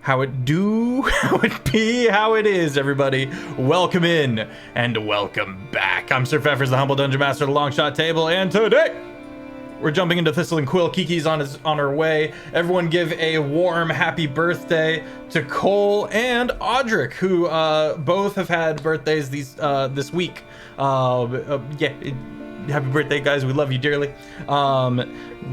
How it do, how it be, how it is, everybody. Welcome in and welcome back. I'm Sir Feffers, the humble dungeon master of the Longshot table, and today we're jumping into Thistle and Quill. Kiki's on her way. Everyone give a warm happy birthday to Cole and Audric, who both have had birthdays this week. Happy birthday, guys. We love you dearly.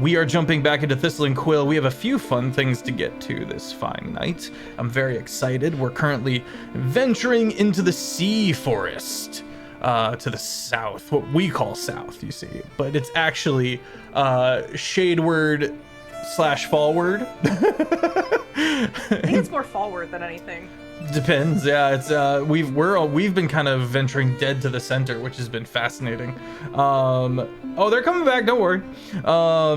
We are jumping back into Thistle and Quill. We have a few fun things to get to this fine night. I'm very excited. We're currently venturing into the sea forest to the south, what we call south, you see. But it's actually shadeward / fallward. I think it's more fallward than anything. Depends, yeah. It's we've been kind of venturing dead to the center, which has been fascinating. Oh, they're coming back, don't worry. Yeah,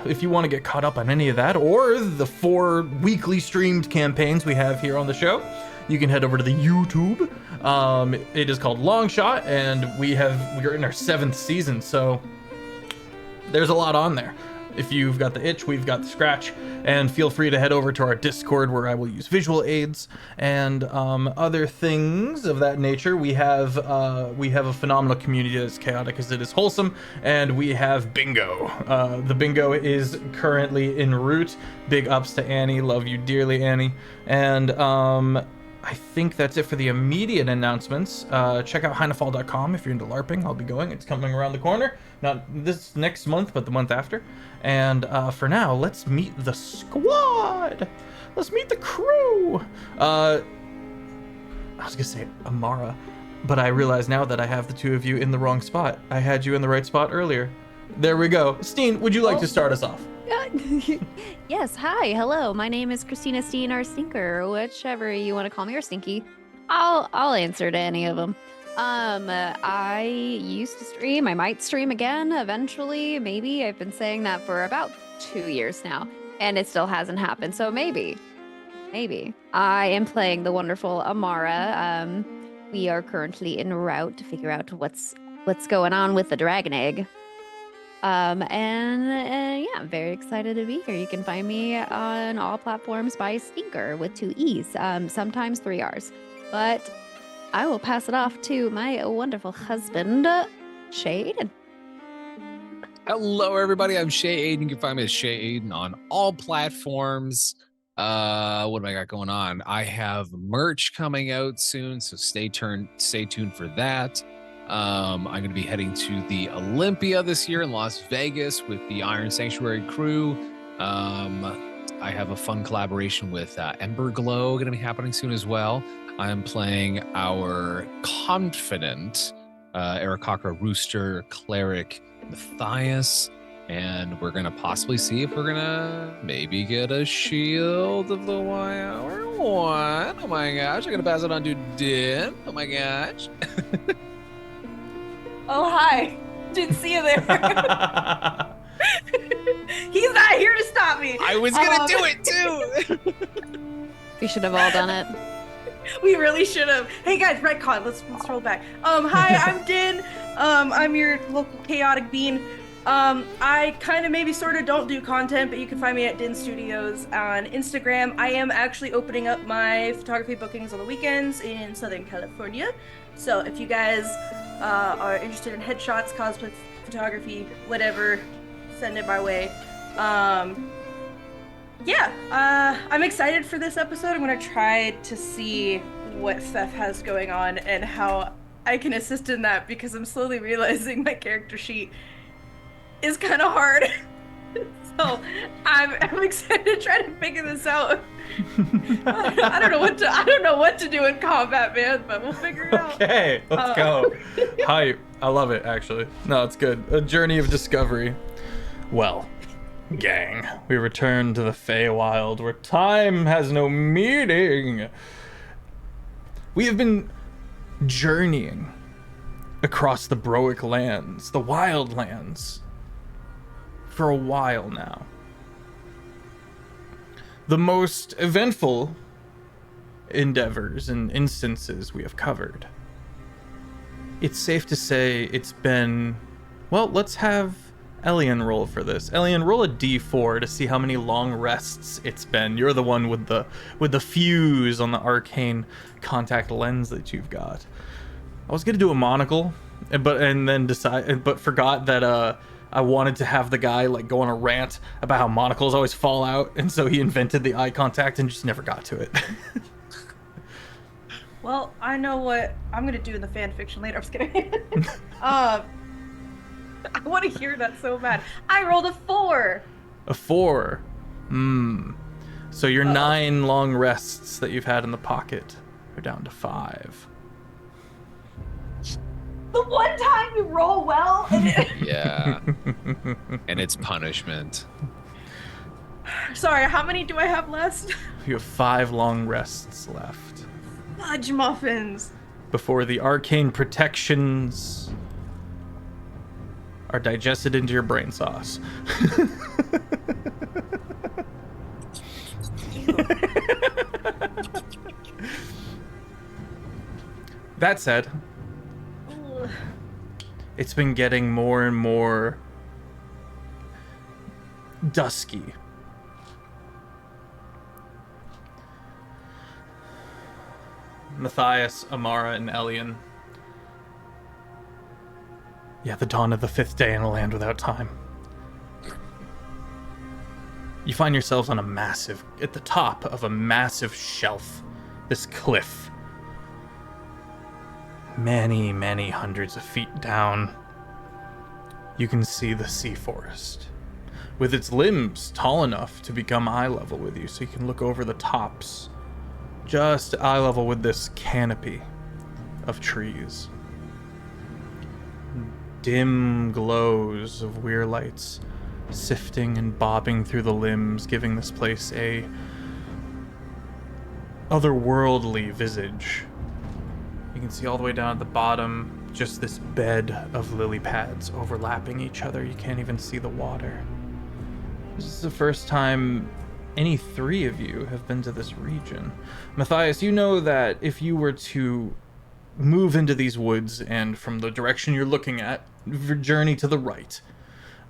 if you want to get caught up on any of that or the 4 weekly streamed campaigns we have here on the show, you can head over to the YouTube. It is called Longshot, and we're in our 7th season, so there's a lot on there. If you've got the itch, we've got the scratch, and feel free to head over to our Discord where I will use visual aids and other things of that nature. We have a phenomenal community that's chaotic as it is wholesome, and we have bingo. The bingo is currently en route. Big ups to Annie, love you dearly, Annie. And I think that's it for the immediate announcements. Check out heinefall.com if you're into LARPing. I'll be going. It's coming around the corner. Not this next month, but the month after. And for now, let's meet the squad. Let's meet the crew. I was gonna say Amara, but I realize now that I have the 2 of you in the wrong spot. I had you in the right spot earlier. There we go. Steen, would you like to start us off? Yes, hi, hello. My name is Christina Steen or Stinkerrr, whichever you want to call me, or Stinky. I'll answer to any of them. I used to stream. I might stream again eventually. Maybe. I've been saying that for about 2 years now, and it still hasn't happened. So maybe. I am playing the wonderful Amara. We are currently en route to figure out what's going on with the dragon egg. Yeah, I'm very excited to be here. You can find me on all platforms by Stinkerrr with 2 E's, sometimes 3 R's. But I will pass it off to my wonderful husband, ChezAidan. Hello, everybody. I'm ChezAidan. You can find me as ChezAidan on all platforms. What do I got going on? I have merch coming out soon, so stay tuned for that. I'm going to be heading to the Olympia this year in Las Vegas with the Iron Sanctuary crew. I have a fun collaboration with Ember Glow going to be happening soon as well. I am playing our confident Aarakocra Rooster Cleric Matthias, and we're going to possibly see if we're going to maybe get a Shield of the Hour 1. Oh my gosh, I'm going to pass it on to Din. Oh my gosh. Oh, hi. Didn't see you there. He's not here to stop me. I was going to do it too. We should have all done it. We really should have. Hey guys, retcon. Let's roll back. Hi, I'm Din. I'm your local chaotic bean. I kind of maybe sort of don't do content, but you can find me at Din Studios on Instagram. I am actually opening up my photography bookings on the weekends in Southern California. So if you guys are interested in headshots, cosplay, photography, whatever, send it my way. I'm excited for this episode. I'm gonna try to see what Feff has going on and how I can assist in that, because I'm slowly realizing my character sheet is kind of hard. So I'm excited to try to figure this out. I don't know what to do in combat, man, but we'll figure it out. Okay, let's go. Hype. I love it, actually. No, it's good. A journey of discovery. Well, gang, we return to the Feywild, where time has no meaning. We have been journeying across the Broic lands, the wild lands, for a while now. The most eventful endeavors and instances we have covered. It's safe to say it's been, well, let's have Elian roll for this. Elian, roll a d4 to see how many long rests it's been. You're the one with the fuse on the arcane contact lens that you've got. I was gonna do a monocle, but forgot that I wanted to have the guy like go on a rant about how monocles always fall out, and so he invented the eye contact and just never got to it. Well, I know what I'm gonna do in the fan fiction later. I'm just kidding. I want to hear that so bad. I rolled a 4. A 4. So your 9 long rests that you've had in the pocket are down to 5. The one time you roll well, and Yeah. And it's punishment. Sorry, how many do I have left? You have 5 long rests left Fudge muffins. before the arcane protections are digested into your brain sauce. That said, Ugh. it's been getting more and more dusky. Matthias, Amara, and Elian. Yeah, the dawn of the 5th day in a land without time. You find yourselves on at the top of a massive shelf, this cliff. Many, many hundreds of feet down, you can see the sea forest, with its limbs tall enough to become eye level with you, so you can look over the tops, just eye level with this canopy of trees. Dim glows of weir lights sifting and bobbing through the limbs, giving this place a otherworldly visage. You can see all the way down at the bottom just this bed of lily pads overlapping each other. You can't even see the water. This is the first time any 3 of you have been to this region. Matthias, you know that if you were to move into these woods and from the direction you're looking at, journey to the right,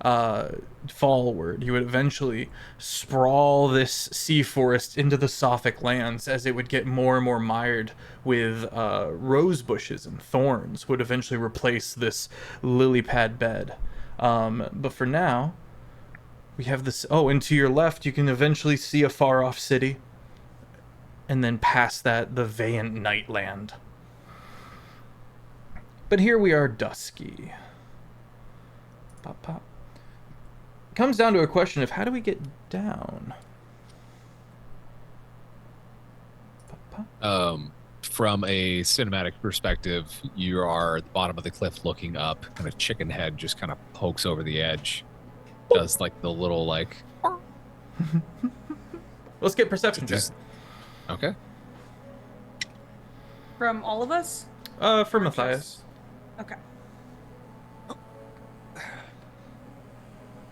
fallward, you would eventually sprawl this sea forest into the Sophic lands, as it would get more and more mired with rose bushes and thorns would eventually replace this lily pad bed. But for now, we have this. Oh, and to your left, you can eventually see a far off city, and then past that, the Vayant Nightland. But here we are, dusky. Pop, pop. It comes down to a question of how do we get down? Pop, pop. From a cinematic perspective, you are at the bottom of the cliff looking up, and a chicken head just kind of pokes over the edge. Does like the little like. Let's get perception check. Okay. From all of us? For Matthias. Okay.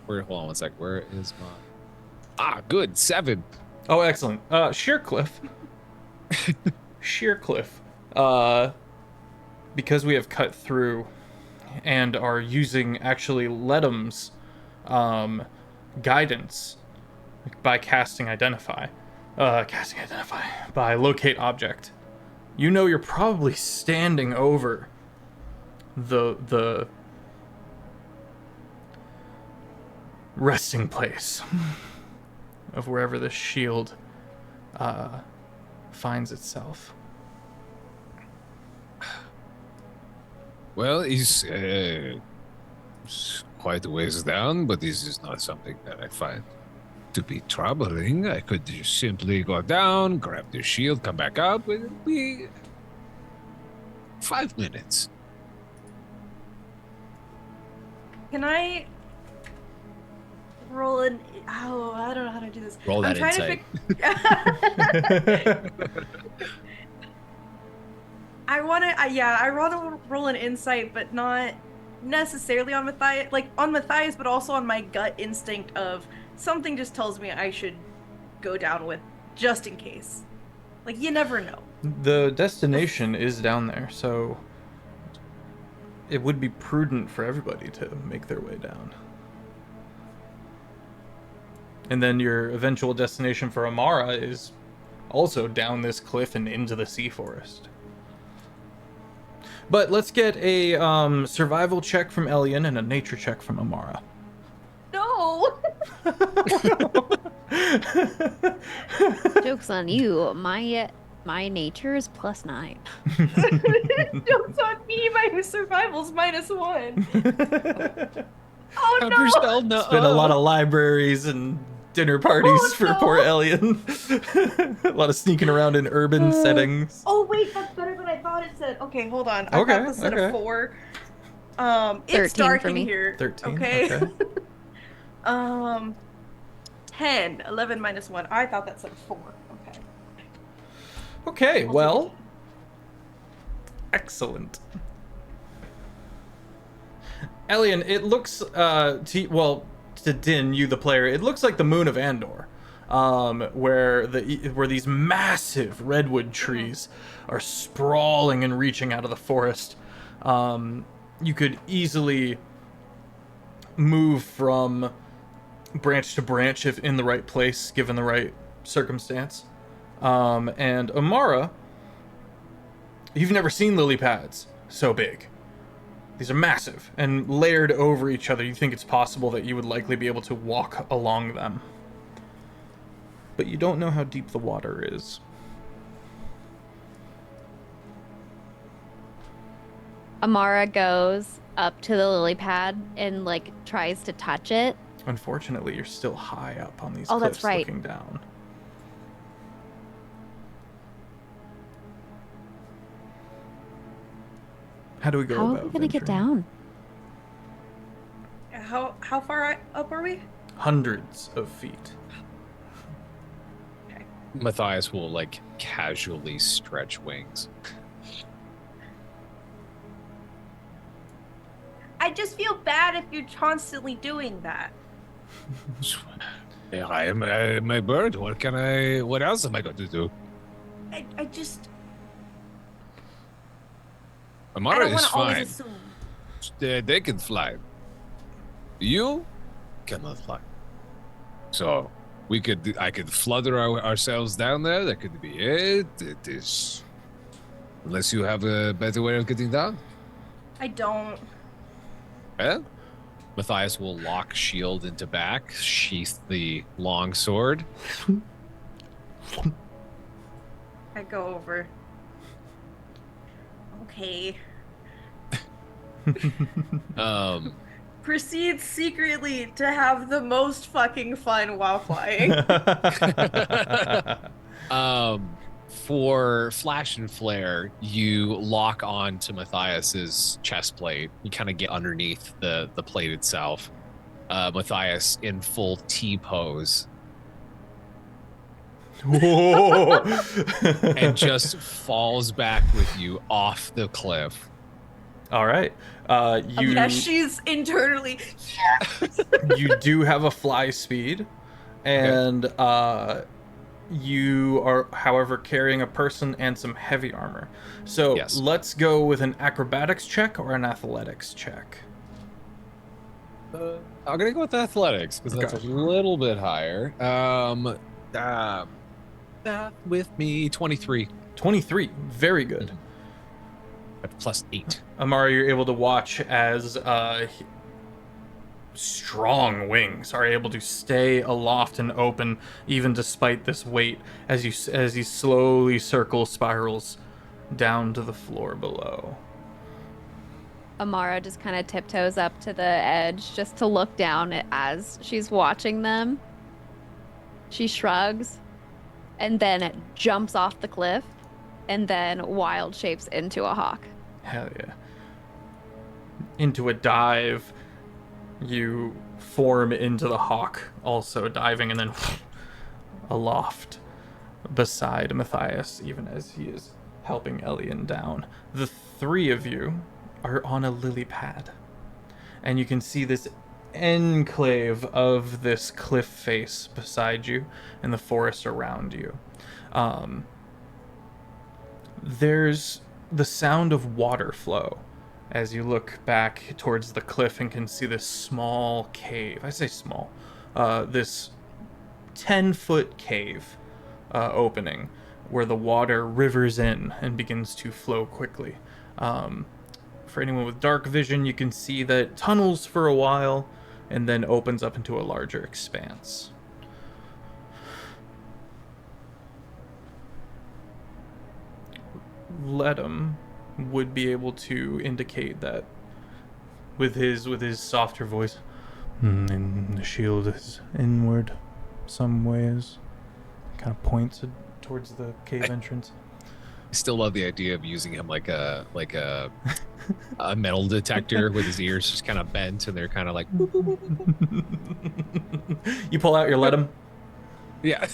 Hold on one sec. Where is my? Good 7. Oh, excellent. Sheer cliff. Sheer cliff. Because we have cut through and are using actually Ledum's guidance by casting Identify by Locate Object. You know you're probably standing over the resting place of wherever this shield finds itself. Well, he's quite a ways down, but this is not something that I find to be troubling. I could just simply go down, grab the shield, come back up. It would be 5 minutes. Can I roll an? Oh, I don't know how to do this. Roll that I'm trying insight. I want to. I want to roll an insight, but not necessarily on Matthias. Like on Matthias, but also on my gut instinct of something just tells me I should go down with, just in case. Like you never know. The destination is down there, so it would be prudent for everybody to make their way down. And then your eventual destination for Amara is also down this cliff and into the sea forest. But let's get a survival check from Elian and a nature check from Amara. No. Joke's on you. My nature is +9. Joke's on me. My survival's -1. Oh no. Counterspell, no. It's been a lot of libraries and dinner parties for poor Elian. A lot of sneaking around in urban settings. Oh wait, that's better than I thought it said. Okay, hold on. I Okay, thought this said okay. a 4. It's 13 dark for in me. here. 13. Okay. 10. 11 -1. I thought that said 4. Okay. Okay, well, excellent. Elian, it looks to Din, you the player, it looks like the moon of Andor, where these massive redwood trees are sprawling and reaching out of the forest. You could easily move from branch to branch if in the right place, given the right circumstance. And Amara, you've never seen lily pads so big. These are massive and layered over each other. You think it's possible that you would likely be able to walk along them. But you don't know how deep the water is. Amara goes up to the lily pad and tries to touch it. Unfortunately, you're still high up on these Oh, cliffs that's right. looking down. How do we go How about are we gonna get venturing? down? How far up are we? Hundreds of feet. Matthias will casually stretch wings. I just feel bad if you're constantly doing that. Yeah, I am my bird. What else am I going to do? I just I Amara don't is want to always fine. assume. They can fly. You cannot fly. So I could flutter ourselves down there. That could be it. It is, unless you have a better way of getting down. I don't. Well, Matthias will lock shield into back, sheath the long sword. I go over. Okay. Proceed secretly to have the most fucking fun while flying. For flash and flare, you lock on to Matthias's chest plate. You kind of get underneath the plate itself. Matthias in full T pose Whoa. and just falls back with you off the cliff. All right. Yes, she's internally. Yes. You do have a fly speed, and you are, however, carrying a person and some heavy armor. So Yes. let's go with an acrobatics check or an athletics check. I'm gonna go with athletics because that's Okay. a little bit higher. With me 23 23. Very good. at +8. Amara, you're able to watch as strong wings are able to stay aloft and open even despite this weight as you slowly circle spirals down to the floor below. Amara just kind of tiptoes up to the edge just to look down as she's watching them. She shrugs and then it jumps off the cliff and then wild shapes into a hawk. Hell yeah. Into a dive, you form into the hawk, also diving and then aloft beside Matthias, even as he is helping Elian down. The three of you are on a lily pad, and you can see this enclave of this cliff face beside you and the forest around you. There's the sound of water flow as you look back towards the cliff and can see this small cave. I say small. This 10-foot cave opening where the water rivers in and begins to flow quickly. For anyone with dark vision, you can see that it tunnels for a while and then opens up into a larger expanse. Ledum would be able to indicate that with his softer voice. And the shield is inward some ways. Kind of points it towards the cave entrance. I still love the idea of using him like a a metal detector with his ears just kind of bent and they're kind of like You pull out your Ledum. yeah.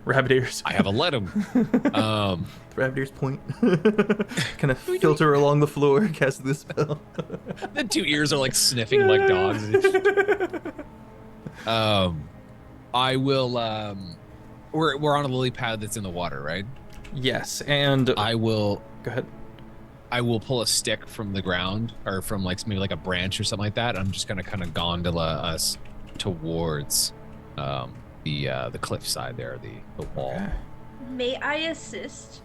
Rabbit ears. I have a let him. Rabbit ears point. Kind of filter along the floor, cast this spell. The 2 ears are like sniffing like dogs. I will we're on a lily pad that's in the water, right? Yes, and I will go ahead. I will pull a stick from the ground or from like maybe like a branch or something like that. I'm just gonna kind of gondola us towards the cliff side there, the wall. Okay. May I assist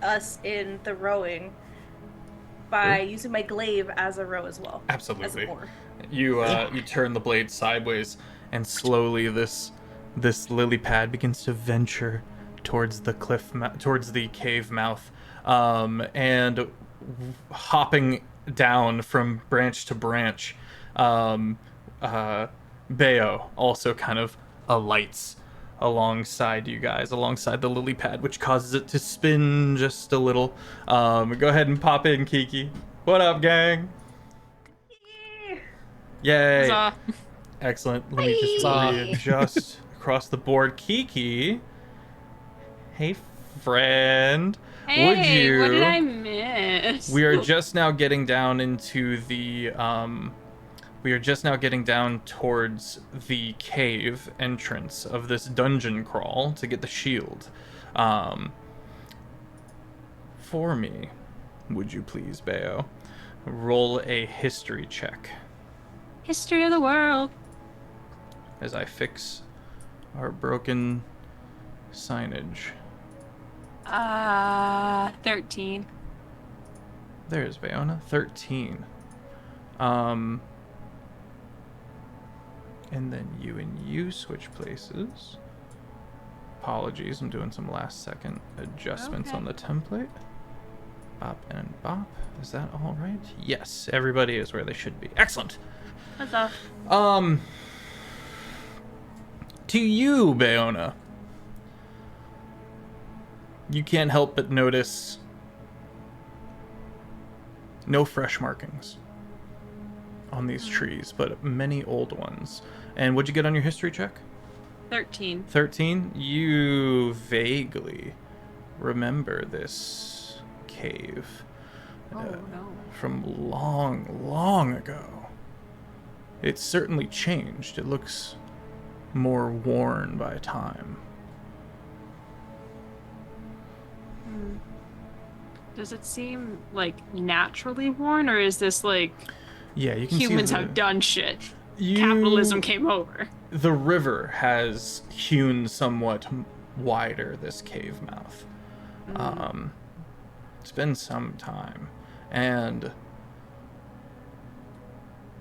us in the rowing by using my glaive as a row as well? Absolutely. As a oar. You turn the blade sideways, and slowly this lily pad begins to venture towards the towards the cave mouth, and hopping down from branch to branch. Bayo also kind of alights alongside you guys, alongside the lily pad, which causes it to spin just a little. Go ahead and pop in, Kiki. What up, gang? Yay! Huzzah. Excellent. Let me just readjust across the board. Kiki, hey friend. Hey, would what did you? I miss? We are just now getting down into the we are just now getting down towards the cave entrance of this dungeon crawl to get the shield. For me, would you please, Bayo, roll a history check History of the world. as I fix our broken signage. 13. There's Bayona. 13. And then you and you switch places. Apologies, I'm doing some last second adjustments on the template. Bop and bop. Is that all right? Yes, everybody is where they should be. Excellent. Huzzah. To you, Bayona, you can't help but notice no fresh markings on these trees, but many old ones. And what'd you get on your history check? 13. 13? You vaguely remember this cave No. from long, long ago. It's certainly changed. It looks more worn by time. Does it seem like naturally worn, or is this like Yeah, you can humans see have done shit? Capitalism came over. The river has hewn somewhat wider this cave mouth. It's been some time, and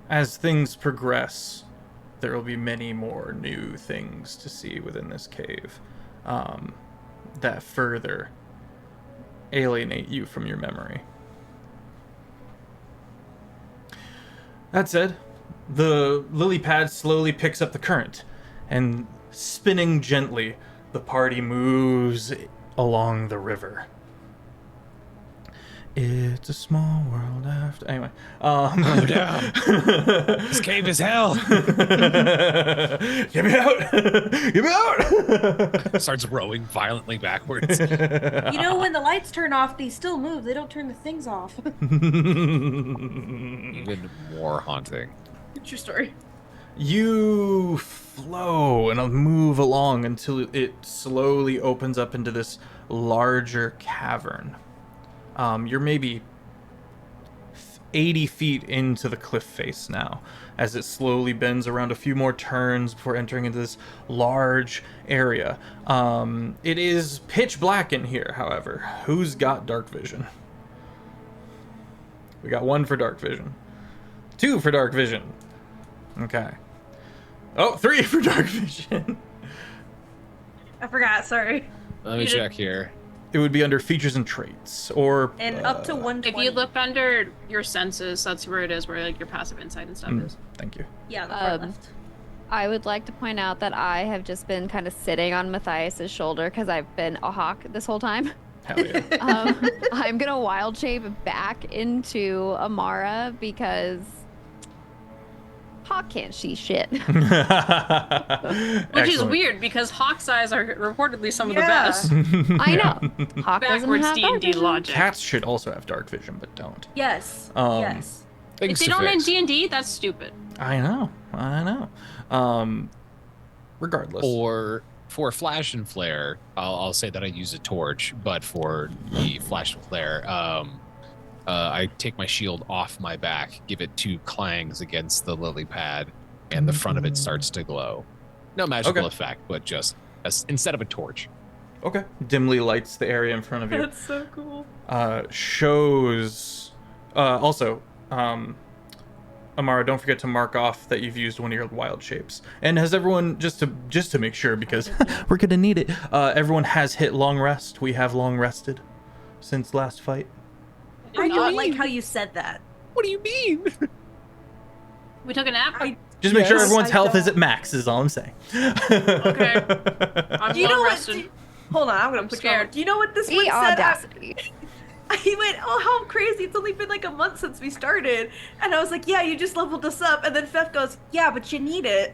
as things progress, there will be many more new things to see within this cave that further alienate you from your memory. That said, the lily pad slowly picks up the current, and spinning gently, the party moves along the river. It's a small world after... Anyway. Oh, no. This cave is hell. Get me out! Get me out! Starts rowing violently backwards. You know, when the lights turn off, they still move. They don't turn the things off. Even more haunting. True story. You flow and move along until it slowly opens up into this larger cavern. You're maybe 80 feet into the cliff face now, as it slowly bends around a few more turns before entering into this large area. It is pitch black in here, however. Who's got dark vision? We got 1 for dark vision. 2 for dark vision. Okay. Oh, 3 for dark vision. I forgot, sorry. Let me check here. It would be under features and traits, or And up to 120. If you look under your senses, that's where it is, where like your passive insight and stuff is. Thank you. Yeah, the far left. I would like to point out that I have just been kind of sitting on Matthias's shoulder because I've been a hawk this whole time. Hell yeah. I'm gonna wild shape back into Amara because hawk can't see shit. Which is weird because hawk's eyes are reportedly some of the Yeah. best. I know. Hawk doesn't Backwards have dark D&D vision. logic. Cats should also have dark vision, but don't. Yes. Um, yes. Things If they to don't in fix. D&D, that's stupid. I know. Regardless. Or for flash and flare, I'll say that I use a torch, but for the flash and flare, I take my shield off my back, give it 2 clangs against the lily pad, and the front of it starts to glow. No magical Okay. effect, but just instead of a torch. Okay. Dimly lights the area in front of you. That's so cool. Shows. Also, Amara, don't forget to mark off that you've used one of your wild shapes. And has everyone, just to make sure, because we're gonna need it, everyone has hit long rest. We have long rested since last fight. I don't like how you said that. What do you mean? We took a nap? Just make sure Yes, everyone's I health is don't- at max, is all I'm saying. Okay. I'm Do you know long what? rested. Hold on, I'm gonna I'm put scared. you on. Do you know what this The one said? audacity. He went, oh, how crazy. It's only been like a month since we started. And I was like, yeah, you just leveled us up. And then Feff goes, yeah, but you need it.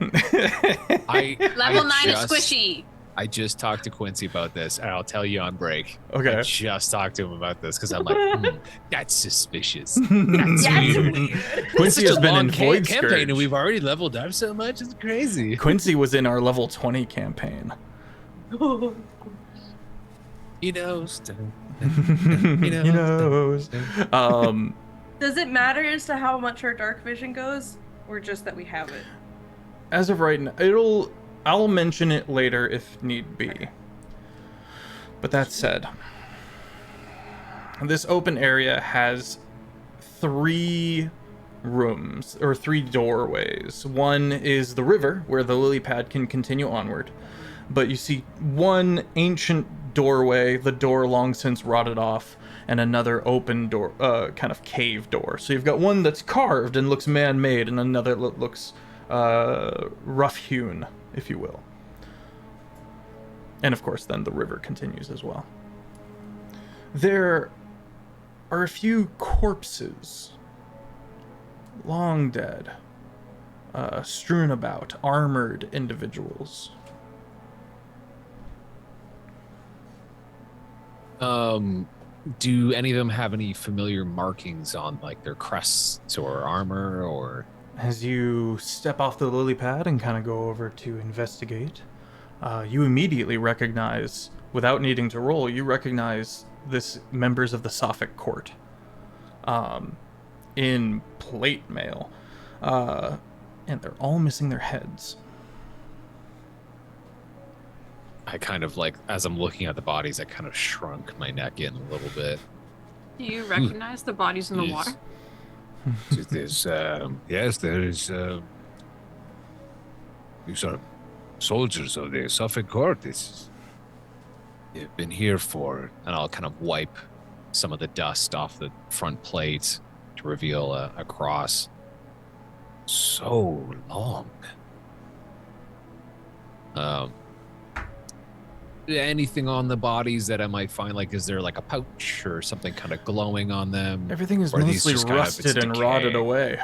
Level 9 is squishy. I just talked to Quincy about this, and I'll tell you on break. Okay. I just talked to him about this because I'm like, that's suspicious. That's weird. weird. Quincy has been in Void campaign, Scourge. and we've already leveled up so much. It's crazy. Quincy was in our level 20 campaign. He knows. He knows. Does it matter as to how much our dark vision goes? Or just that we have it? As of right now, I'll mention it later if need be. But that said, this open area has 3 rooms, or 3 doorways. One is the river, where the lily pad can continue onward. But you see one ancient doorway, the door long since rotted off, and another open door, kind of cave door. So you've got one that's carved and looks man-made, and another looks rough-hewn, if you will. And of course, then the river continues as well. There are a few corpses, long dead, strewn about, armored individuals. Do any of them have any familiar markings on like their crests or armor or? As you step off the lily pad and kind of go over to investigate, you immediately recognize, without needing to roll, you recognize this members of the Sophic court in plate mail. And they're all missing their heads. I kind of like, as I'm looking at the bodies, I kind of shrunk my neck in a little bit. Do you recognize the bodies in the Yes. water? There's, yes, there is, these are soldiers of the Suffolk Court. They've been here for, And I'll kind of wipe some of the dust off the front plate to reveal a cross. so long. Anything on the bodies that I might find? Like, is there like a pouch or something kind of glowing on them? Everything is Or are these mostly just kind of- it's rusted and decay? rotted away.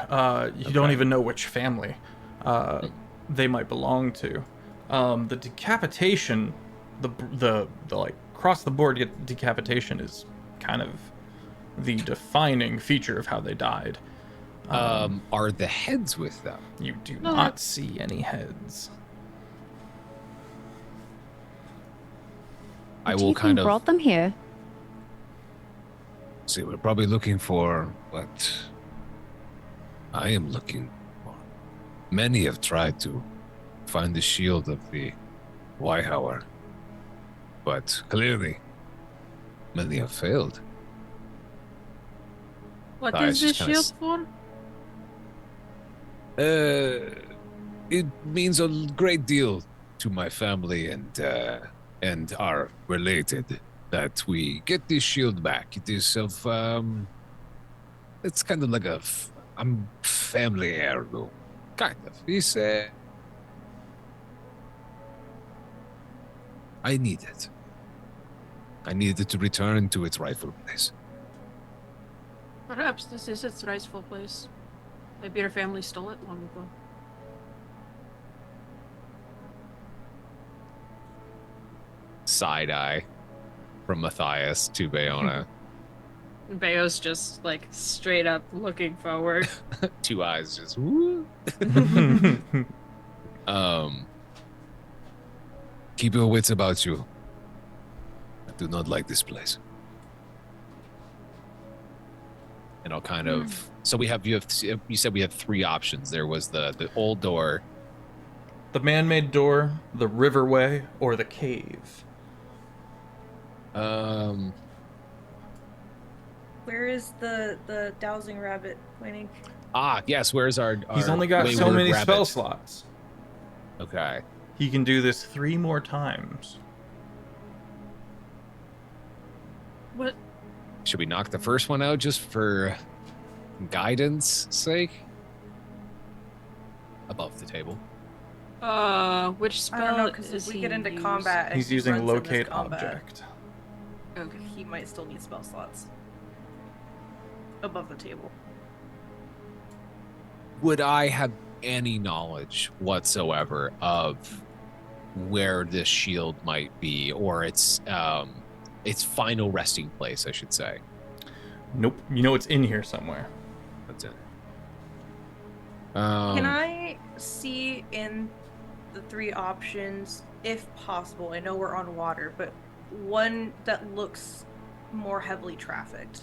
You don't Okay. even know which family they might belong to. The decapitation, the like across the board decapitation is kind of the defining feature of how they died. Are the heads with them? You do No, not that- see any heads. I Do will you kind think of. brought them here? See, we're probably looking for what I am looking for. Many have tried to find the shield of the Wyhour, but clearly many have failed. What Guys, is this just kinda shield for? It means a great deal to my family and are related that we get this shield back. It is of it's kind of like a family heirloom, kind of. It's I need it. I need it to return to its rightful place. Perhaps this is its rightful place. Maybe your family stole it long ago. Side eye from Matthias to Bayona. Bayo's just like straight up looking forward. Two eyes just woo. Keep your wits about you. I do not like this place. And I'll kind of. So you said we have three options. There was the old door. The man-made door, the riverway, or the cave. Where is the dowsing rabbit pointing? Yes. Where's our He's only got so wayward many rabbit? spell slots. Okay. He can do this 3 more times. What? Should we knock the first one out just for guidance sake? Above the table. Which spell I don't know, because is if we he get into use? combat, and He's he using runs in this locate combat, object. Okay. he might still need spell slots above the table. Would I have any knowledge whatsoever of where this shield might be, or its final resting place, I should say? Nope. You know it's in here somewhere. That's it. Can I see in the 3 options, if possible? I know we're on water, but one that looks more heavily trafficked,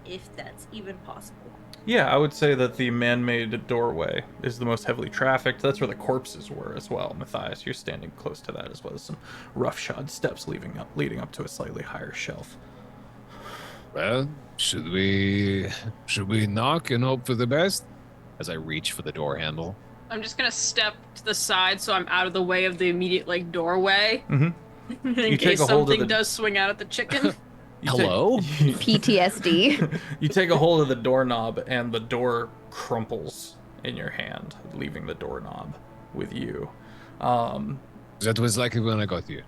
if that's even possible. Yeah, I would say that the man-made doorway is the most heavily trafficked. That's where the corpses were as well. Matthias, you're standing close to that, as well as some roughshod steps leading up to a slightly higher shelf. Well, should we knock and hope for the best? As I reach for the door handle. I'm just gonna step to the side so I'm out of the way of the immediate like doorway. Mm-hmm. In take case a hold of something the- does swing out at the chicken. Hello? PTSD. You take a hold of the doorknob, and the door crumples in your hand, leaving the doorknob with you. That was like when I got here.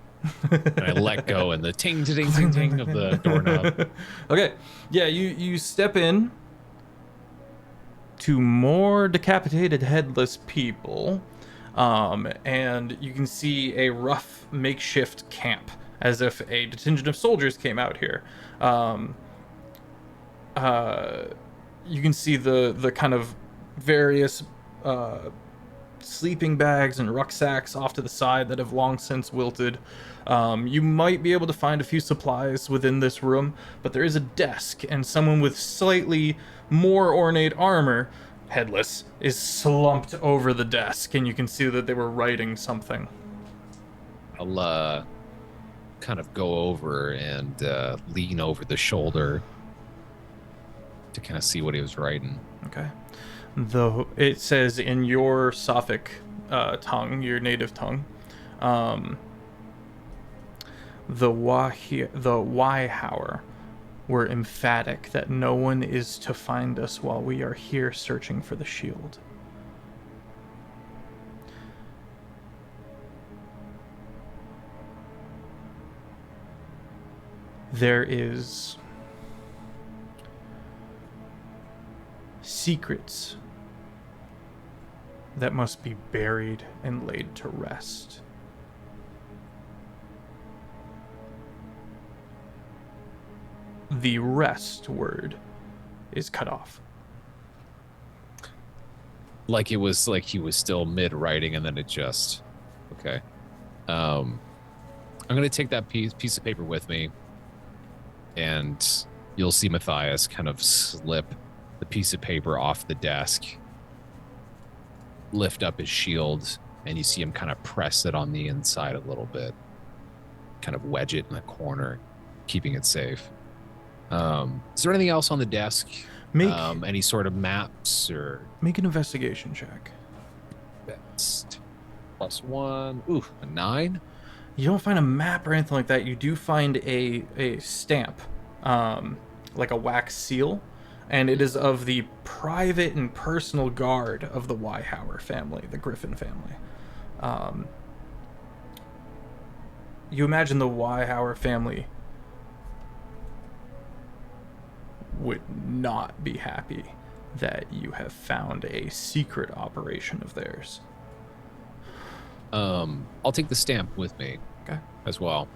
And I let go, and the ting, ting, ting, ting of the doorknob. Okay, yeah, you step in to more decapitated headless people, and you can see a rough makeshift camp, as if a contingent of soldiers came out here. You can see the kind of various sleeping bags and rucksacks off to the side that have long since wilted. You might be able to find a few supplies within this room, but there is a desk, and someone with slightly more ornate armor, headless, is slumped over the desk, and you can see that they were writing something. I'll kind of go over and lean over the shoulder to kind of see what he was writing. Okay. Though it says in your Sophic tongue, your native tongue, the Wyhour were emphatic that no one is to find us while we are here searching for the shield. There is secrets that must be buried and laid to rest. The rest word is cut off. Like it was like he was still mid writing, and then it just okay. I'm gonna take that piece of paper with me, and you'll see Matthias kind of slip the piece of paper off the desk lift up his shield, and you see him kind of press it on the inside a little bit, kind of wedge it in the corner, keeping it safe. Is there anything else on the desk? Make Any sort of maps or an investigation check. best? +1. Ooh, a 9. You don't find a map or anything like that. You do find a stamp, like a wax seal, and it is of the private and personal guard of the Wyhauer family, the Griffin family. You imagine the Wyhauer family would not be happy that you have found a secret operation of theirs. I'll take the stamp with me. Okay. As well.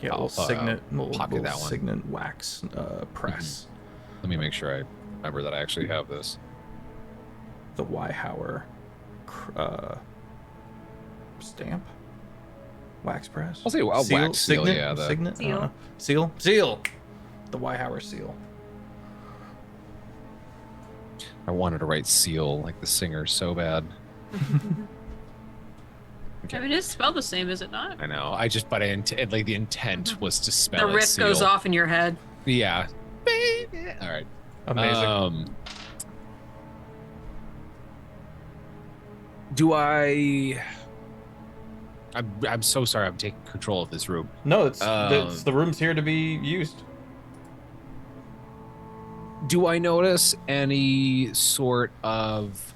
Yeah, I'll, we'll signet, pocket that one. signet wax press. Let me make sure I remember that I actually have this. The Wyhauer stamp, wax press. I'll say wax seal, signet, yeah, the- signet, Seal. seal. The Wyhauer seal. I wanted to write seal like the singer so bad. I mean, it is spelled the same, is it not? I know. But like the intent was to spell The it riff seal. goes off in your head. Yeah. All right. Amazing. Do I? I'm so sorry. I'm taking control of this room. No, it's the room's here to be used. Do I notice any sort of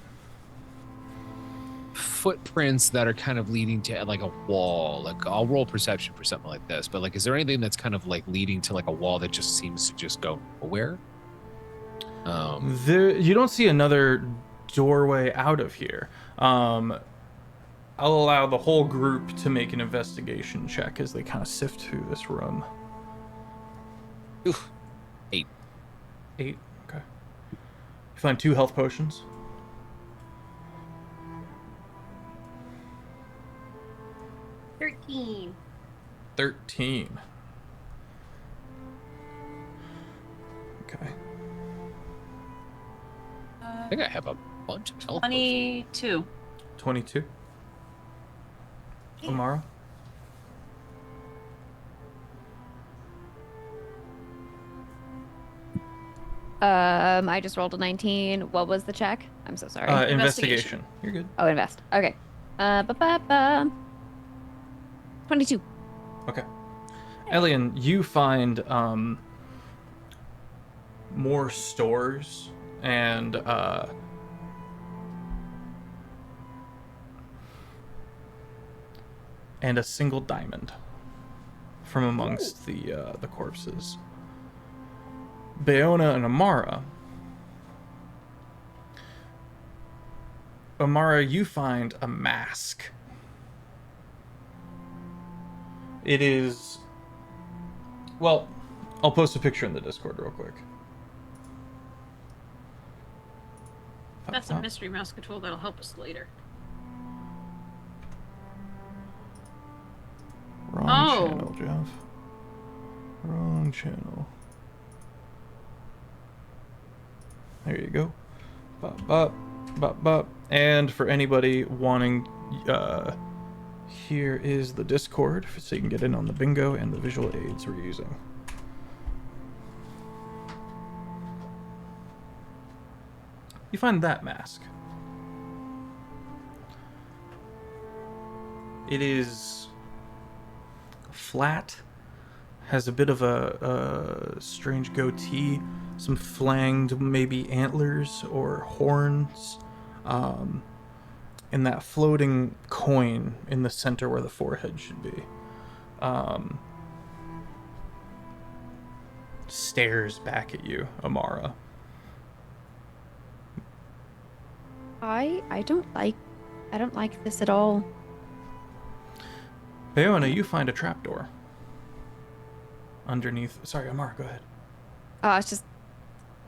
footprints that are kind of leading to like a wall? Like, I'll roll perception for something like this, but like, is there anything that's kind of like leading to like a wall that just seems to just go nowhere? You don't see another doorway out of here. I'll allow the whole group to make an investigation check as they kind of sift through this room. Oof. 8. Okay. You find 2 health potions. $13. 13. Okay. I think I have a bunch of health. 22. 22. Amara? I just rolled a 19. What was the check? I'm so sorry. Investigation. You're good. Oh, invest. Okay. 22. Okay. Elian, you find more stores and a single diamond from amongst the corpses. Bayona and Amara. Amara, you find a mask. It is... Well, I'll post a picture in the Discord real quick. That's a mystery mouse control that'll help us later. Wrong channel, Jeff. Wrong channel. There you go. Bop, bop, bop, bop. And for anybody wanting, here is the Discord, so you can get in on the bingo and the visual aids we're using. You find that mask. It is flat, has a bit of a strange goatee, some flanged maybe antlers or horns, and that floating coin in the center where the forehead should be. Stares back at you, Amara. I don't like this at all. Bayona, you find a trapdoor underneath. Sorry, Amara, go ahead. Oh, it's just.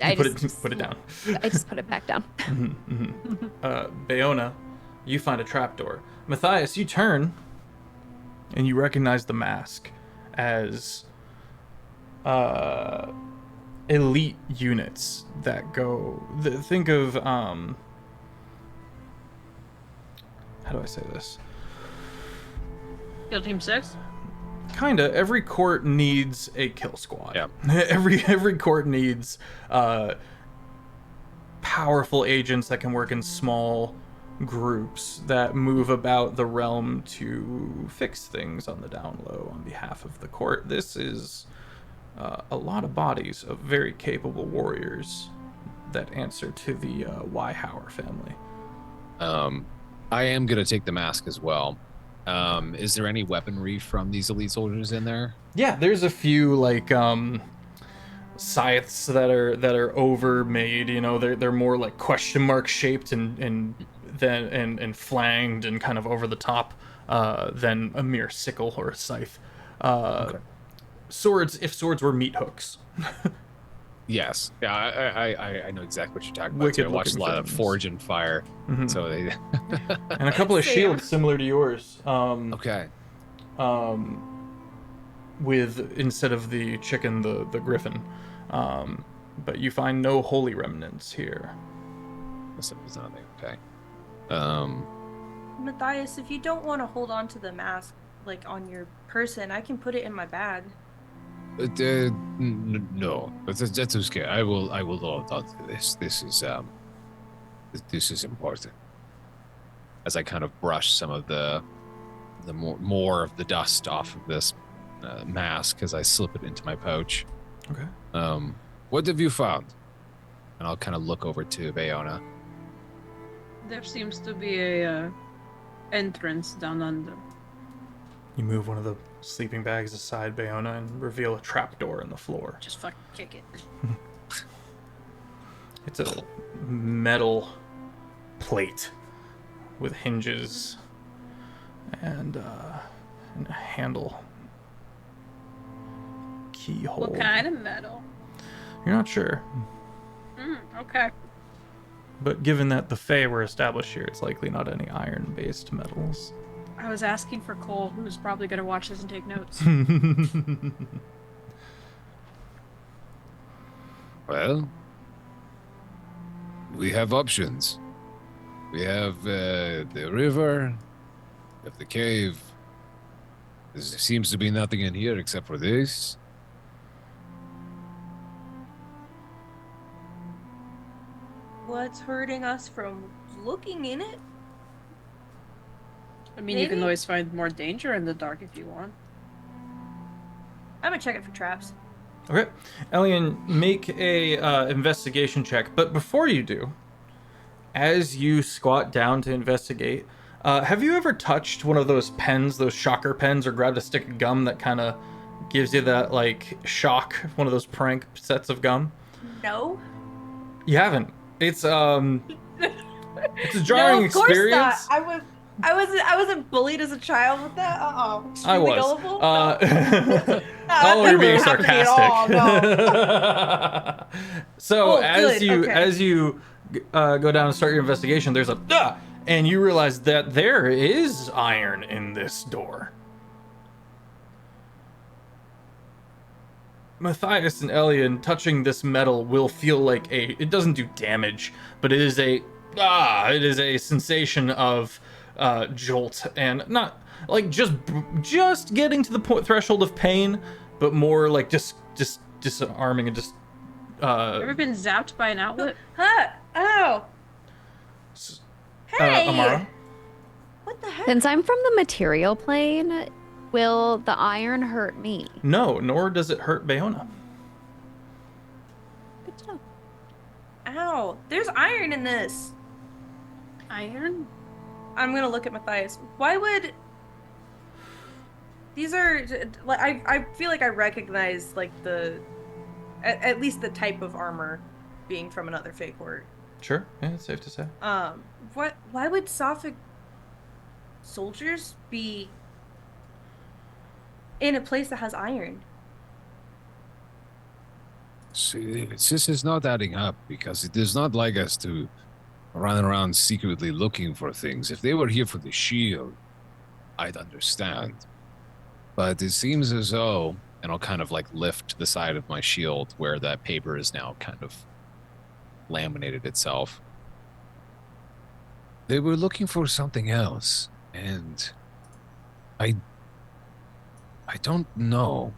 Put it down. I just put it back down. Bayona, you find a trapdoor. Matthias, you turn, and you recognize the mask as elite units that go. Think of how do I say this? Kill Team 6? Kinda. Every court needs a kill squad. Yeah. Every court needs powerful agents that can work in small groups that move about the realm to fix things on the down low on behalf of the court. This is a lot of bodies of very capable warriors that answer to the Weihower family. I am gonna take the mask as well. Is there any weaponry from these elite soldiers in there? Yeah, there's a few like scythes that are overmade. You know, they're more like question mark shaped and flanged and kind of over the top than a mere sickle or a scythe. Okay. Swords, if swords were meat hooks. Yes. Yeah, I know exactly what you're talking about. Wicked I watched a lot of things. Forge and Fire, so they. And a couple of Same. shields similar to yours. Okay. With instead of the chicken, the griffin. But you find no holy remnants here. This is not okay. Matthias, if you don't want to hold on to the mask, like on your person, I can put it in my bag. No, that's okay. I will hold on to this. This is important. As I kind of brush some of the more of the dust off of this mask as I slip it into my pouch. Okay. What have you found? And I'll kind of look over to Bayona. There seems to be a entrance down under. You move one of the sleeping bags aside, Bayona, and reveal a trapdoor in the floor. Just fucking kick it. It's a metal plate with hinges and a handle. Keyhole. What kind of metal? You're not sure, Okay. but given that the Fae were established here, it's likely not any iron-based metals. I was asking for Cole, who's probably going to watch this and take notes. Well, we have options. We have the river, we have the cave. There seems to be nothing in here except for this. What's hurting us from looking in it? I mean, you can Maybe? always find more danger in the dark if you want. I'm gonna check it for traps. Okay, Elian, make a investigation check. But before you do, as you squat down to investigate, have you ever touched one of those pens, those shocker pens, or grabbed a stick of gum that kind of gives you that like shock? One of those prank sets of gum. No. You haven't. It's a jarring No, of course experience. not. I wasn't bullied as a child with that. I was. Gullible? Oh, that you're being wouldn't happen to me at all, sarcastic. So Oh, good, as you go down and start your investigation, there's a and you realize that there is iron in this door. Matthias and Elian touching this metal will feel like it doesn't do damage, but it is a sensation of jolt, and not like just getting to the threshold of pain, but more like just disarming and just Ever been zapped by an outlet? Huh? Ow! Hey! Amara. What the heck? Since I'm from the material plane, will the iron hurt me? No, nor does it hurt Bayona. Good to know. Ow! There's iron in this. Iron? I'm gonna look at Matthias. Why would these are like I feel like I recognize like the at least the type of armor being from another Fae court. Sure, yeah, it's safe to say. Why would Sophic soldiers be in a place that has iron? See, this is not adding up because it is not like us to run around secretly looking for things. If they were here for the shield, I'd understand. But it seems as though, and I'll kind of like lift the side of my shield where that paper is now kind of laminated itself. They were looking for something else, and I don't know.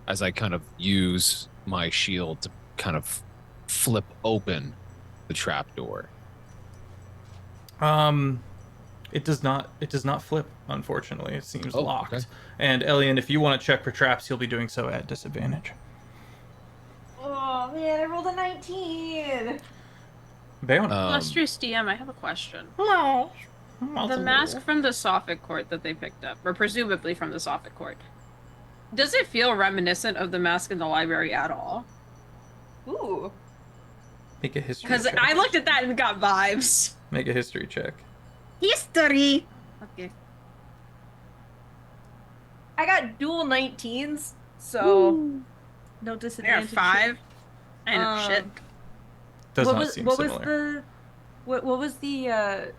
As I kind of use my shield to kind of flip open the trapdoor. It does not flip, unfortunately. It seems Oh, locked. okay. And Elian, if you want to check for traps, you'll be doing so at disadvantage. Oh man, I rolled a 19. Bayon. Illustrious DM, I have a question. Hello. The mask from the Sophic Court that they picked up, or presumably from the Sophic Court, does it feel reminiscent of the mask in the library at all? Ooh. Make a history Because check. I looked at that and got vibes. Make a history check. History. Okay. I got dual 19s, so no There are disadvantage. 5. I know shit. Does what not was seem what similar. was the what was the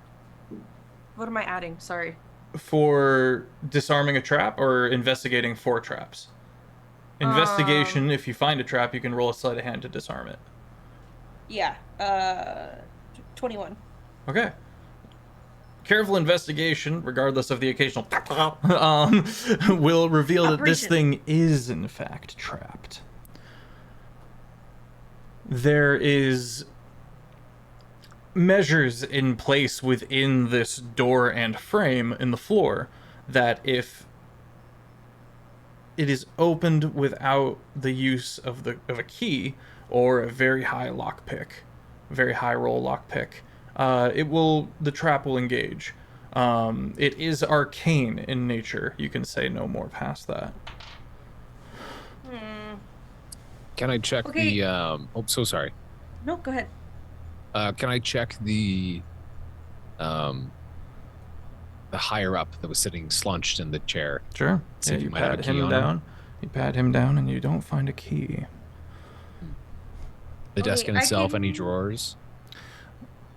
what am I adding? Sorry. For disarming a trap or investigating for traps? Investigation, if you find a trap, you can roll a sleight of hand to disarm it. Yeah. 21. Okay. Careful investigation, regardless of the occasional will reveal that this Operation. thing is in fact trapped. There is measures in place within this door and frame in the floor that if it is opened without the use of a key or a very high lockpick, very high roll lockpick, the trap will engage. It is arcane in nature. You can say no more past that. Can I check Okay. the oh, so sorry. No, go ahead. Can I check the higher up that was sitting slunched in the chair? Sure. See Yeah, if you you might have a pat key him on him. down. You pat him down, and you don't find a key. The desk in I itself, can- any drawers?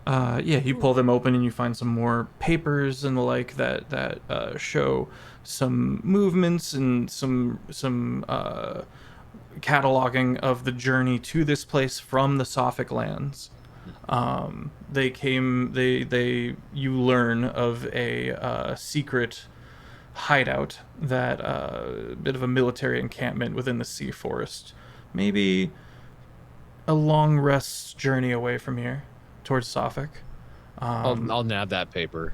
Yeah, you pull them open and you find some more papers and the like that show some movements and some cataloging of the journey to this place from the Sophic lands. You learn of a secret hideout, that bit of a military encampment within the sea forest, maybe a long rest journey away from here towards Sophic. I'll nab that paper.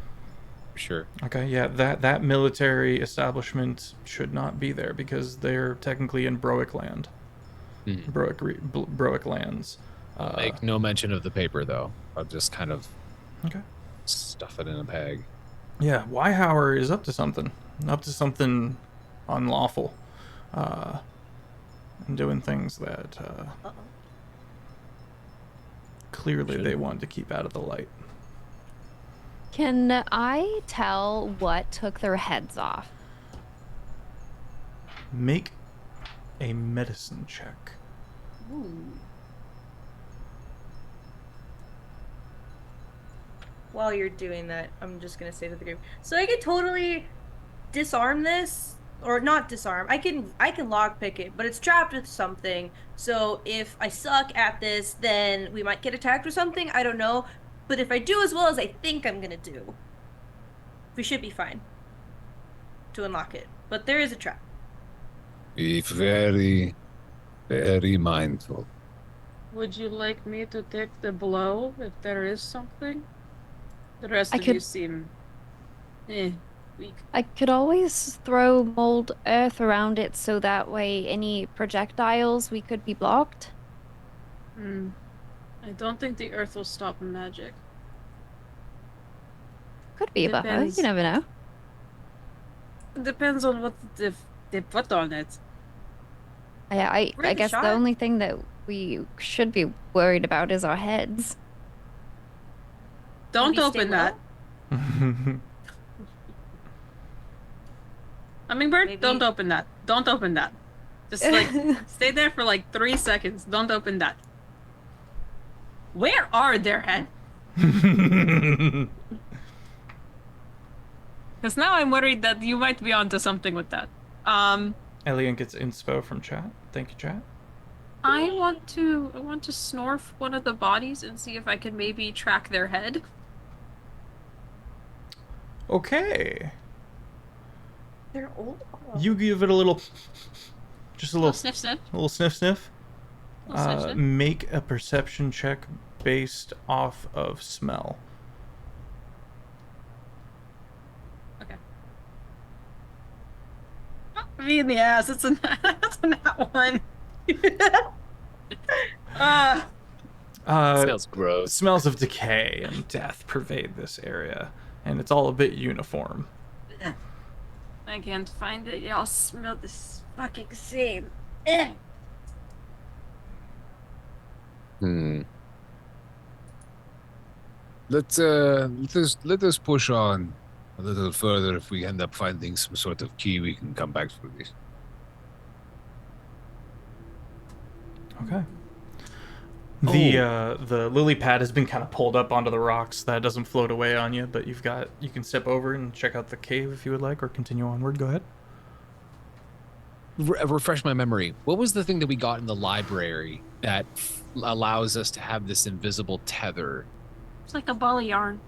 For sure. Okay, yeah, that military establishment should not be there because they're technically in Broic land. Broic lands. Make no mention of the paper, though. I'll just kind of Okay. stuff it in a bag. Yeah, Wyhauer is up to something unlawful, and doing things that clearly they want to keep out of the light. Can I tell what took their heads off? Make a medicine check. While you're doing that, I'm just gonna say to the group. So I could totally disarm this, or not disarm. I can lockpick it, but it's trapped with something. So if I suck at this, then we might get attacked with something. I don't know. But if I do as well as I think I'm gonna do, we should be fine to unlock it. But there is a trap. Be very, very mindful. Would you like me to take the blow if there is something? The rest I of you could- seem weak. I could always throw mold earth around it so that way any projectiles we could be blocked. I don't think the earth will stop magic. Could be a buffer. Depends. You never know. It depends on what they put on it. I Worth a guess shot. the only thing that we should be worried about is our heads. Don't Maybe stay open low? that. Hummingbird, Maybe- don't open that. Don't open that. Just like stay there for like 3 seconds. Don't open that. Where are their heads? Because now I'm worried that you might be onto something with that. Elian gets inspo from chat. Thank you, chat. I want to snorf one of the bodies and see if I can maybe track their head. Okay. They're old. You give it a little, just a little, Sniff, sniff. a little sniff sniff. Little sniff, sniff. Make a perception check based off of smell. Okay. Me in the ass. It's a nat one. Smells gross. Smells of decay and death pervade this area, and it's all a bit uniform. I can't find it. Y'all smell this fucking same. Let us push on a little further. If we end up finding some sort of key, we can come back for this. Okay. The lily pad has been kind of pulled up onto the rocks. That doesn't float away on you, but you can step over and check out the cave if you would like, or continue onward. Go ahead. Refresh my memory. What was the thing that we got in the library that allows us to have this invisible tether? It's like a ball of yarn.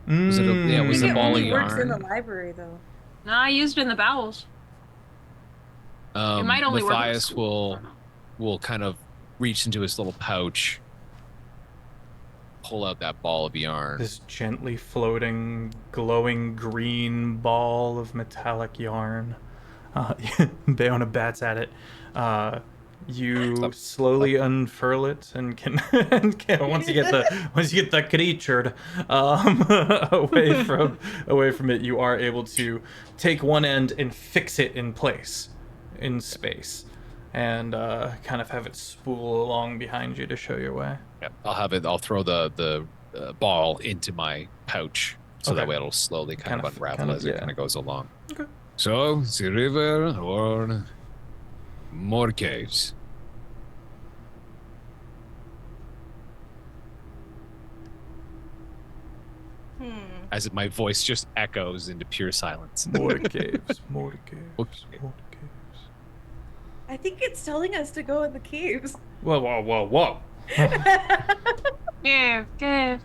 Was it Mm. it was Maybe a it ball of only works in the yarn. library though. No, I used it in the bowels. It might only work. Matthias will kind of reach into his little pouch, pull out that ball of yarn. This gently floating, glowing green ball of metallic yarn. Bayona bats at it. You Stop. slowly unfurl it and can, once you get the creature away from it, you are able to take one end and fix it in place in space, and kind of have it spool along behind you to show your way. Yep. I'll throw the ball into my pouch, so that Okay. way it'll slowly kind of unravel kind of, as it yeah. kind of goes along. Okay. So, the river or more caves? As my voice just echoes into pure silence. More caves, more caves, Okay. more caves. I think it's telling us to go in the caves. Whoa, whoa, whoa, whoa. Yeah, good.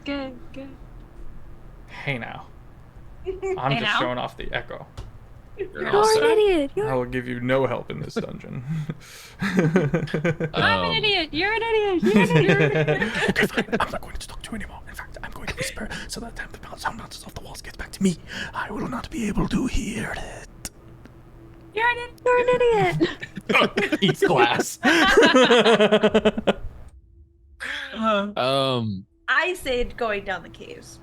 Hey now. I'm Hey just now? showing off the echo. You're You're all an set. idiot. I will give you no help in this dungeon. I'm an idiot. You're an idiot. You're an idiot. Okay, fine. I'm not going to talk to you anymore. In fact, I'm going to whisper so that the sound bounces off the walls gets back to me. I will not be able to hear it. You're an idiot. You're an idiot. Eats glass. I said going down the caves.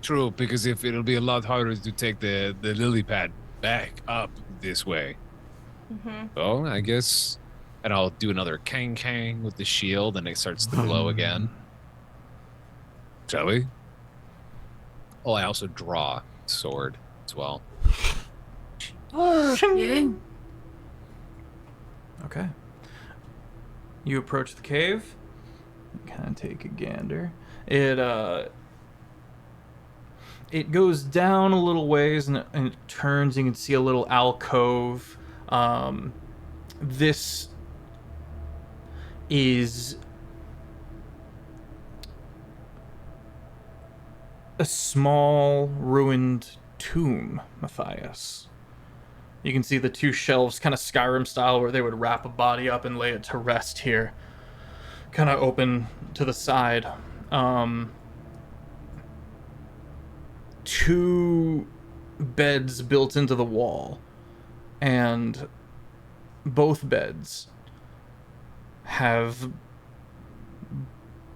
True, because if it'll be a lot harder to take the lily pad back up this way. Mm-hmm. Oh, I guess. And I'll do another kang with the shield, and it starts to glow again. Shall we? Oh, I also draw sword as well. Yeah. Okay. You approach the cave. Kind of take a gander. It goes down a little ways and it turns. You can see a little alcove. This is a small ruined tomb, Matthias. You can see the two shelves, kind of Skyrim style, where they would wrap a body up and lay it to rest here. Kind of open to the side. Two beds built into the wall, and both beds have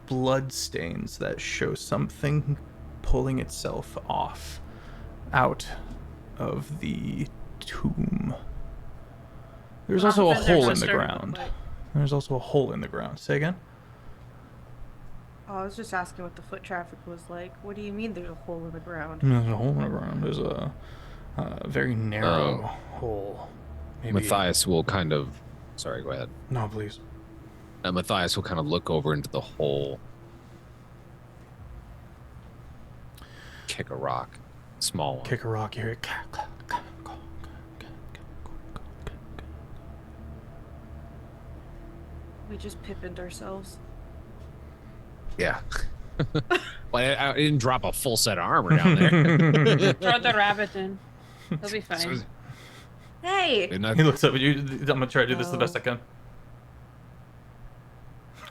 blood stains that show something pulling itself off out of the tomb. There's also a Been there hole in since the started ground. fight. There's also a hole in the ground. Say again? Oh, I was just asking what the foot traffic was like. What do you mean there's a hole in the ground? There's a hole in the ground. There's a very narrow hole. Maybe. Matthias will kind of... Sorry, go ahead. No, please. Matthias will kind of look over into the hole. Kick a rock. Small one. Kick a rock here. We just pippined ourselves. Yeah. Well, I didn't drop a full set of armor down there. Throw the rabbit in. He'll be fine. So- Hey. they're not- He looks up at you. I'm gonna try to do this the best I can.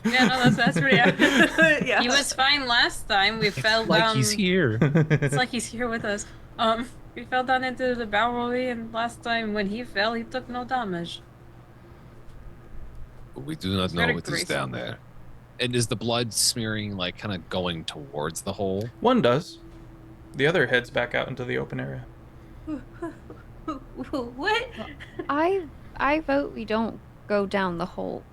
Yeah, no, that's pretty accurate. Yeah. He was fine last time. We fell like down. he's here. It's like he's here with us. We fell down into the barrel, and last time when he fell, he took no damage. We do not know Very what is graceful. down there. And is the blood smearing like kind of going towards the hole? One does. The other heads back out into the open area. What? I vote we don't go down the hole.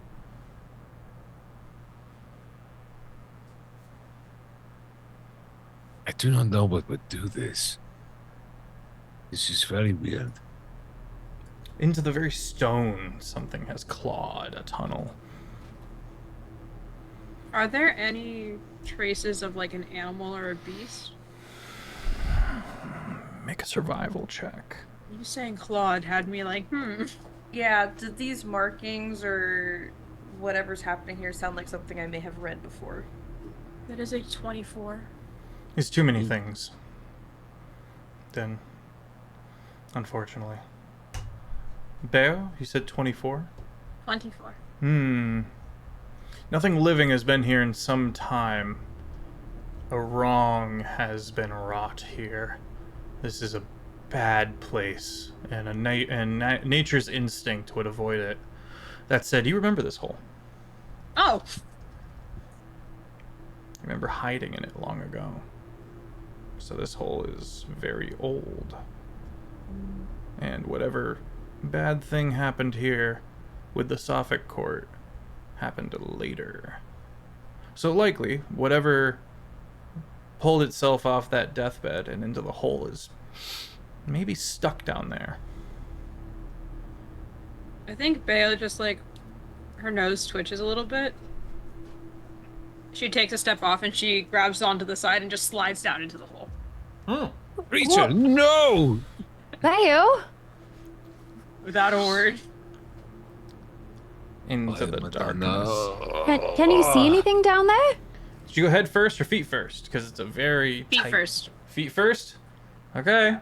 I do not know what would do this. This is very weird. Into the very stone, something has clawed a tunnel. Are there any traces of like an animal or a beast? Make a survival check. You saying Claude had me like, Yeah, did these markings or whatever's happening here sound like something I may have read before? That is a 24. It's too many things. Then, unfortunately. Beo, you said 24? 24. Nothing living has been here in some time. A wrong has been wrought here. This is a bad place, and nature's instinct would avoid it. That said, you remember this hole. Oh! You remember hiding in it long ago. So this hole is very old. And whatever bad thing happened here with the Sophic court happened later. So likely, whatever pulled itself off that deathbed and into the hole is maybe stuck down there. I think Bayo just like, her nose twitches a little bit. She takes a step off and she grabs onto the side and just slides down into the hole. Creature, no! Bayo? Without a word. Into the darkness. Can you see anything down there? Did you go head first or feet first? Because it's a very Feet tight... first. Feet first? Okay.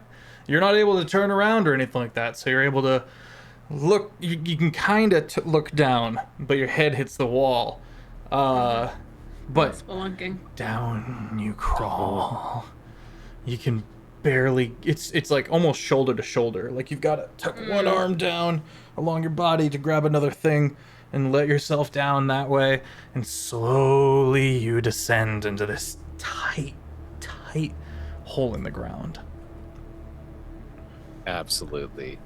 You're not able to turn around or anything like that, so you're able to look. You can kind of look down, but your head hits the wall. But Spelunking. down you crawl. You can barely. It's like almost shoulder to shoulder. Like you've got to tuck one arm down along your body to grab another thing and let yourself down that way, and slowly you descend into this tight hole in the ground. Absolutely.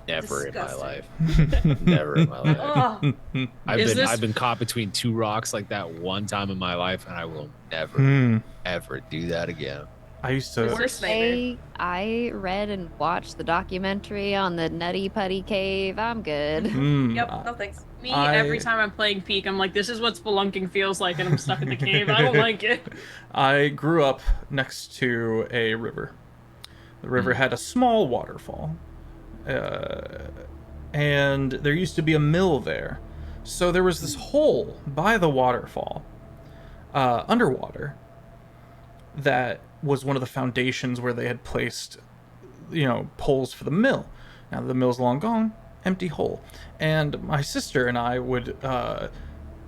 Never in my Disgusting. life. Never in my life. Oh, I've been caught between two rocks like that one time in my life, and I will never ever do that again. I used to. Worst nightmare. I read and watched the documentary on the Nutty Putty Cave. I'm good. Yep, no thanks. Me, I- every time I'm playing Peak, I'm like, this is what spelunking feels like, and I'm stuck in the cave. I don't like it. I grew up next to a river. The river had a small waterfall. And there used to be a mill there. So there was this hole by the waterfall, underwater, that was one of the foundations where they had placed, poles for the mill. Now the mill's long gone, empty hole. And my sister and I would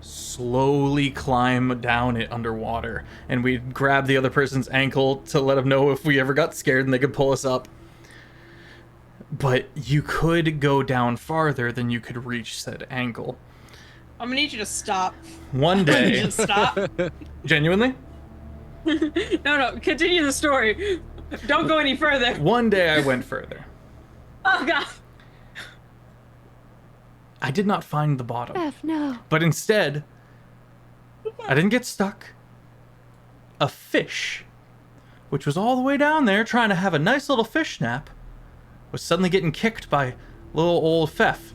slowly climb down it underwater, and we'd grab the other person's ankle to let them know if we ever got scared and they could pull us up. But you could go down farther than you could reach said ankle. I'm gonna need you to stop. One I need you day, to stop. genuinely, No, continue the story. Don't go any further. one day I went further. Oh, God. I did not find the bottom, F, no. but instead, I didn't get stuck. A fish, which was all the way down there trying to have a nice little fish nap, was suddenly getting kicked by little old Feff.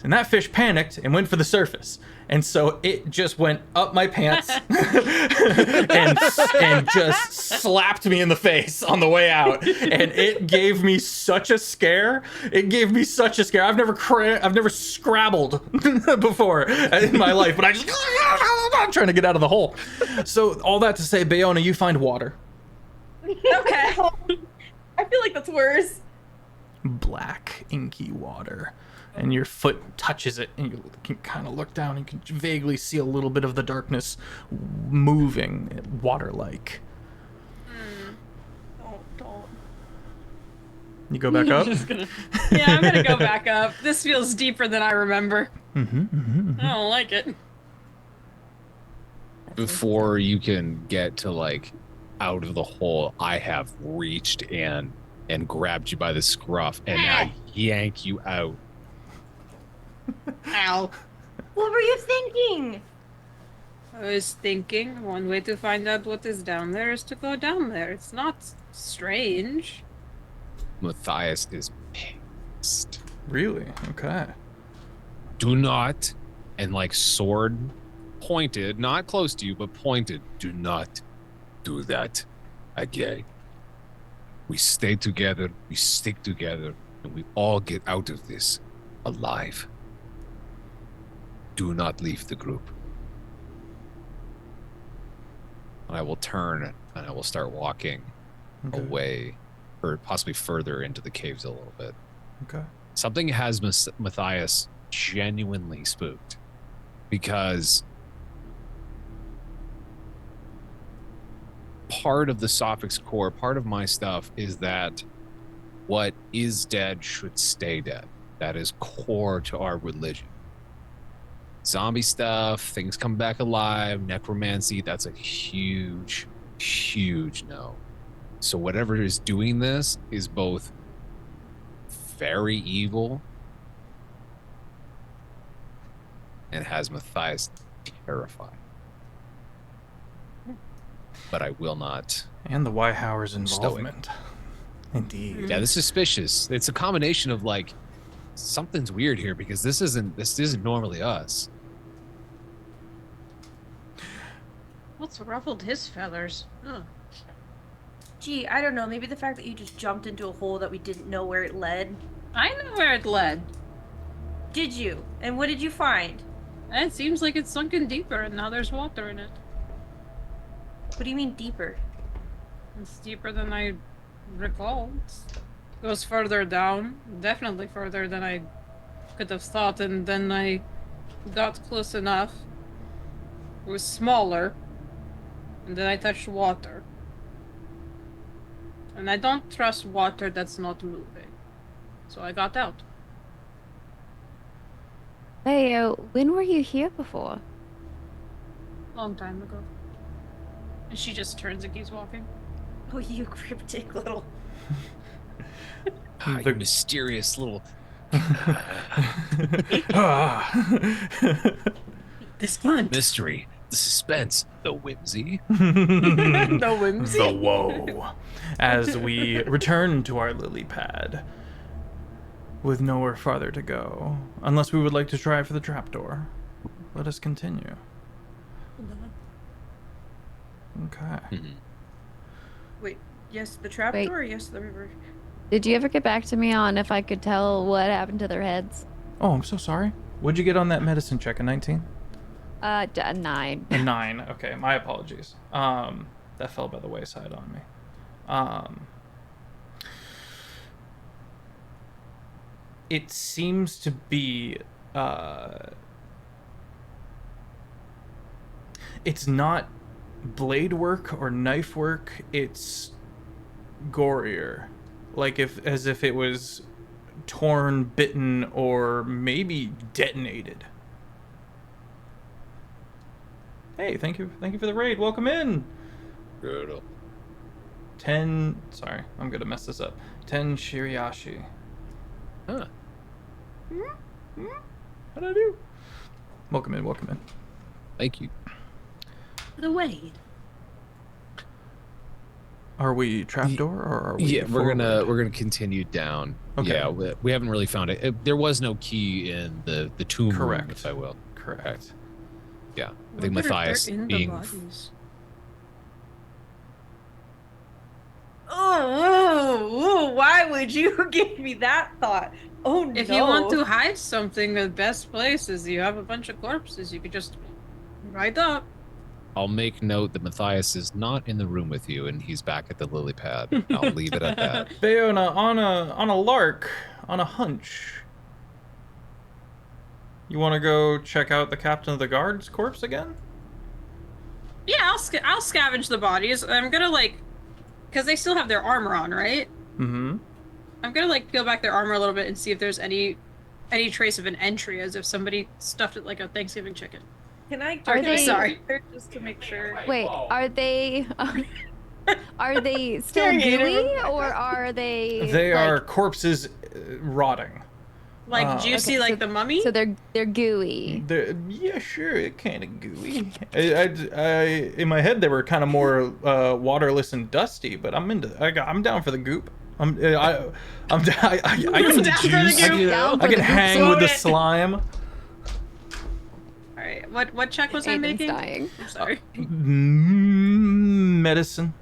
And that fish panicked and went for the surface. And so it just went up my pants and just slapped me in the face on the way out. And it gave me such a scare. I've never scrabbled before in my life, but I'm trying to get out of the hole. So all that to say, Bayona, you find water. Okay. I feel like that's worse. Black, inky water. And your foot touches it, and you can kind of look down and you can vaguely see a little bit of the darkness moving, water-like. Don't. You go back up? Yeah, I'm gonna go back up. This feels deeper than I remember. I don't like it. Before you can get to like out of the hole, I have reached and grabbed you by the scruff and I yank you out. Ow. What were you thinking? I was thinking one way to find out what is down there is to go down there. It's not strange. Matthias is pissed. Really? Okay. Do not, and like sword pointed, not close to you, but pointed. Do not do that again. We stay together, we stick together, and we all get out of this alive. Do not leave the group. And I will turn and I will start walking away, or possibly further into the caves a little bit. Okay. Something has Matthias genuinely spooked, because part of the Sophix core, part of my stuff is that what is dead should stay dead. That is core to our religion. Zombie stuff, things come back alive, necromancy, that's a huge, huge no. So whatever is doing this is both very evil and has Matthias terrified. But I will not. And the Whitehowers' involvement. Indeed. Yeah, this is suspicious. It's a combination of like, something's weird here because this isn't normally us. What's ruffled his feathers? Gee, I don't know. Maybe the fact that you just jumped into a hole that we didn't know where it led. I know where it led. Did you? And what did you find? And it seems like it's sunken deeper and now there's water in it. What do you mean deeper? It's deeper than I recall. It goes further down. Definitely further than I could have thought, and then I got close enough. It was smaller. And then I touched water. And I don't trust water that's not moving. So I got out. Hey, when were you here before? Long time ago. And she just turns and keeps walking. Oh, you cryptic little... You mysterious little... This cunt. mystery, the suspense, the whimsy. The whimsy. The woe. As we return to our lily pad with nowhere farther to go, unless we would like to try for the trapdoor. Let us continue. Okay. Wait, yes the trapdoor or yes the river? Did you ever get back to me on if I could tell what happened to their heads? Oh, I'm so sorry. What'd you get on that medicine check? A 19? 9. A 9. Okay, my apologies. That fell by the wayside on me. It seems to be it's not blade work or knife work, it's gorier. Like as if it was torn, bitten, or maybe detonated. Hey, thank you for the raid. Welcome in. Brutal. 10, sorry, I'm gonna mess this up. 10 Shiriashi. Huh. How'd I do? Welcome in. Thank you. The Wade. Are we trapdoor or are we Yeah, we're forward? gonna continue down. Okay. Yeah, we haven't really found it. There was no key in the tomb room, Correct. if I will. Correct. Yeah, I think Wonder if they're Matthias in the being bodies. Oh, why would you give me that thought? Oh no. If you want to hide something, the best place is you have a bunch of corpses. You could just ride up. I'll make note that Matthias is not in the room with you, and he's back at the lily pad. I'll leave it at that. Bayona, on a lark, on a hunch. You want to go check out the captain of the guard's corpse again? Yeah, I'll scavenge the bodies. I'm gonna because they still have their armor on, right? Mm-hmm. I'm gonna peel back their armor a little bit and see if there's any trace of an entry, as if somebody stuffed it like a Thanksgiving chicken. Can I Are can I they- Sorry. just to make sure? Wait, are they still Staring at gooey everyone. or are they? They are like- corpses rotting. Juicy, Okay, like so- the mummy. So they're gooey. Yeah, sure, kind of gooey. I in my head they were kind of more waterless and dusty, but I'm down for the goop. I'm down. I can Down for the juice. goop. Down I for can the hang goop. with the Float it. slime. All right, what check was I Aiden's making? dying. I'm sorry. Medicine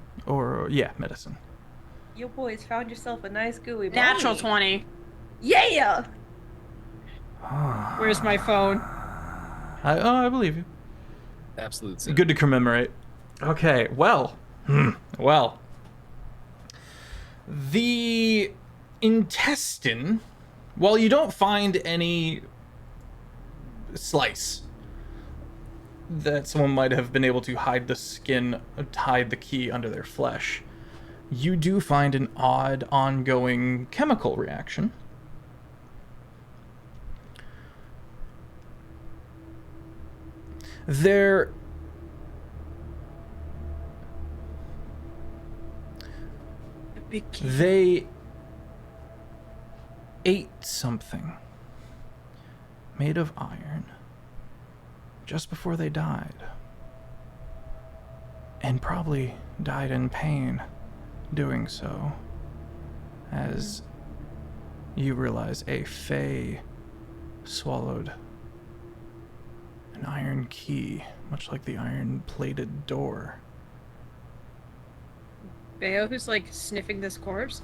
medicine. You boys found yourself a nice gooey body. Natural 20. Yeah. Where's my phone? I believe you. Absolute sin. Good to commemorate. Okay, well. The intestine, while you don't find any slice that someone might have been able to hide the skin, hide the key under their flesh, you do find an odd ongoing chemical reaction. They ate something made of iron just before they died. And probably died in pain doing so, as you realize a Fae swallowed an iron key, much like the iron-plated door. Bayo, who's sniffing this corpse,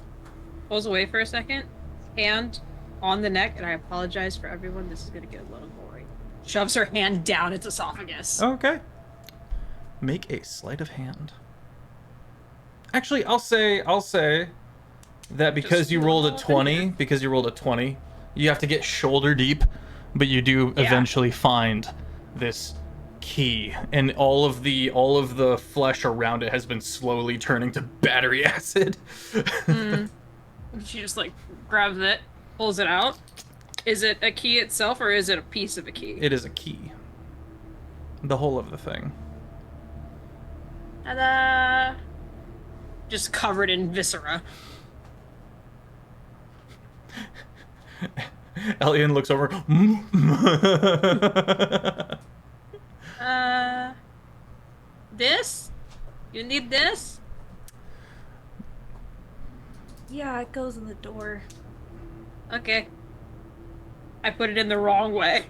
pulls away for a second, hand on the neck, and I apologize for everyone, this is gonna get a little gory. Shoves her hand down its esophagus. Okay. Make a sleight of hand. Actually, I'll say that because Just you rolled a roll 20, you have to get shoulder deep, but you do Yeah. eventually find this key, and all of the flesh around it has been slowly turning to battery acid. She just grabs it, pulls it out. Is it a key itself, or is it a piece of a key? It is a key. The whole of the thing. Ta-da! Just covered in viscera. Elian looks over. This? You need this? Yeah, it goes in the door. Okay. I put it in the wrong way.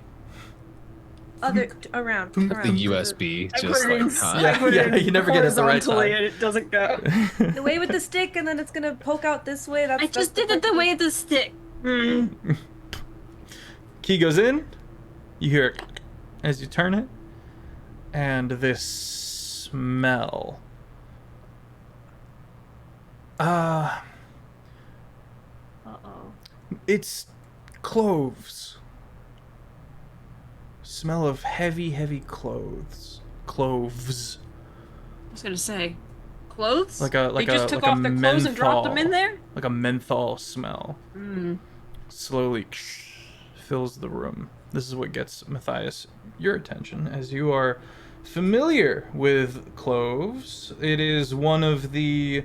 Around. The USB, I just put it in, I put Yeah, it in you never get it at the right horizontally time. and it doesn't go. The way with the stick, and then it's gonna poke out this way. I just did it the way the stick. Key goes in. You hear it as you turn it, and this smell. Uh-oh. It's cloves. Smell of heavy cloves. Cloves. I was gonna say, clothes? They They just took like off their clothes and dropped them in there? Like a menthol smell. Slowly fills the room. This is what gets Matthias your attention, as you are familiar with cloves. It is one of the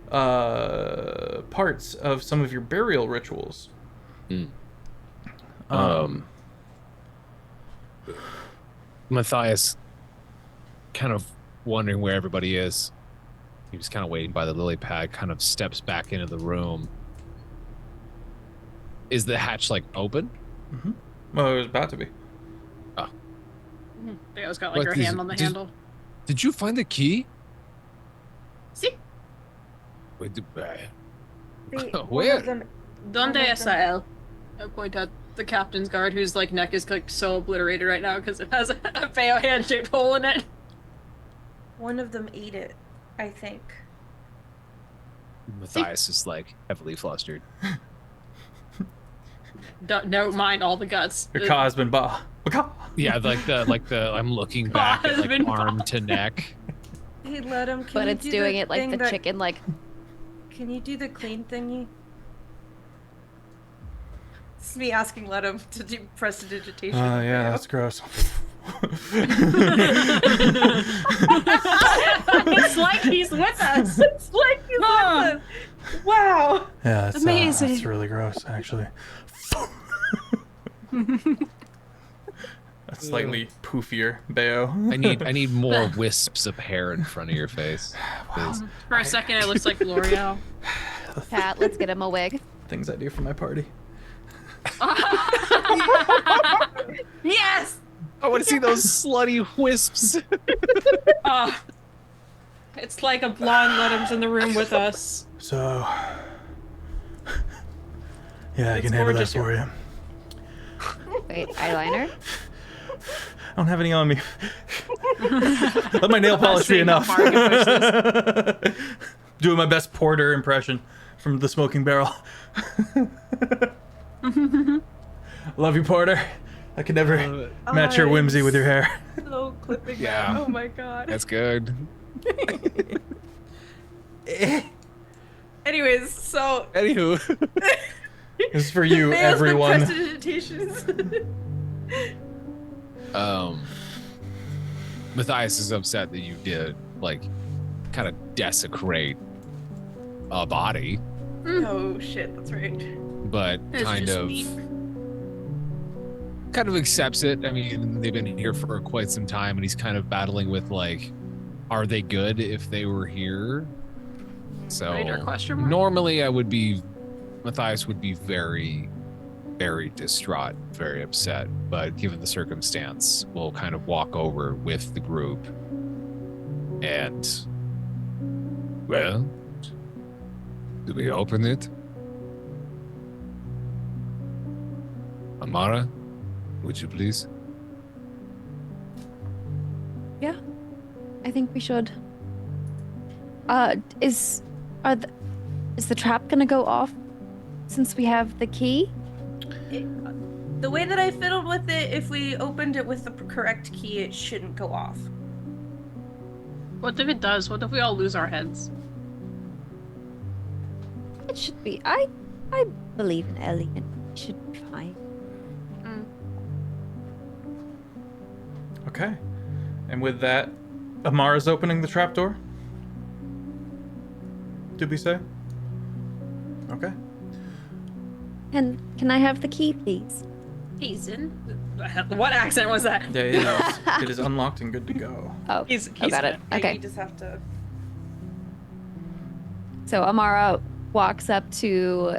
parts of some of your burial rituals. Matthias, kind of wondering where everybody is. He was kind of waiting by the lily pad, kind of steps back into the room. Is the hatch like open? Mm-hmm. Well, it was about to be. Theo's got like What her is hand it? on the handle. Did you find the key? See? Wait, One Where? of them- Donde Oh my está él? I point at the captain's guard, whose like neck is like so obliterated right now because it has a Feo hand-shaped hole in it. One of them ate it, I think. Matthias is like heavily flustered. Don't mind all the guts. Your car has been bought. Yeah, like the I'm looking back at like Husband arm boss. to neck. Hey, let him. But it's doing it like the chicken, like. Can you do the clean thingy? It's me asking Ledham to do prestidigitation. Yeah, that's gross. It's like he's with us. It's like you listen. Wow. Yeah, it's, Amazing. that's really gross, actually. That's slightly poofier, Bayo. I need more wisps of hair in front of your face. 'Cause For a second, it looks like L'Oreal. Pat, let's get him a wig. Things I do for my party. Yes. I want to see those slutty wisps. It's like a blonde Ledham's in the room with us. So, yeah, I It's can handle that gorgeous. for you. Wait, eyeliner? I don't have any on me. Let my nail polish be Seeing how enough. far I can push Doing my best Porter impression from the smoking barrel. Love you, Porter. I could never match your whimsy with your hair. So clipping. Yeah. That. Oh my god. That's good. Anyways, so Anywho, This is for you, Theo's everyone. The prestidigitations. Matthias is upset that you did like kind of desecrate a body, Oh shit, that's right. but It's kind just of meat. accepts it. I mean, they've been here for quite some time, and he's kind of battling with like, are they good if they were here? So Later question mark? normally Matthias would be very, very distraught, very upset. But given the circumstance, we'll kind of walk over with the group. And, well, do we open it? Amara, would you please? Yeah, I think we should. Is the trap gonna go off since we have the key? The way that I fiddled with it, if we opened it with the correct key, it shouldn't go off. What if it does? What if we all lose our heads? It should be. I believe in Ellie, and it should be fine. Okay. And with that, Amara's opening the trapdoor? Did we say? Okay. And can I have the key, please? He's in. What accent was that? Yeah, it is. It is unlocked and good to go. Oh, He's got it. Yeah, Okay. You just have to. So Amara walks up to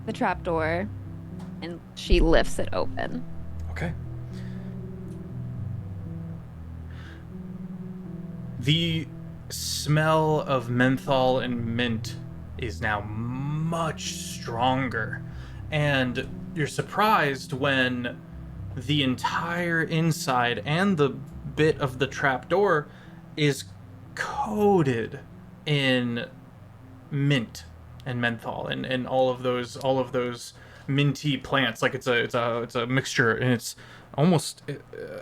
the trapdoor, and she lifts it open. Okay. The smell of menthol and mint is now much stronger, and you're surprised when the entire inside and the bit of the trapdoor is coated in mint and menthol and all of those minty plants. Like it's a mixture, and it's almost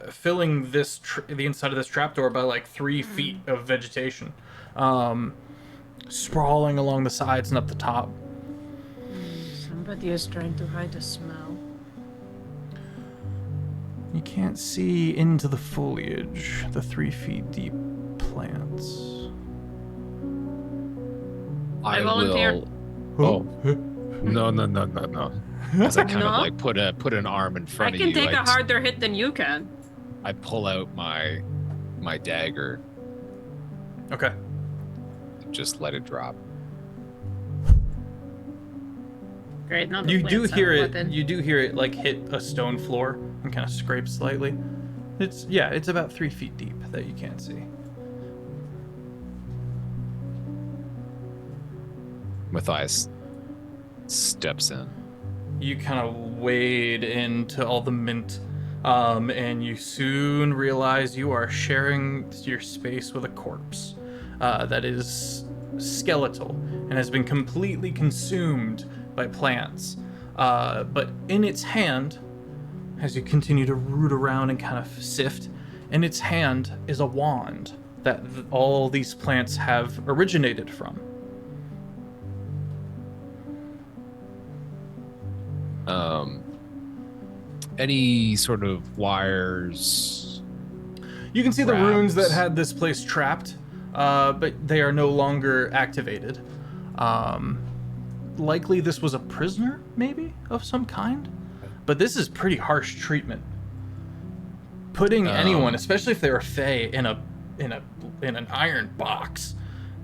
filling the inside of this trapdoor by like 3 feet of vegetation, sprawling along the sides and up the top. Somebody is trying to hide the smell. You can't see into the foliage, the 3 feet deep plants. I volunteer. Oh, no. As I kind No? of like put an arm in I front of can you, take a just- harder hit than you can. I pull out my dagger, Okay. just let it drop. Great. Not the You do plants have hear a it. weapon. You do hear it like hit a stone floor and kind of scrape slightly. It's about 3 feet deep that you can't see. Matthias steps in. You kind of wade into all the mint, and you soon realize you are sharing your space with a corpse that is skeletal and has been completely consumed by plants. But in its hand, as you continue to root around and kind of sift, in its hand is a wand that all these plants have originated from. Any sort of wires? You can see the runes that Grabs. had this place trapped, but they are no longer activated. Likely this was a prisoner, maybe, of some kind. But this is pretty harsh treatment. Putting anyone, especially if they're a fae, in an iron box,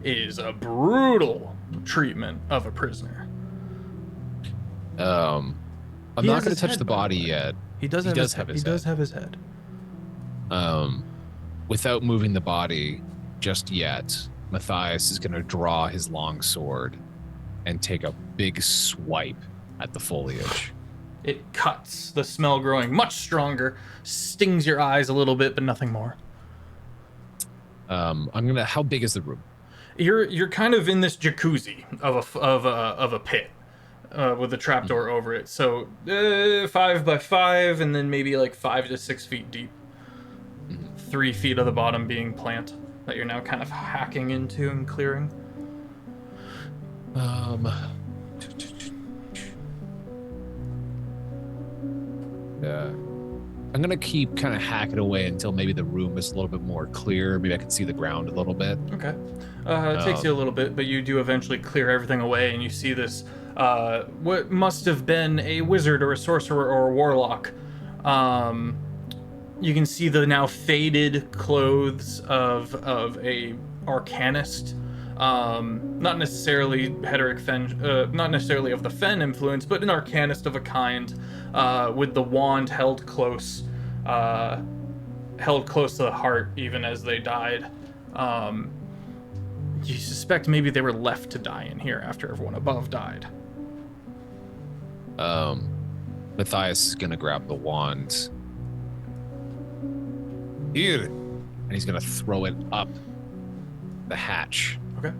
is a brutal treatment of a prisoner. I'm He not has going his to touch head, the by the body way. yet. He does have his head. He does have his head. Without moving the body just yet, Matthias is going to draw his long sword and take a big swipe at the foliage. It cuts, the smell growing much stronger, stings your eyes a little bit, but nothing more. How big is the room? You're kind of in this jacuzzi of a pit with a trapdoor over it. So 5 by 5, and then maybe like 5 to 6 feet deep. 3 feet of the bottom being plant that you're now kind of hacking into and clearing. I'm gonna keep kind of hacking away until maybe the room is a little bit more clear. Maybe I can see the ground a little bit. Okay. It takes you a little bit, but you do eventually clear everything away, and you see this, what must have been a wizard or a sorcerer or a warlock. You can see the now faded clothes of a arcanist. Not necessarily Hederic Fen, not necessarily of the Fen influence, but an arcanist of a kind, with the wand held close to the heart, even as they died. You suspect maybe they were left to die in here after everyone above died. Matthias is gonna grab the wand. Here, and he's gonna throw it up the hatch. Okay.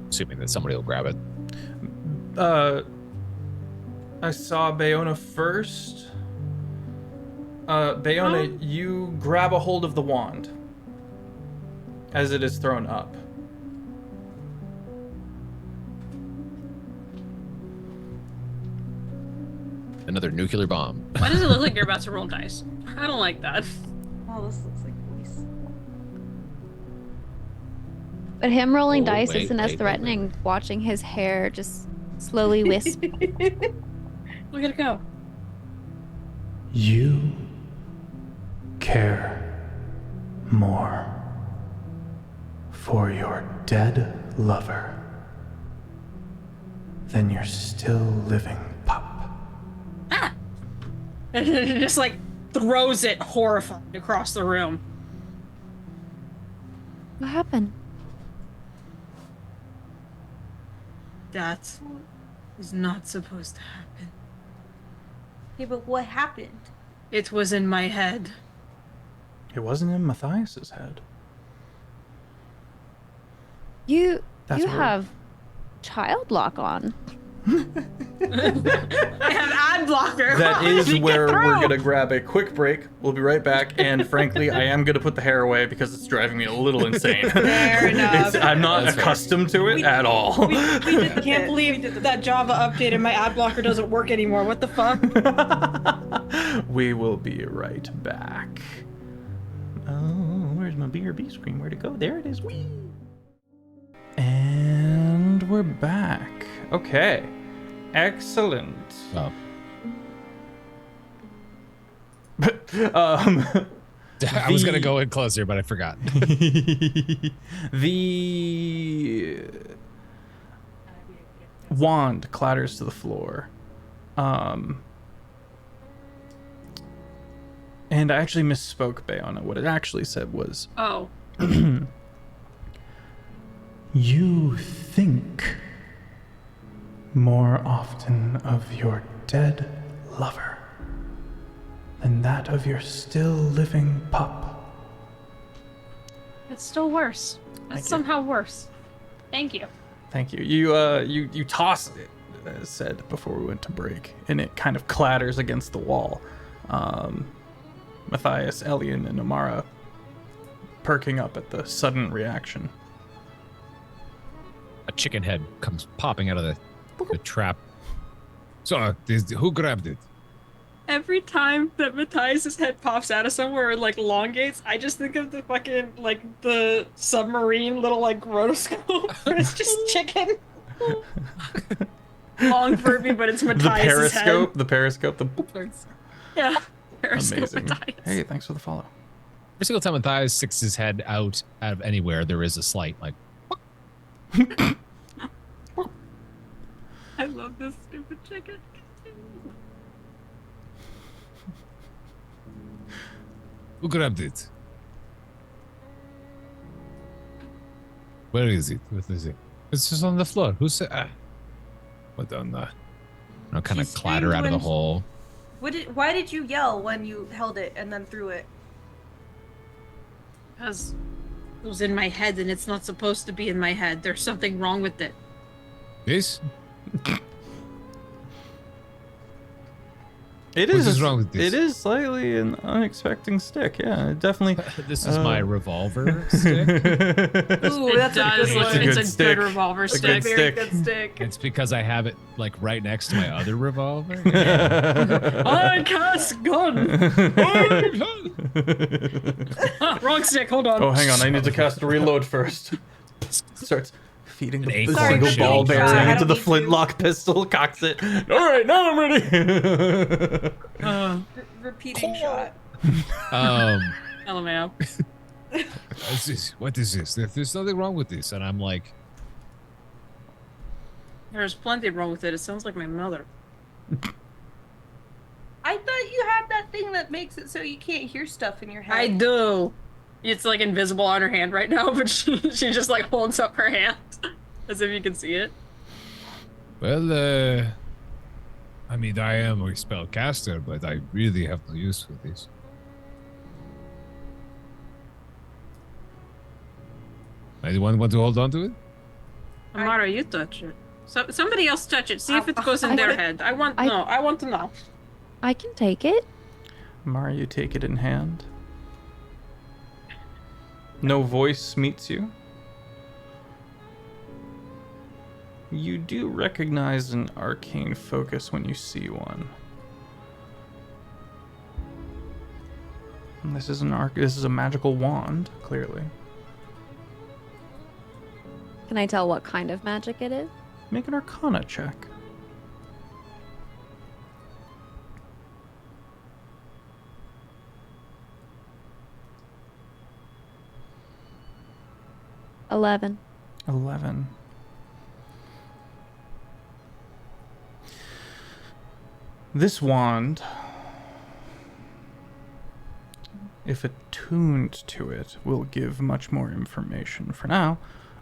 Assuming that somebody will grab it. I saw Bayona first. Bayona, you grab a hold of the wand as it is thrown up. Another nuclear bomb. Why does it look like you're about to roll dice? I don't like that. Oh, this looks like police. But him rolling Oh, dice wait, isn't as wait, threatening. Watching his hair just slowly wisp. Look at it go. You care more for your dead lover than your still living pup. And it just like throws it horrified across the room. What happened? That was not supposed to happen. Hey, but what happened? It was in my head. It wasn't in Matthias's head. You That's you weird. have child lock on. I have ad blocker. That How did is it get where we're through? gonna grab a quick break. We'll be right back, and frankly, I am gonna put the hair away because it's driving me a little insane. Fair enough. I'm not That's fair. accustomed to it at all. We did the I can't bit. believe that Java updated my ad blocker doesn't work anymore. What the fuck? We will be right back. Oh, where's my BRB screen? Where'd it go? There it is. Whee! And we're back. Okay. Excellent. Oh. I was gonna go in closer, but I forgot. wand clatters to the floor. And I actually misspoke, Bayona. What it actually said was, Oh. you think more often of your dead lover than that of your still living pup. It's still worse. Thank you. It's somehow worse. Thank you. Thank you. You toss it, as said before we went to break, and it kind of clatters against the wall. Matthias, Elian, and Amara perking up at the sudden reaction. A chicken head comes popping out of the trap. So, who grabbed it? Every time that Matthias' head pops out of somewhere or like elongates, I just think of the fucking like the submarine little like rotoscope where it's just chicken. Long Furby, but it's Matthias' head. The periscope, Yeah. Periscope amazing. Matthias. Hey, thanks for the follow. Every single time Matthias sticks his head out of anywhere, there is a slight like. I love this stupid chicken. Who grabbed it? Where is it? What is it? It's just on the floor. Who said? What on the? I'll kind of She clatter screamed out of the when- hole. Why did you yell when you held it and then threw it? Because it was in my head and it's not supposed to be in my head. There's something wrong with it. This? It What is. is wrong with this? It is slightly an unexpected stick. Yeah, it definitely. This is my revolver stick. Ooh, It that's does. a good one. It's good a stick. good revolver It's a stick. good Very stick. good stick. It's because I have it like right next to my other revolver. I cast gun. Wrong stick. Hold on. Oh, hang on. I need to cast a reload first. Starts feeding An the acorn single shape. ball Sorry, bearing I into don't the need to. flintlock pistol, cocks it. All right, now I'm ready. Repeating shot. LMAO. What's this? What is this? There's nothing wrong with this. And I'm like, There's plenty wrong with it. It sounds like my mother. I thought you had that thing that makes it so you can't hear stuff in your head. I do. It's like invisible on her hand right now, but she just like holds up her hand as if you can see it. Well, I mean, I am a spellcaster, but I really have no use for this. Anyone want to hold on to it? Amara, you touch it. So somebody else touch it. See if it goes in I their would- head. I want I- no. I want to know. I can take it. Mara, you take it in hand. No voice meets you. You do recognize an arcane focus when you see one. And this is this is a magical wand, clearly. Can I tell what kind of magic it is? Make an arcana check. $11. 11. This wand, if attuned to it, will give much more information. For now,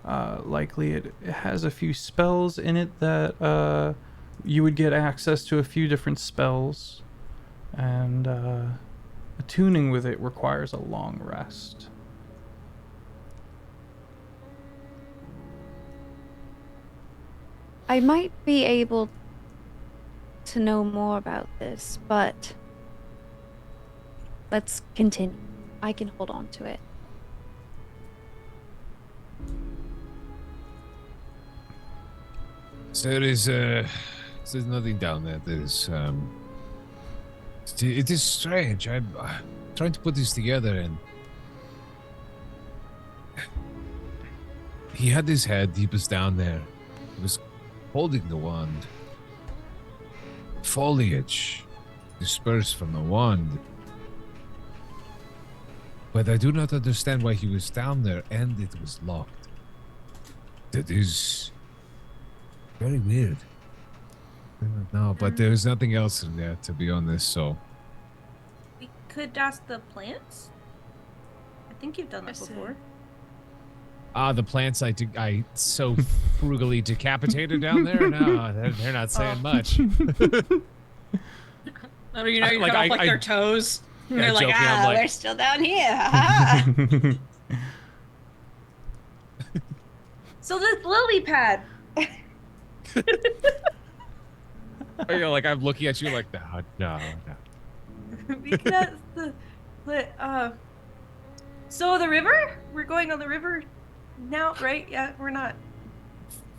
likely it has a few spells in it that you would get access to a few different spells, and attuning with it requires a long rest. I might be able to know more about this, but let's continue. I can hold on to it. So there's nothing down there. There's it is strange. I'm trying to put this together, and he had his head. He was down there. He was holding the wand. Foliage dispersed from the wand. But I do not understand why he was down there and it was locked. That is Very weird. No, but there's nothing else in there, to be honest, so. We could ask the plants. I think you've done that before. The plants I so frugally decapitated down there? No, they're not saying much. Oh, you know, you cut off their toes. And they're like, joking, I'm like- we're still down here. So this lily pad. You know, like I'm looking at you like, no. We could ask so the river? We're going on the river now, right? Yeah, we're not.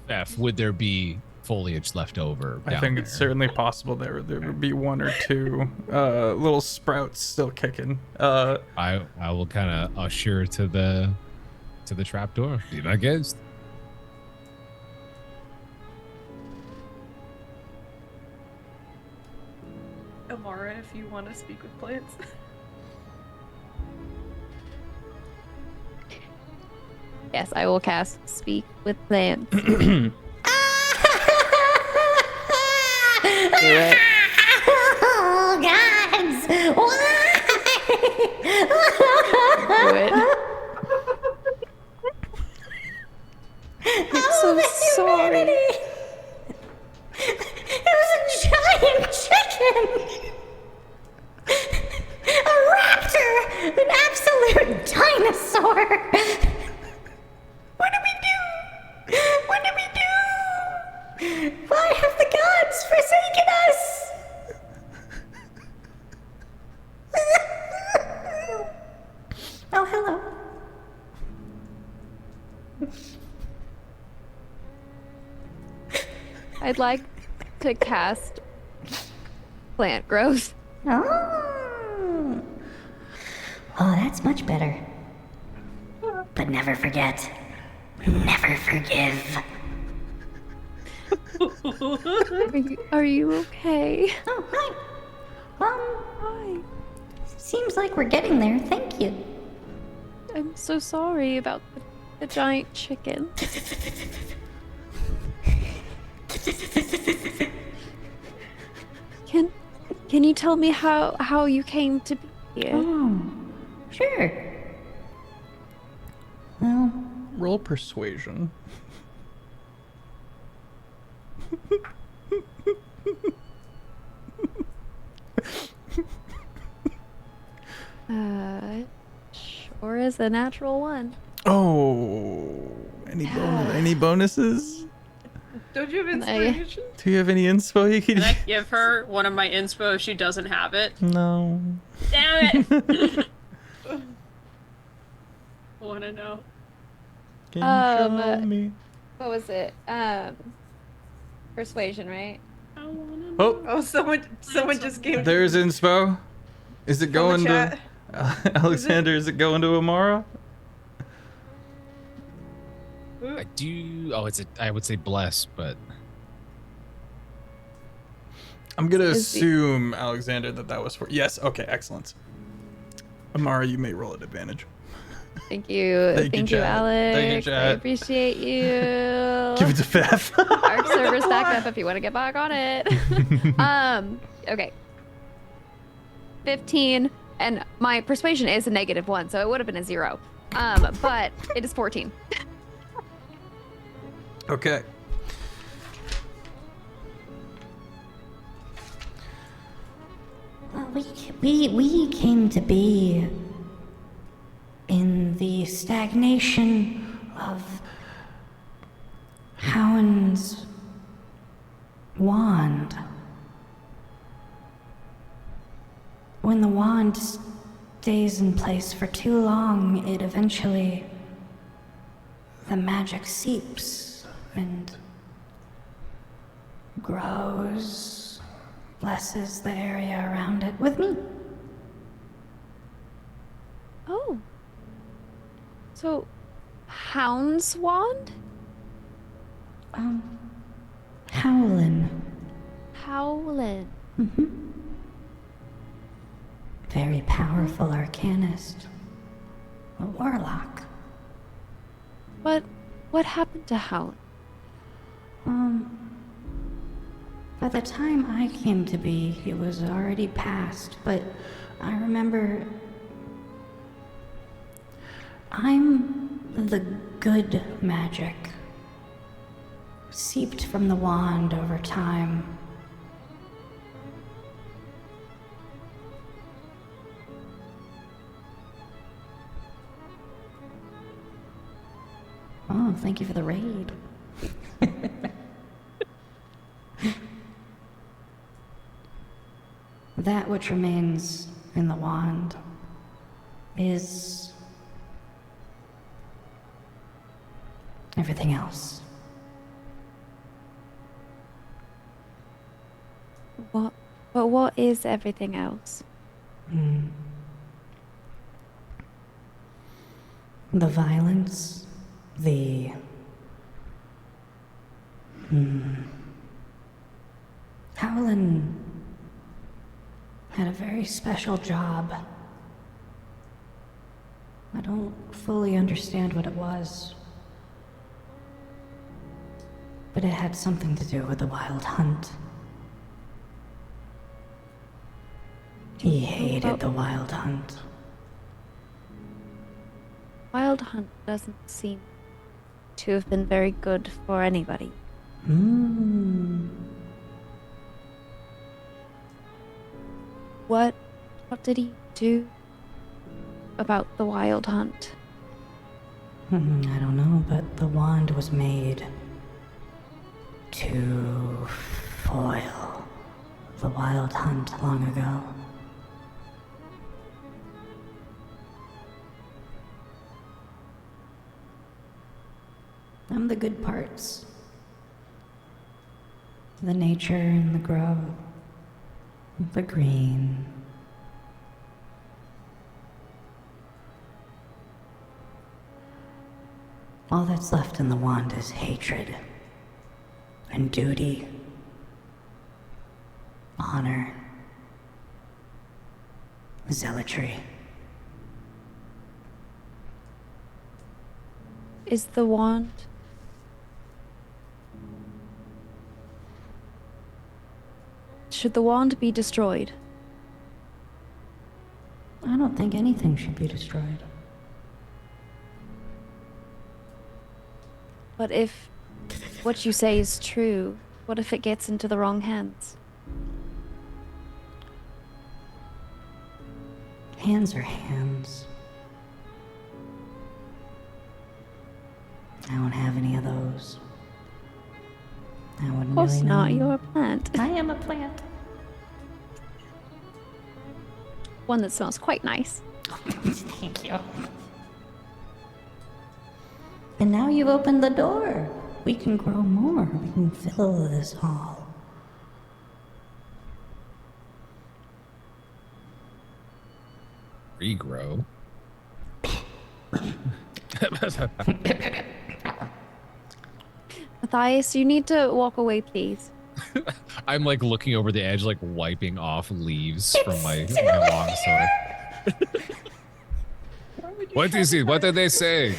F, would there be foliage left over? I down think there? it's certainly possible there would be one or two little sprouts still kicking. I will kind of usher to the trapdoor. Be my guest. Amara, if you want to speak with plants. Yes, I will cast Speak with Plants. Oh, gods! Why? Do it. I'm so sorry. It was a giant chicken! A raptor! An absolute dinosaur! What did we do? What did we do? Why have the gods forsaken us? Oh, hello. I'd like to cast Plant Growth. Oh. Oh, that's much better. But never forget. Never forgive. Are you okay? Oh, hi. Hi. Seems like we're getting there. Thank you. I'm so sorry about the giant chicken. Can you tell me how you came to be here? Oh, sure. Well, Roll persuasion. Sure is a natural one. Oh, any bonuses? Don't you have Can I- inspiration? Do you have any inspo you could? Can I give her one of my inspo if she doesn't have it? No. Damn it! I wanna know. Can you show me? What was it? Persuasion, right? I wanna know. Oh, Oh, someone just came. there's inspo. Is it From going the to chat. Alexander? Is it going to Amara? I do. Oh, I would say bless, but I'm gonna Is the- assume Alexander that was for. Yes. Okay. Excellent. Amara, you may roll at advantage. Thank you. Thank you, chat. Alex. Thank you, I chat. appreciate you. Give it to Feff. Our server's back up if you want to get back on it. Okay. 15, and my persuasion is a -1, so it would have been a 0. But it is 14. Okay. well, we came to be in the stagnation of Howen's wand. When the wand stays in place for too long, it eventually... the magic seeps and grows, blesses the area around it with me. Oh. So, Hound's wand? Howlin. Howlin. Very powerful arcanist. A warlock. What happened to Howlin? By the time I came to be, it was already past, but I remember... I'm the good magic. Seeped from the wand over time. Oh, thank you for the raid. That which remains in the wand is everything else. What? But what is everything else? The violence, the... Howlin had a very special job. I don't fully understand what it was. But it had something to do with the wild hunt. He hated the wild hunt. Wild hunt doesn't seem to have been very good for anybody. What did he do about the wild hunt? I don't know, but the wand was made to foil the wild hunt long ago. I'm the good parts. The nature and the grove. The green. All that's left in the wand is hatred. And duty. Honor. Zealotry. Is the wand... Should the wand be destroyed? I don't think anything should be destroyed. But if what you say is true, what if it gets into the wrong hands? Hands are hands. I don't have any of those. I wouldn't Of course really not, know. you're a plant. I am a plant. One that smells quite nice. Thank you. And now you've opened the door. We can grow more. We can fill this hall. Regrow. Matthias, you need to walk away, please. I'm like looking over the edge, like wiping off leaves from my long sword. What is it? What did they say?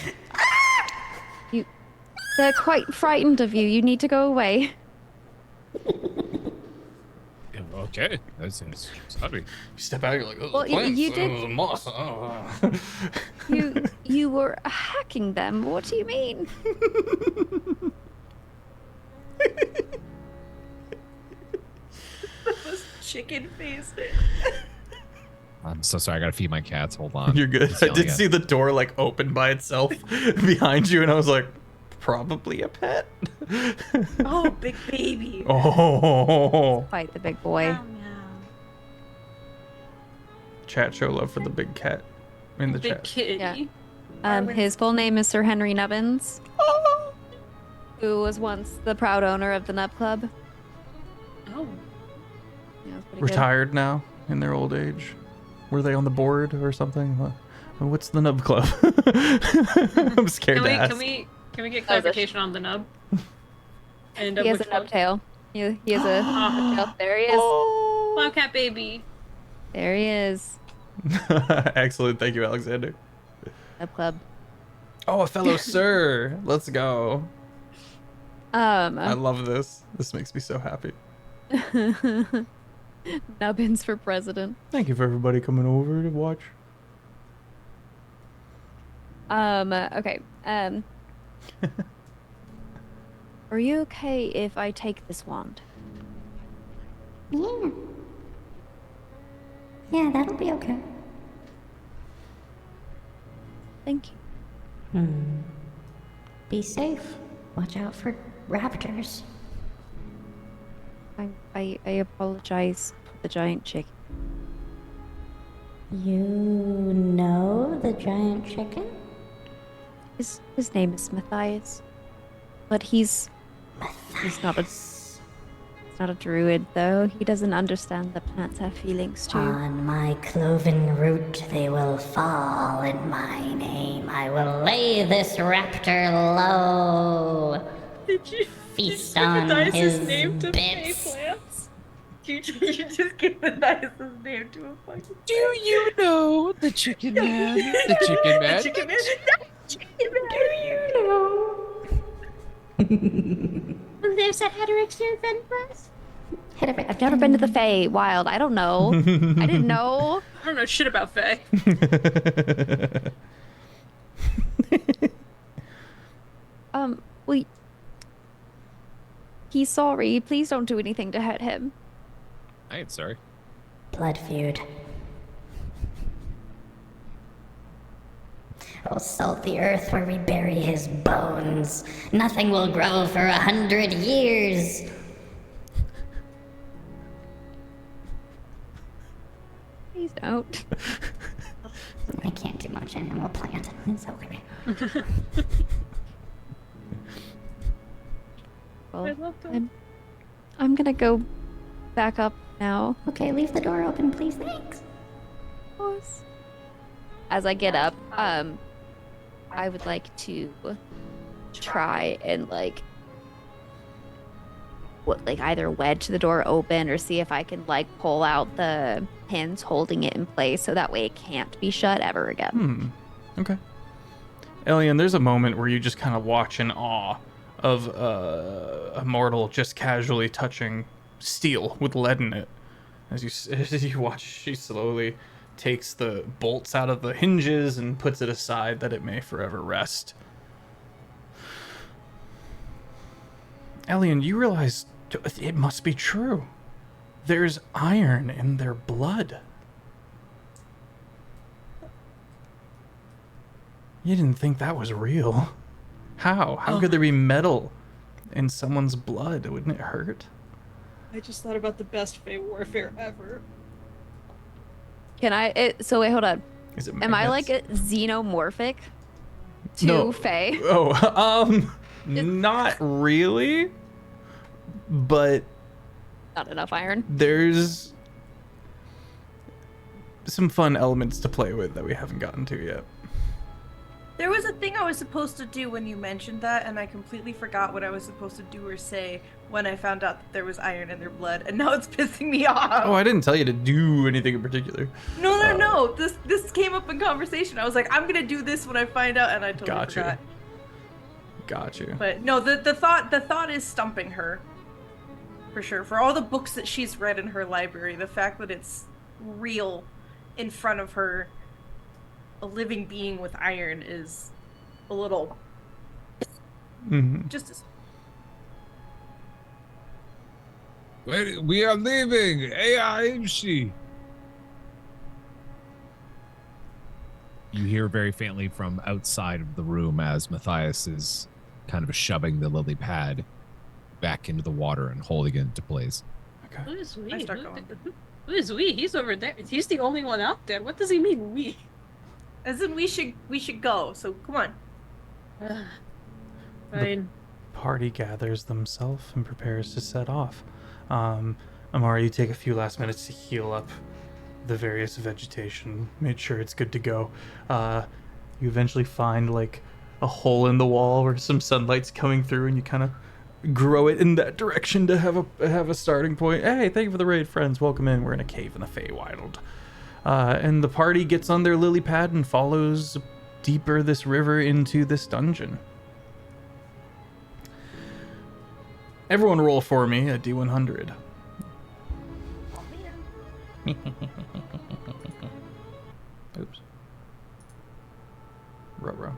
They're quite frightened of you. You need to go away. Yeah, okay, that's sorry. You step out, you're like, oh, Well, plants, you did- oh, moss. Oh. You were hacking them. What do you mean? This chicken face. I'm so sorry. I gotta feed my cats. Hold on. You're good. It's I yelling did at see the door like open by itself behind you, and I was like, probably a pet. Oh, big baby. Oh. Fight the big boy. Meow, meow. Chat show love for the big cat in the Big chat. kitty. Yeah. His full name is Sir Henry Nubbins, who was once the proud owner of the Nub Club. Oh. Yeah, it's pretty good. Retired now in their old age. Were they on the board or something? What's the Nub Club? I'm scared to ask. Can we get clarification on the nub? And He has a which one? nub tail. He has a nub tail. There he is. Wildcat baby. There he is. Excellent. Thank you, Alexander. Nub Club. Oh, a fellow sir. Let's go. I love this. This makes me so happy. Nubbins for president. Thank you for everybody coming over to watch. Okay. Are you okay if I take this wand? Yeah. Yeah, that'll be okay. Thank you. Be safe. Watch out for raptors. I apologize for the giant chicken. You know the giant chicken? His name is Matthias, but he's not a druid though. He doesn't understand that plants have feelings too. On my cloven root they will fall. In my name I will lay this raptor low. Did you Feast on his name to bits. plants? You just gave Matthias' name to a fucking. Do you know the chicken man? The chicken man? The chicken man. Chicken man. Do you know? There's a Hedrick's then for us? I've never been to the Fae Wild. I don't know. I didn't know. I don't know shit about Faye. Wait. He's sorry. Please don't do anything to hurt him. I ain't sorry. Blood feud. I'll salt the earth where we bury his bones. Nothing will grow for 100 years. Please don't. I can't do much animal plant. It's okay. Well, I love them. I'm gonna go back up now. Okay, leave the door open, please. Thanks. Of course. As I get up, I would like to try and either wedge the door open or see if I can pull out the pins holding it in place so that way it can't be shut ever again. Okay. Elian, there's a moment where you just kind of watch in awe of a mortal just casually touching steel with lead in it. As you watch, she slowly takes the bolts out of the hinges and puts it aside that it may forever rest. Elian, you realize it must be true. There's iron in their blood. You didn't think that was real. How? How could there be metal in someone's blood? Wouldn't it hurt? I just thought about the best Fae warfare ever. Can I? So wait, hold on. Is it Am I magnets? xenomorphic to No. Fae? Oh, not really. But Not enough iron. there's some fun elements to play with that we haven't gotten to yet. There was a thing I was supposed to do when you mentioned that, and I completely forgot what I was supposed to do or say when I found out that there was iron in their blood, and now it's pissing me off. Oh, I didn't tell you to do anything in particular. No. This came up in conversation. I was like, I'm gonna do this when I find out, and I totally forgot. Got you. But no, the thought is stumping her. For sure. For all the books that she's read in her library, the fact that it's real in front of her, a living being with iron, is a little just as Wait, we are leaving. AIMC. You hear very faintly from outside of the room as Matthias is kind of shoving the lily pad back into the water and holding it into place. Okay. Who is we? I start going. Who is we? He's over there. He's the only one out there. What does he mean, we? as in we should go, so come on. Fine. Party gathers themselves and prepares to set off. Amara, you take a few last minutes to heal up the various vegetation, made sure it's good to go. You eventually find a hole in the wall where some sunlight's coming through, and you kind of grow it in that direction to have a starting point. Hey, thank you for the raid, friends. Welcome in. We're in a cave in the Feywild. And the party gets on their lily pad and follows deeper this river into this dungeon. Everyone roll for me a D100. Oops. Ruh-roh.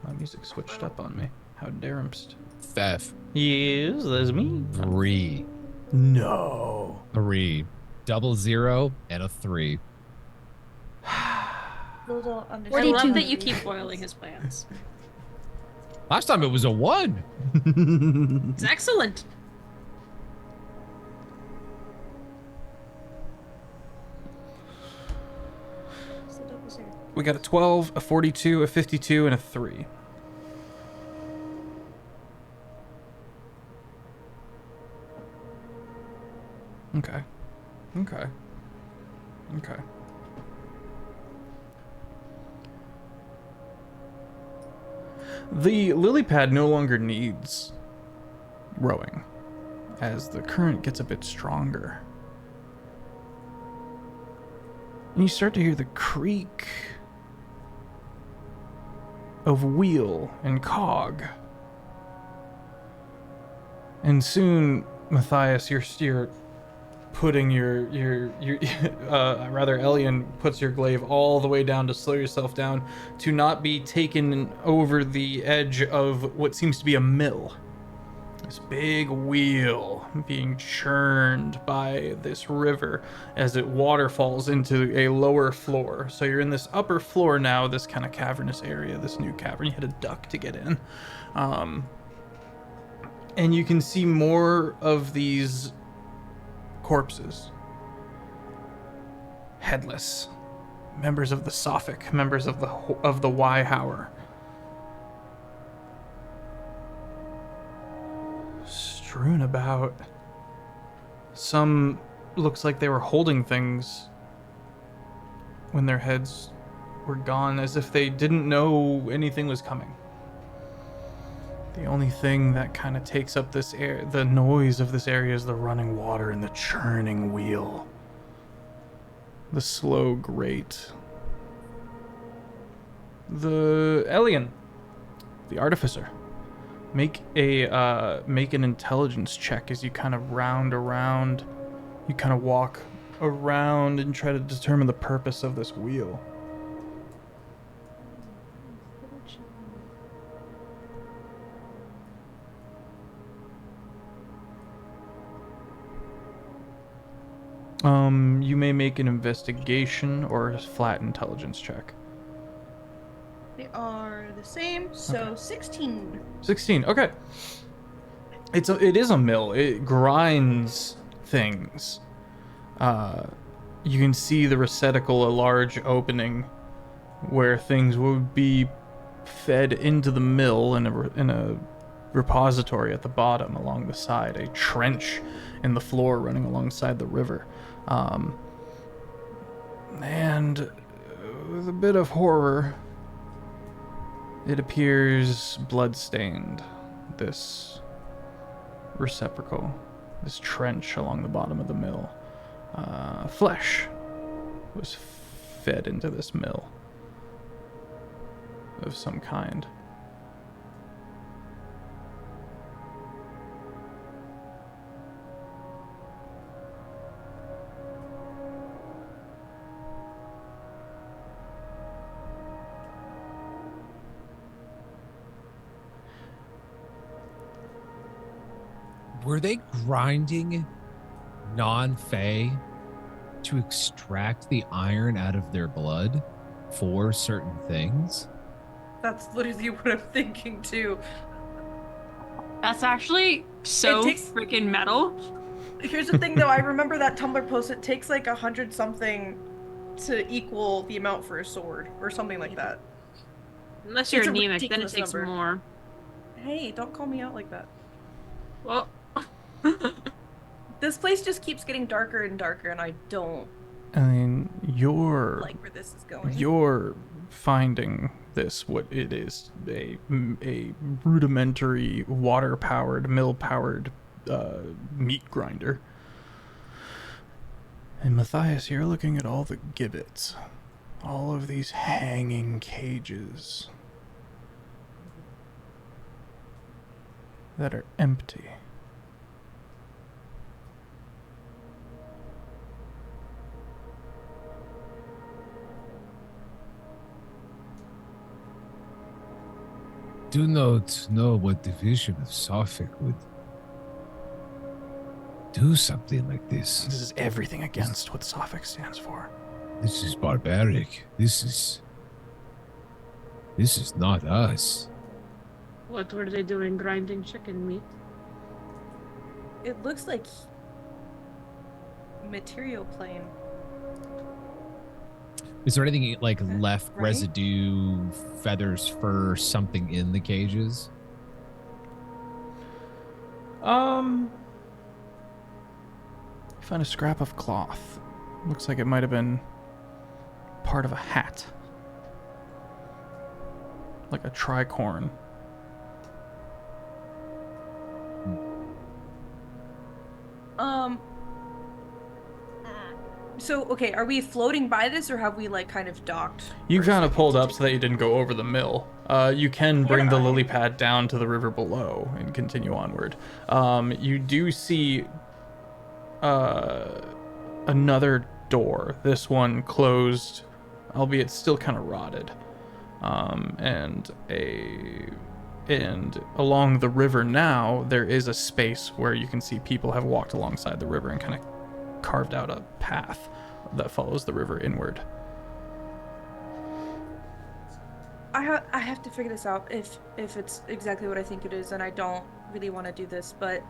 My music switched up on me. How dare'mst. Feff. Yes, that's me. 3. No. 3. 00 and a 3. Little I understanding. love that you keep foiling his plans. Last time it was a 1. It's excellent. We got a 12, a 42, a 52, and a 3. Okay. Okay. Okay. The lily pad no longer needs rowing as the current gets a bit stronger. And you start to hear the creak of wheel and cog. And soon, Matthias, you're putting your rather Elian puts your glaive all the way down to slow yourself down to not be taken over the edge of what seems to be a mill. This big wheel being churned by this river as it waterfalls into a lower floor. So you're in this upper floor now, this kind of cavernous area, this new cavern. You had a duck to get in. And you can see more of these corpses. Headless. Members of the Sophic, members of the Y-Hower. Strewn about. Some looks like they were holding things when their heads were gone, as if they didn't know anything was coming. The only thing that kind of takes up this air, the noise of this area, is the running water and the churning wheel. The slow grate. The Elian, the artificer. Make an intelligence check as you kind of round around. You kind of walk around and try to determine the purpose of this wheel. You may make an investigation or a flat intelligence check. They are the same, so Okay. 16. 16. Okay. It is a mill. It grinds things. You can see the receptacle, a large opening where things would be fed into the mill in a repository at the bottom along the side, a trench in the floor running alongside the river. And with a bit of horror, it appears blood-stained, this receptacle, this trench along the bottom of the mill. Flesh was fed into this mill of some kind. Were they grinding non-fey to extract the iron out of their blood for certain things? That's literally what I'm thinking too. That's actually so It takes- freaking metal. Here's the thing though, I remember that Tumblr post, it takes like 100 something to equal the amount for a sword or something like that. Unless you're It's a anemic, then it ridiculous takes number. more. Hey, don't call me out like that. Well, This place just keeps getting darker and darker and I don't I mean, you're like where this is going. you're finding this what it is, a rudimentary water-powered, mill-powered meat grinder. And Matthias, you're looking at all the gibbets, all of these hanging cages that are empty. do not know what division of Suffolk would do something like This this. is everything against what Suffolk stands for. This is barbaric. This is not us. What were they doing grinding chicken meat? It looks like material plane. Is there anything like left right? residue, feathers, fur, something in the cages? You find a scrap of cloth. Looks like it might have been part of a hat. Like a tricorn. So, okay, are we floating by this, or have we, like, kind of docked? You for a kind of second pulled to up take- so that you didn't go over the mill. You can bring the I? lily pad down to the river below and continue onward. You do see another door. This one closed, albeit still kind of rotted. And along the river now, there is a space where you can see people have walked alongside the river and kind of carved out a path that follows the river inward. I have to figure this out if it's exactly what I think it is, and I don't really want to do this, but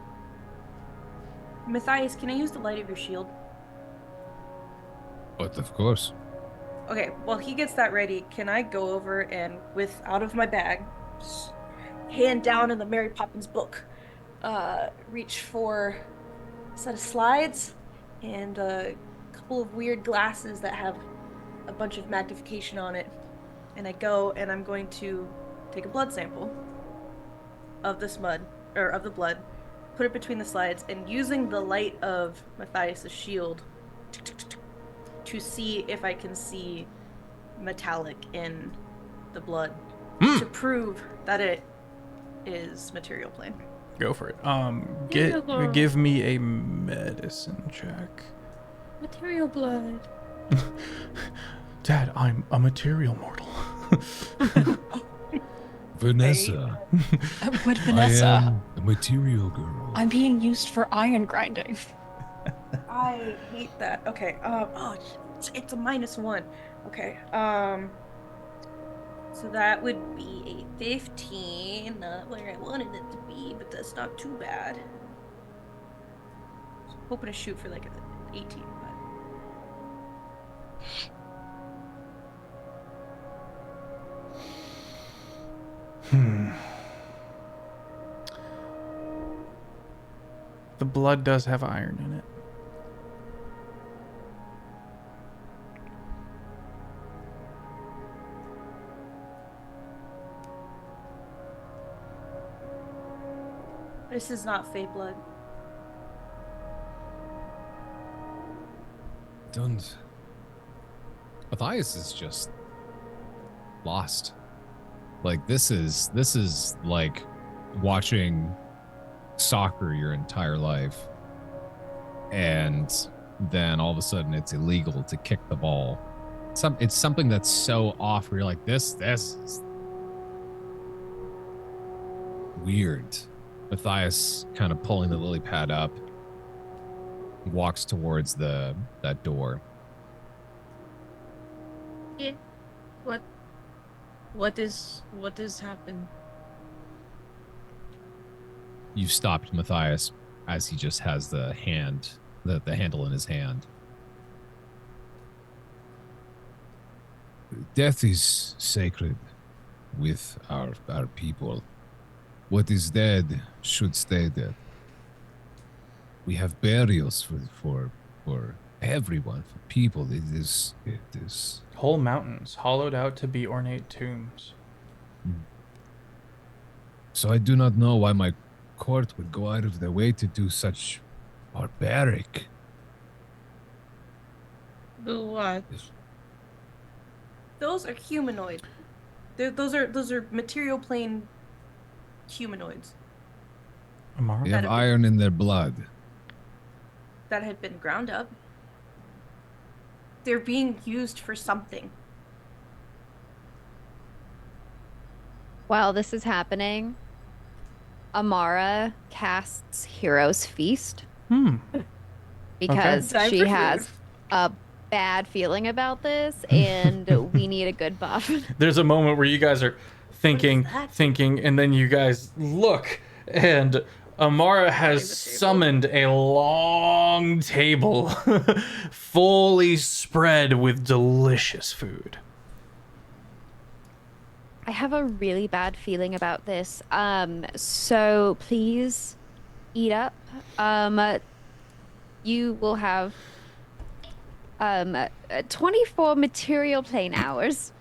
Matthias, can I use the light of your shield? But of course. Okay, while he gets that ready, can I go over and, out of my bag, hand down in the Mary Poppins book, reach for a set of slides and a couple of weird glasses that have a bunch of magnification on it, and I go and I'm going to take a blood sample of this mud, or of the blood, put it between the slides, and using the light of Matthias' shield to see if I can see metallic in the blood to prove that it is material plane. Go for it. Beautiful. Give me a medicine check. Material blood. Dad, I'm a material mortal. Vanessa, But I Vanessa, am a material girl. I'm being used for iron grinding. I hate that. Okay. It's a -1. Okay. So that would be a 15, not where I wanted it to be, but that's not too bad. Hoping to shoot for like an 18, but. The blood does have iron in it. This is not Fey blood. Don't. Matthias is just lost. Like this is like watching soccer your entire life, and then all of a sudden it's illegal to kick the ball. It's something that's so off where you're like, this is weird. Matthias kind of pulling the lily pad up, walks towards that door. Yeah. What is happened? You've stopped Matthias as he just has the handle in his hand. Death is sacred with our people. What is dead should stay dead. We have burials for everyone, for people. It is. Whole mountains hollowed out to be ornate tombs. So I do not know why my court would go out of their way to do such barbaric. Do what? Those are humanoid. Those are material plane humanoids Amara? They have That'd be- iron in their blood. that had been ground up. They're being used for something. While this is happening, Amara casts Hero's Feast because Time she for has food. a bad feeling about this and we need a good buff. There's a moment where you guys are thinking, that? and then you guys look, and Amara has the table. summoned a long table fully spread with delicious food. I have a really bad feeling about this. So please eat up. You will have 24 material plane hours.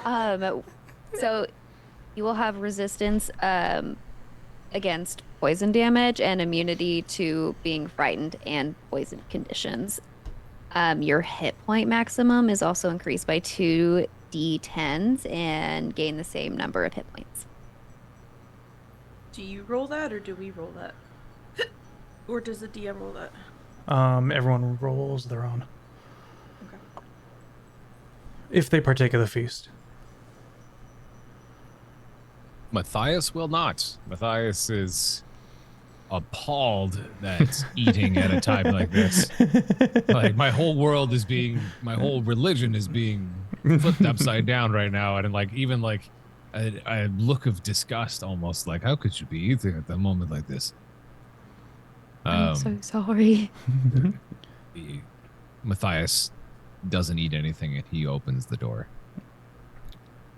So you will have resistance against poison damage and immunity to being frightened and poison conditions. Your hit point maximum is also increased by 2d10s and gain the same number of hit points. Do you roll that or do we roll that? Or does the DM roll that? Everyone rolls their own. Okay. If they partake of the feast. Matthias will not. Matthias is appalled that eating at a time like this. Like my whole religion is being flipped upside down right now, and like even like a look of disgust, almost like how could you be eating at the moment like this? I'm so sorry. Matthias doesn't eat anything, and he opens the door.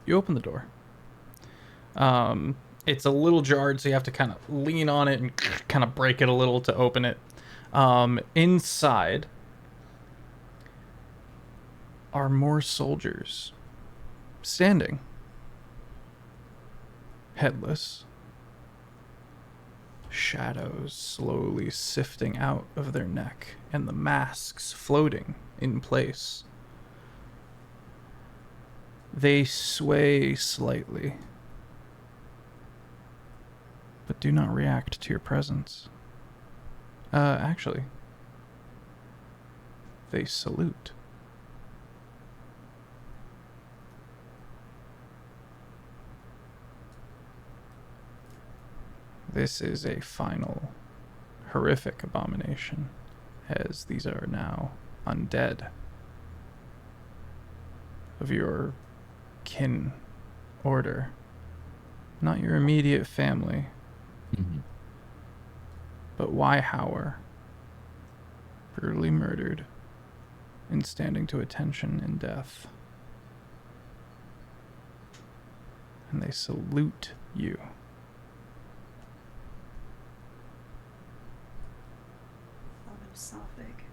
You open the door. It's a little jarred, so you have to kind of lean on it and kind of break it a little to open it. Inside are more soldiers standing, headless, shadows slowly sifting out of their neck, and the masks floating in place. They sway slightly, but do not react to your presence. Actually, they salute. This is a final, horrific abomination, as these are now undead of your kin order, not your immediate family. But Wyhauer, brutally murdered and standing to attention in death. And they salute you.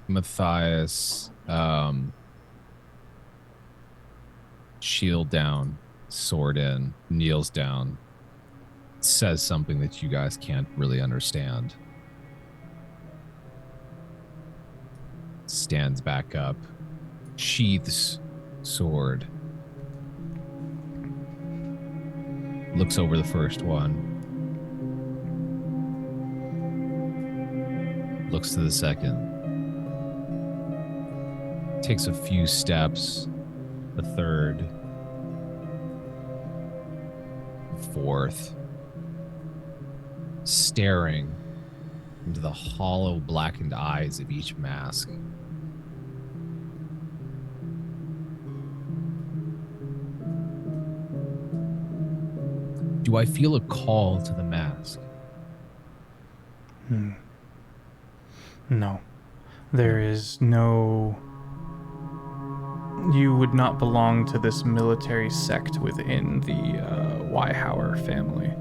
Matthias, shield down, sword in, kneels down, says something that you guys can't really understand. Stands back up, sheaths sword, looks over the first one, looks to the second, takes a few steps, the third, the fourth, staring into the hollow blackened eyes of each mask. Do I feel a call to the mask? No. There is no... You would not belong to this military sect within the Wyhauer family.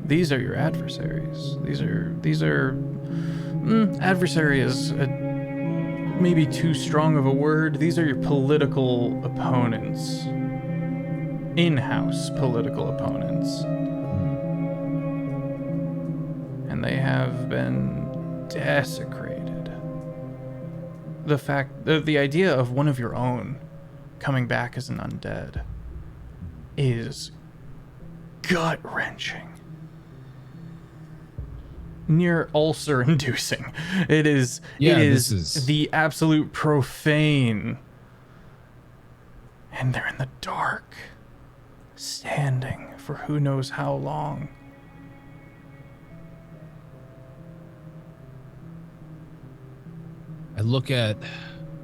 These are your adversaries. These are adversary is maybe too strong of a word. These are your political opponents. In-house political opponents. And they have been desecrated. The idea of one of your own coming back as an undead is gut-wrenching. Near ulcer-inducing. It is This is the absolute profane And they're in the dark, standing for who knows how long. I look at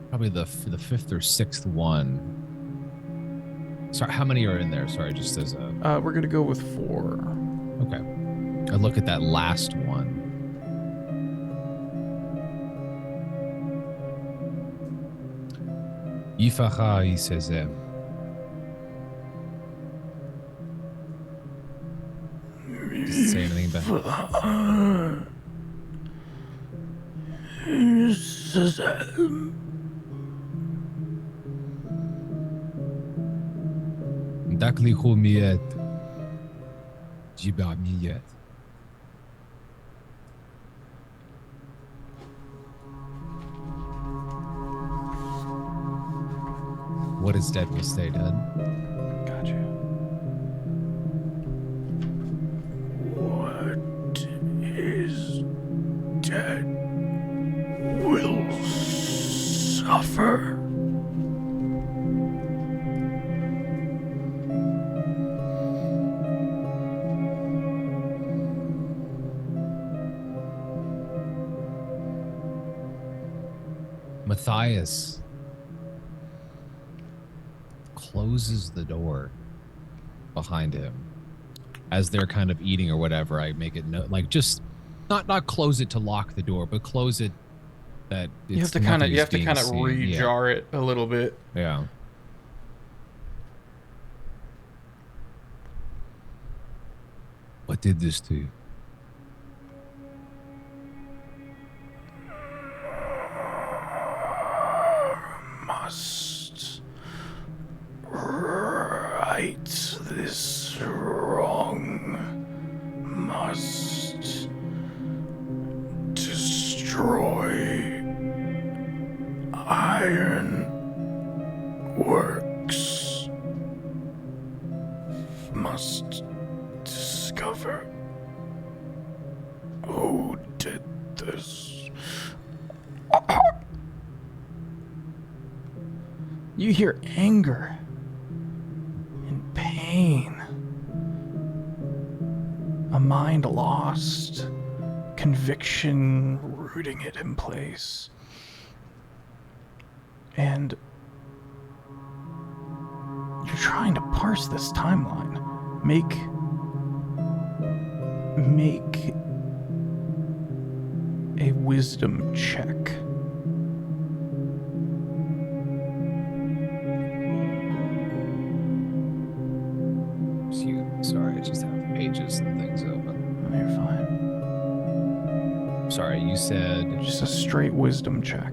probably the fifth or sixth one. Sorry, how many are in there? Sorry, just as a... We're gonna go with 4. Okay. I look at that last one. Yifacha ChezAidan. Does it say anything about Dakli Khumiyat Jibamiyat. What is dead will stay dead. Gotcha. What is dead will suffer. Matthias closes the door behind him as they're kind of eating or whatever. I make it like just not close it to lock the door, but close it that You have to kind of re-jar it a little bit. Yeah. What did this to you? Must right this wrong. Must destroy iron works. Must discover who did this. You hear anger and pain, a mind lost, conviction rooting it in place. And you're trying to parse this timeline. Make a wisdom check. Sorry, I just have pages and things open. Oh, you're fine. Sorry, you said Just a straight wisdom check.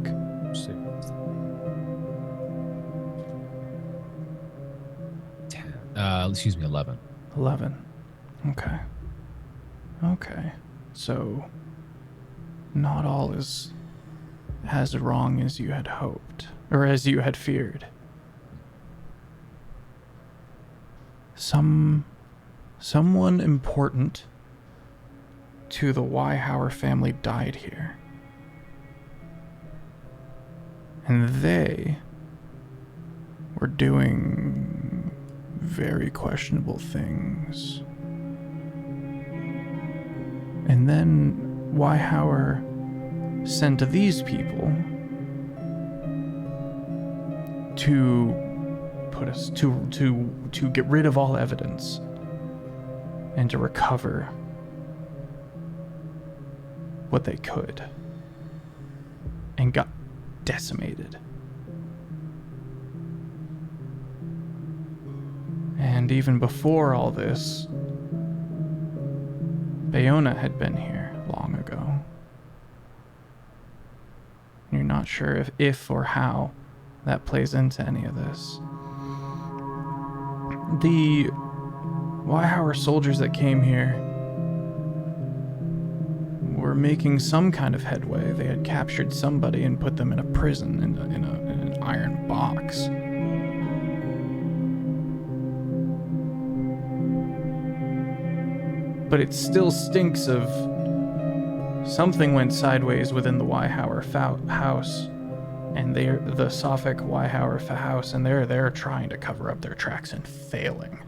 excuse me, 11. 11. Okay. Okay. So, not all is as wrong as you had hoped, or as you had feared. Someone important to the Weihower family died here. And they were doing very questionable things. And then Weihower sent these people to put us to get rid of all evidence and to recover what they could, and got decimated. And even before all this, Bayona had been here long ago. You're not sure if or how that plays into any of this. The Weihower soldiers that came here were making some kind of headway. They had captured somebody and put them in a prison in an iron box. But it still stinks of something went sideways within the Weihower house And they're the Sophic, Wyhauer, Fahouse, and they're trying to cover up their tracks and failing.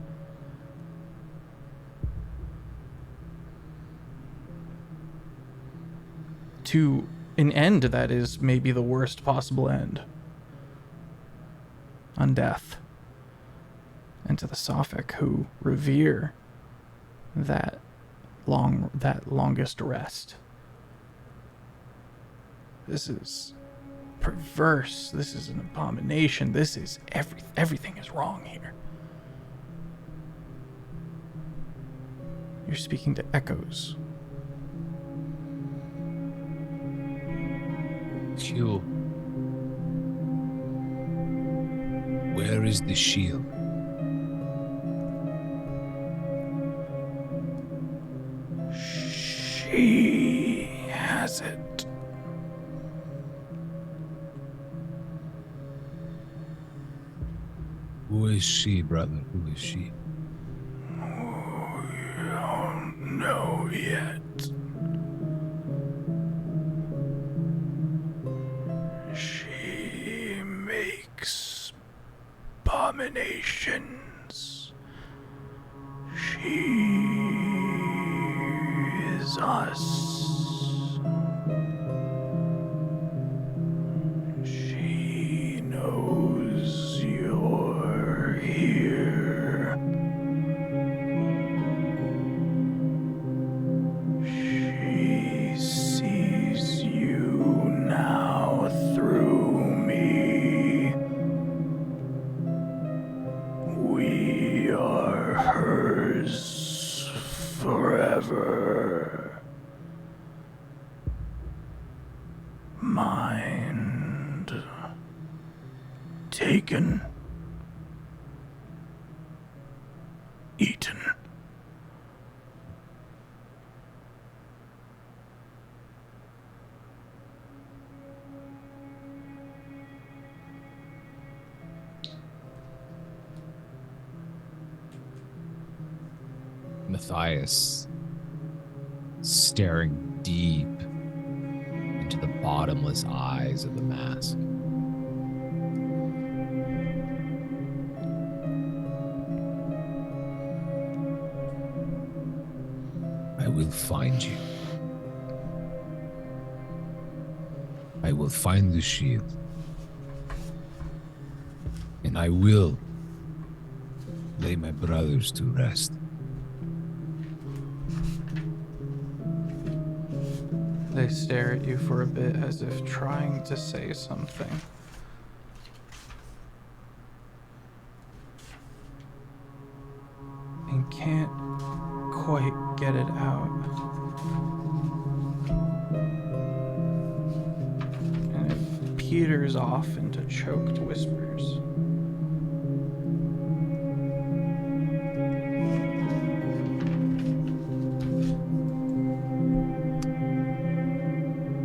To an end that is maybe the worst possible end. Undeath. And to the Sophic who revere that longest rest. This is perverse. This is an abomination. This is everything is wrong here. You're speaking to echoes. Q. Where is the shield? She has it. Who is she, brother? Who is she? We don't know yet. She makes abominations. She is us. She knows you're here. She sees you now through me. We are hers forever. Mind taken. Eaten. Matthias, staring deep into the bottomless eyes of the mask. I will find you. I will find the shield. And I will lay my brothers to rest. They stare at you for a bit as if trying to say something. And can't quite get it out. And it peters off into choked whispers.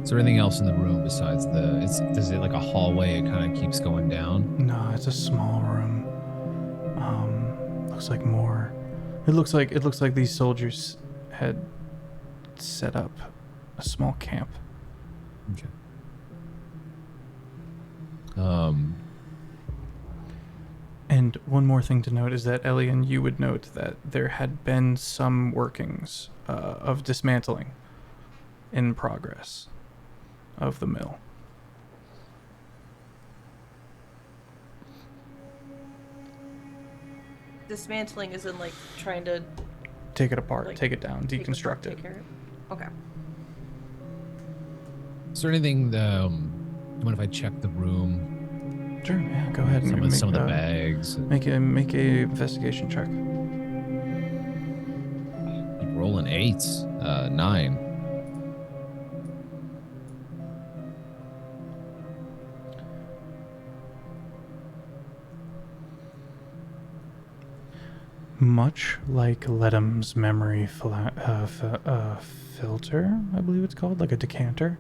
Is there anything else in the room besides is it like a hallway? It kind of keeps going down. No, it's a small room. Looks like more. It looks like these soldiers had set up a small camp. Okay. And one more thing to note is that Elian, you would note that there had been some workings of dismantling in progress of the mill. Dismantling is in like trying to Take it apart, like, take it down, take deconstruct take it. care of Okay. Is there anything? What if I check the room? Sure, yeah, go ahead. Some and of the bags. Make a investigation check. Keep rolling 8s. 9. Much like Ledham's memory filter, I believe it's called, like a decanter,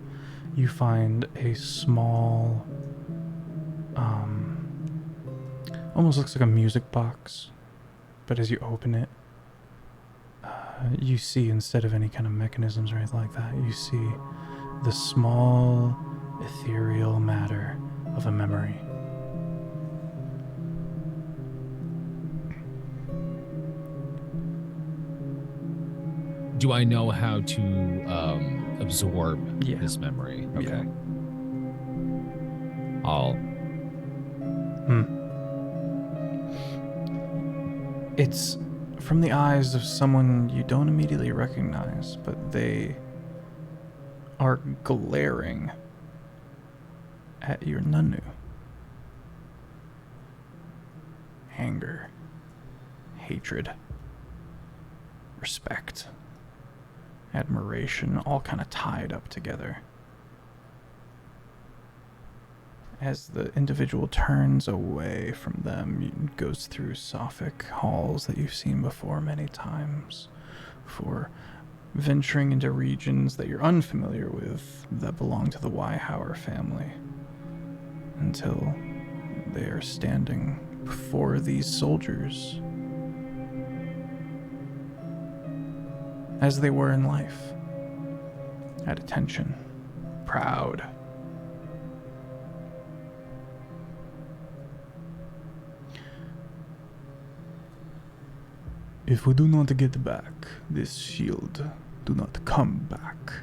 you find a small, almost looks like a music box, but as you open it, you see, instead of any kind of mechanisms or anything like that, you see the small ethereal matter of a memory. Do I know how to absorb Yeah. this memory? Okay. Yeah. I'll. It's from the eyes of someone you don't immediately recognize, but they are glaring at your Nunu. Anger, hatred, respect, admiration, all kind of tied up together. As the individual turns away from them, it goes through Sophic halls that you've seen before many times, for venturing into regions that you're unfamiliar with that belong to the Wyhauer family, until they are standing before these soldiers as they were in life, at attention, proud. If we do not get back this shield, do not come back.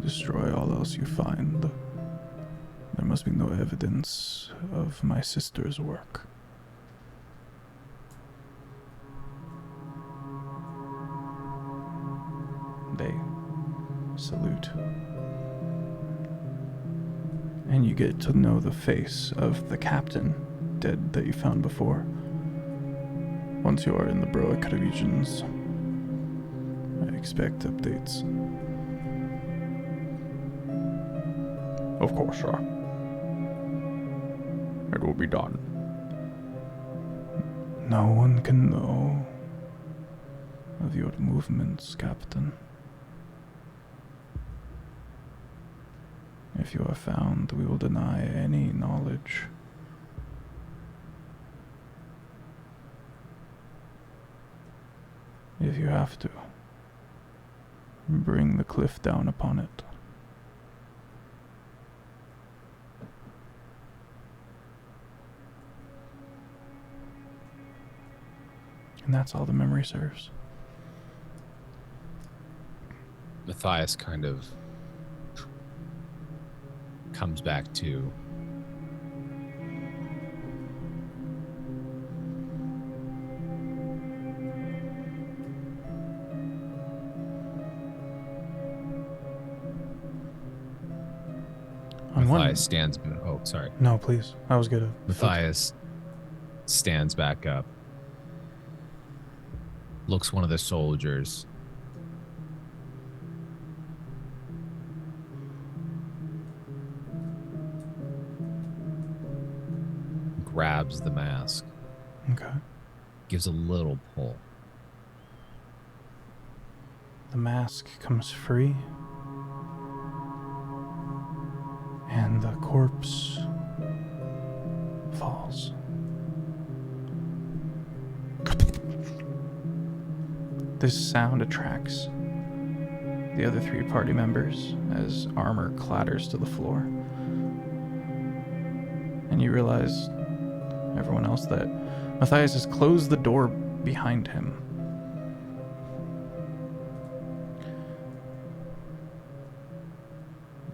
Destroy all else you find. There must be no evidence of my sister's work. They salute. And you get to know the face of the captain dead that you found before. Once you are in the Broic regions, I expect updates. Of course, sir. It will be done. No one can know of your movements, Captain. If you are found, we will deny any knowledge. If you have to, bring the cliff down upon it. And that's all the memory serves. Matthias kind of comes back to. Matthias stands. Oh, sorry. No, please. I was gonna. Matthias stands back up, looks one of the soldiers, grabs the mask. Okay. Gives a little pull. The mask comes free. And the corpse falls. This sound attracts the other three party members as armor clatters to the floor. And you realize, everyone else, that Matthias has closed the door behind him.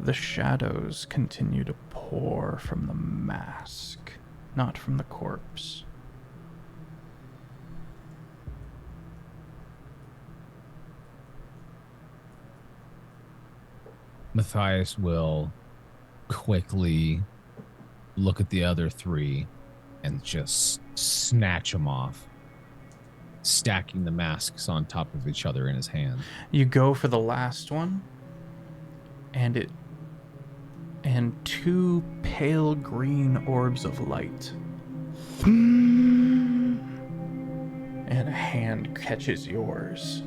The shadows continue to pour from the mask, not from the corpse. Matthias will quickly look at the other three and just snatch them off, stacking the masks on top of each other in his hand. You go for the last one, and two pale green orbs of light. And a hand catches yours.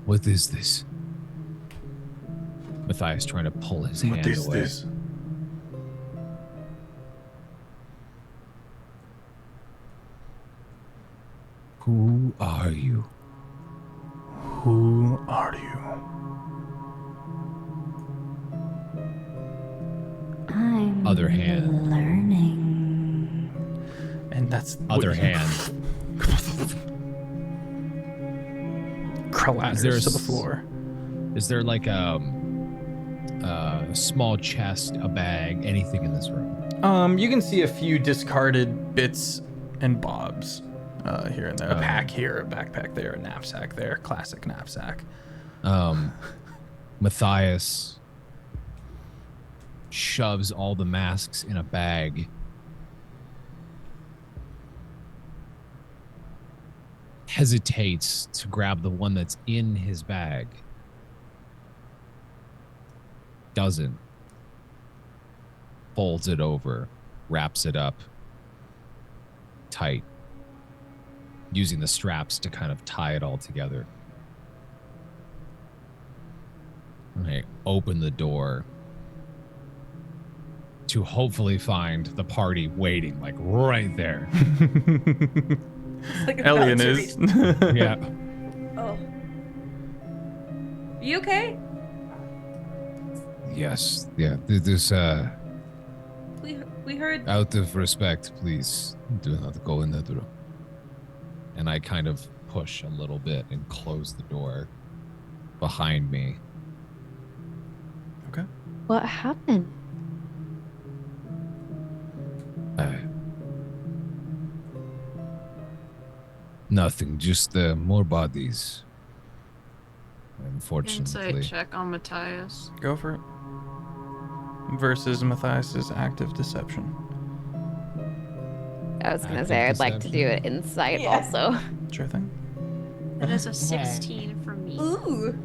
What is this? Matthias trying to pull his hand away. Who are you? Who are you? I'm Other hand. learning. And that's Other hand. Clatters to the floor. Is there like a small chest, a bag, anything in this room? You can see a few discarded bits and bobs here and there. A pack here, a backpack there, a knapsack there, classic knapsack. Matthias shoves all the masks in a bag. Hesitates to grab the one that's in his bag. Doesn't. Folds it over, wraps it up tight, using the straps to kind of tie it all together. I open the door to hopefully find the party waiting, like right there. Like Elian about to is. reach- Yeah. Oh. You okay? Yes. Yeah. This We heard. out of respect, please do not go in that room. And I kind of push a little bit and close the door behind me. Okay. What happened? Nothing. Just more bodies. Unfortunately. Insight check on Matthias. Go for it. Versus Matthias's active deception. I was gonna Active say I'd like to do deception. it insight Yeah. also. Sure thing. That is a 16 for me. Ooh.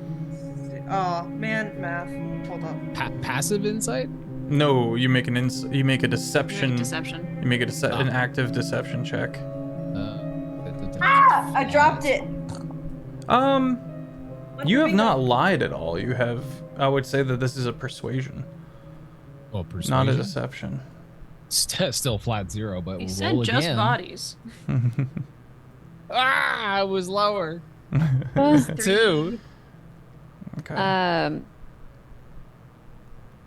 Oh man, math. Hold up. Passive insight? No, you make you make a deception. Deception. You make an active deception check. Ah! I dropped it. You have not lied at all. You have. I would say that this is a persuasion, Oh, persuasion. not a deception. Still flat 0, but He we'll said roll just again. bodies. I was lower. 3. 2. Okay.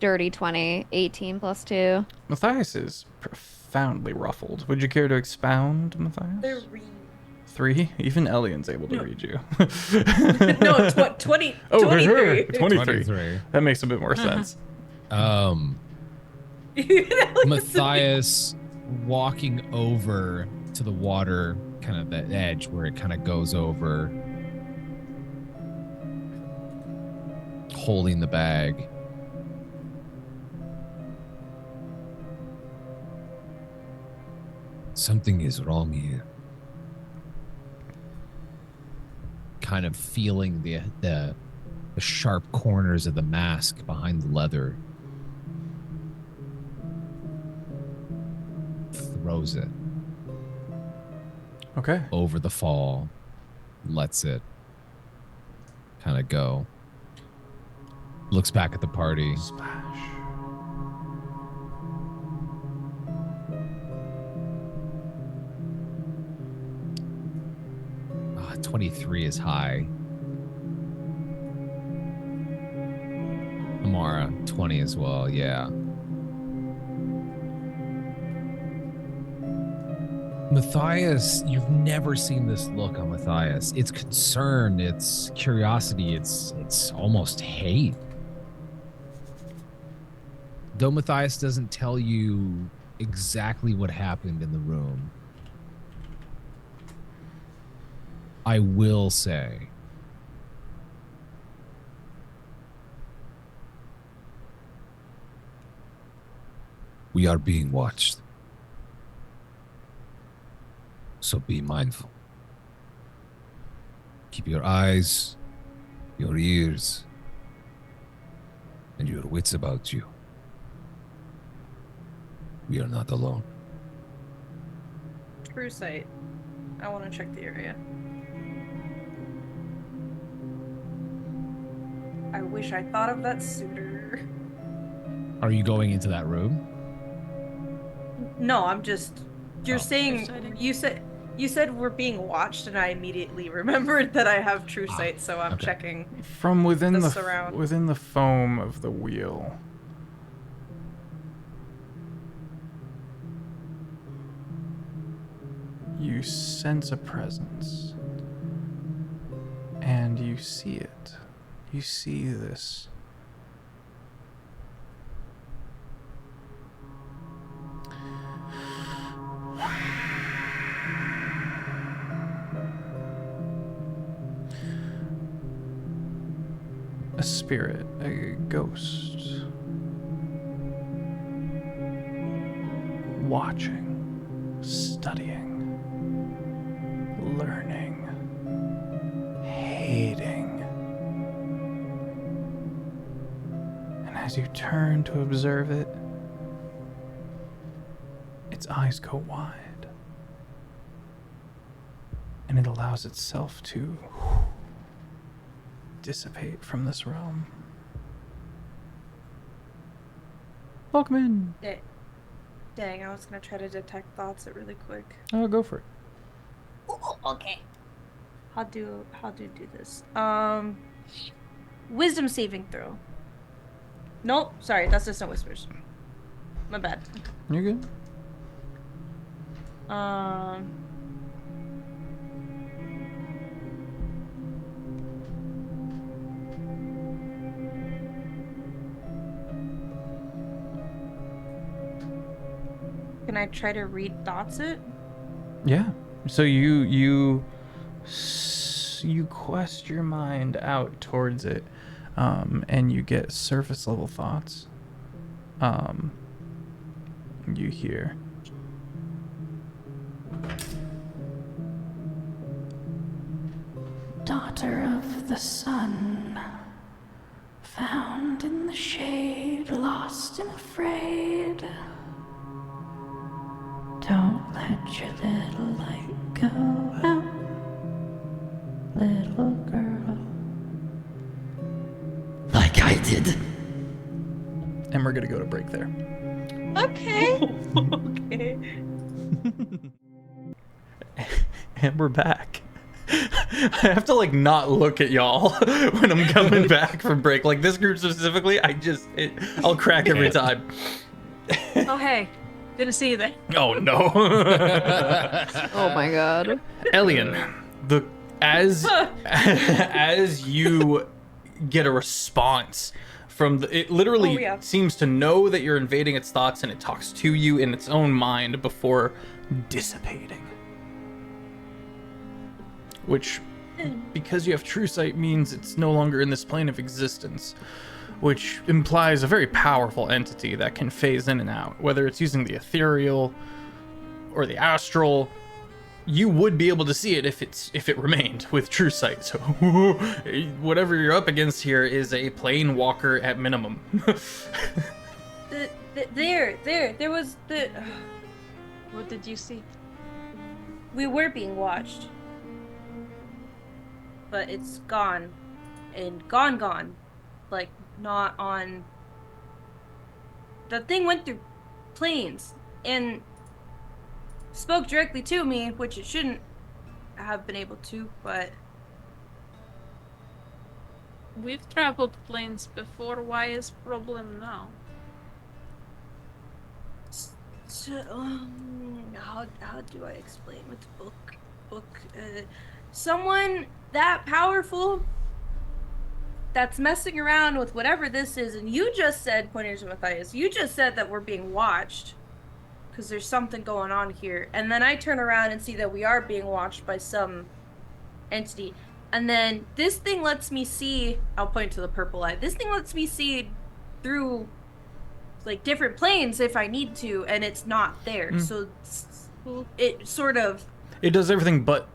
Dirty 20, 18 plus 2. Matthias is profoundly ruffled. Would you care to expound, Matthias? They're re- 3? Even Elian's able to No. read you. No, 20. Oh, 23. 23. That makes a bit more sense. Matthias walking over to the water, kind of the edge where it kind of goes over, holding the bag. Something is wrong here. Kind of feeling the sharp corners of the mask behind the leather. Throws it Okay. over the fall, lets it kind of go. Looks back at the party. Splash. Ah, 23 is high. Amara, 20 as well, yeah. Matthias, you've never seen this look on Matthias. It's concern, it's curiosity, it's almost hate. Though Matthias doesn't tell you exactly what happened in the room, I will say We are being watched. So be mindful. Keep your eyes, your ears, and your wits about you. We are not alone. True sight. I want to check the area. I wish I thought of that sooner. Are you going into that room? No, I'm just. You're Oh. saying you said we're being watched, and I immediately remembered that I have true sight, so I'm okay. checking. From within The the surround. within the foam of the wheel, you sense a presence, and you see it. You see this a spirit, a ghost, watching, studying, learning, hating. And as you turn to observe it, its eyes go wide. And it allows itself to dissipate from this realm. Welcome in. Dang, I was gonna try to detect thoughts it really quick. Oh, go for it. Okay. How do this? Wisdom saving throw. Nope, sorry, that's just no whispers. My bad. You're good. Can I try to read thoughts it? Yeah. So you quest your mind out towards it, and you get surface level thoughts. You hear. Daughter of the sun, found in the shade, lost and afraid. Don't let your little light go out, little girl. Like I did. And we're gonna go to break there. Okay. Okay. And we're back. I have to like not look at y'all when I'm coming back from break. Like this group specifically, I'll crack every time. Oh, hey. Didn't see you there. Oh no. Oh my god. Elian, as you get a response from it literally seems to know that you're invading its thoughts, and it talks to you in its own mind before dissipating. Which, because you have true sight, means it's no longer in this plane of existence, which implies a very powerful entity that can phase in and out. Whether it's using the ethereal or the astral, you would be able to see it if it remained with true sight. So whatever you're up against here is a plane walker at minimum. There was the. What did you see? We were being watched, but it's gone, and gone. Like, not on. The thing went through planes and spoke directly to me, which it shouldn't have been able to, but We've traveled planes before. Why is problem now? so, how do I explain with the book? Someone that powerful that's messing around with whatever this is, and you just said, pointing to Matthias, you just said that we're being watched because there's something going on here, and then I turn around and see that we are being watched by some entity, and then this thing lets me see, I'll point to the purple light, this thing lets me see through like different planes if I need to, and it's not there. So it sort of, it does everything but.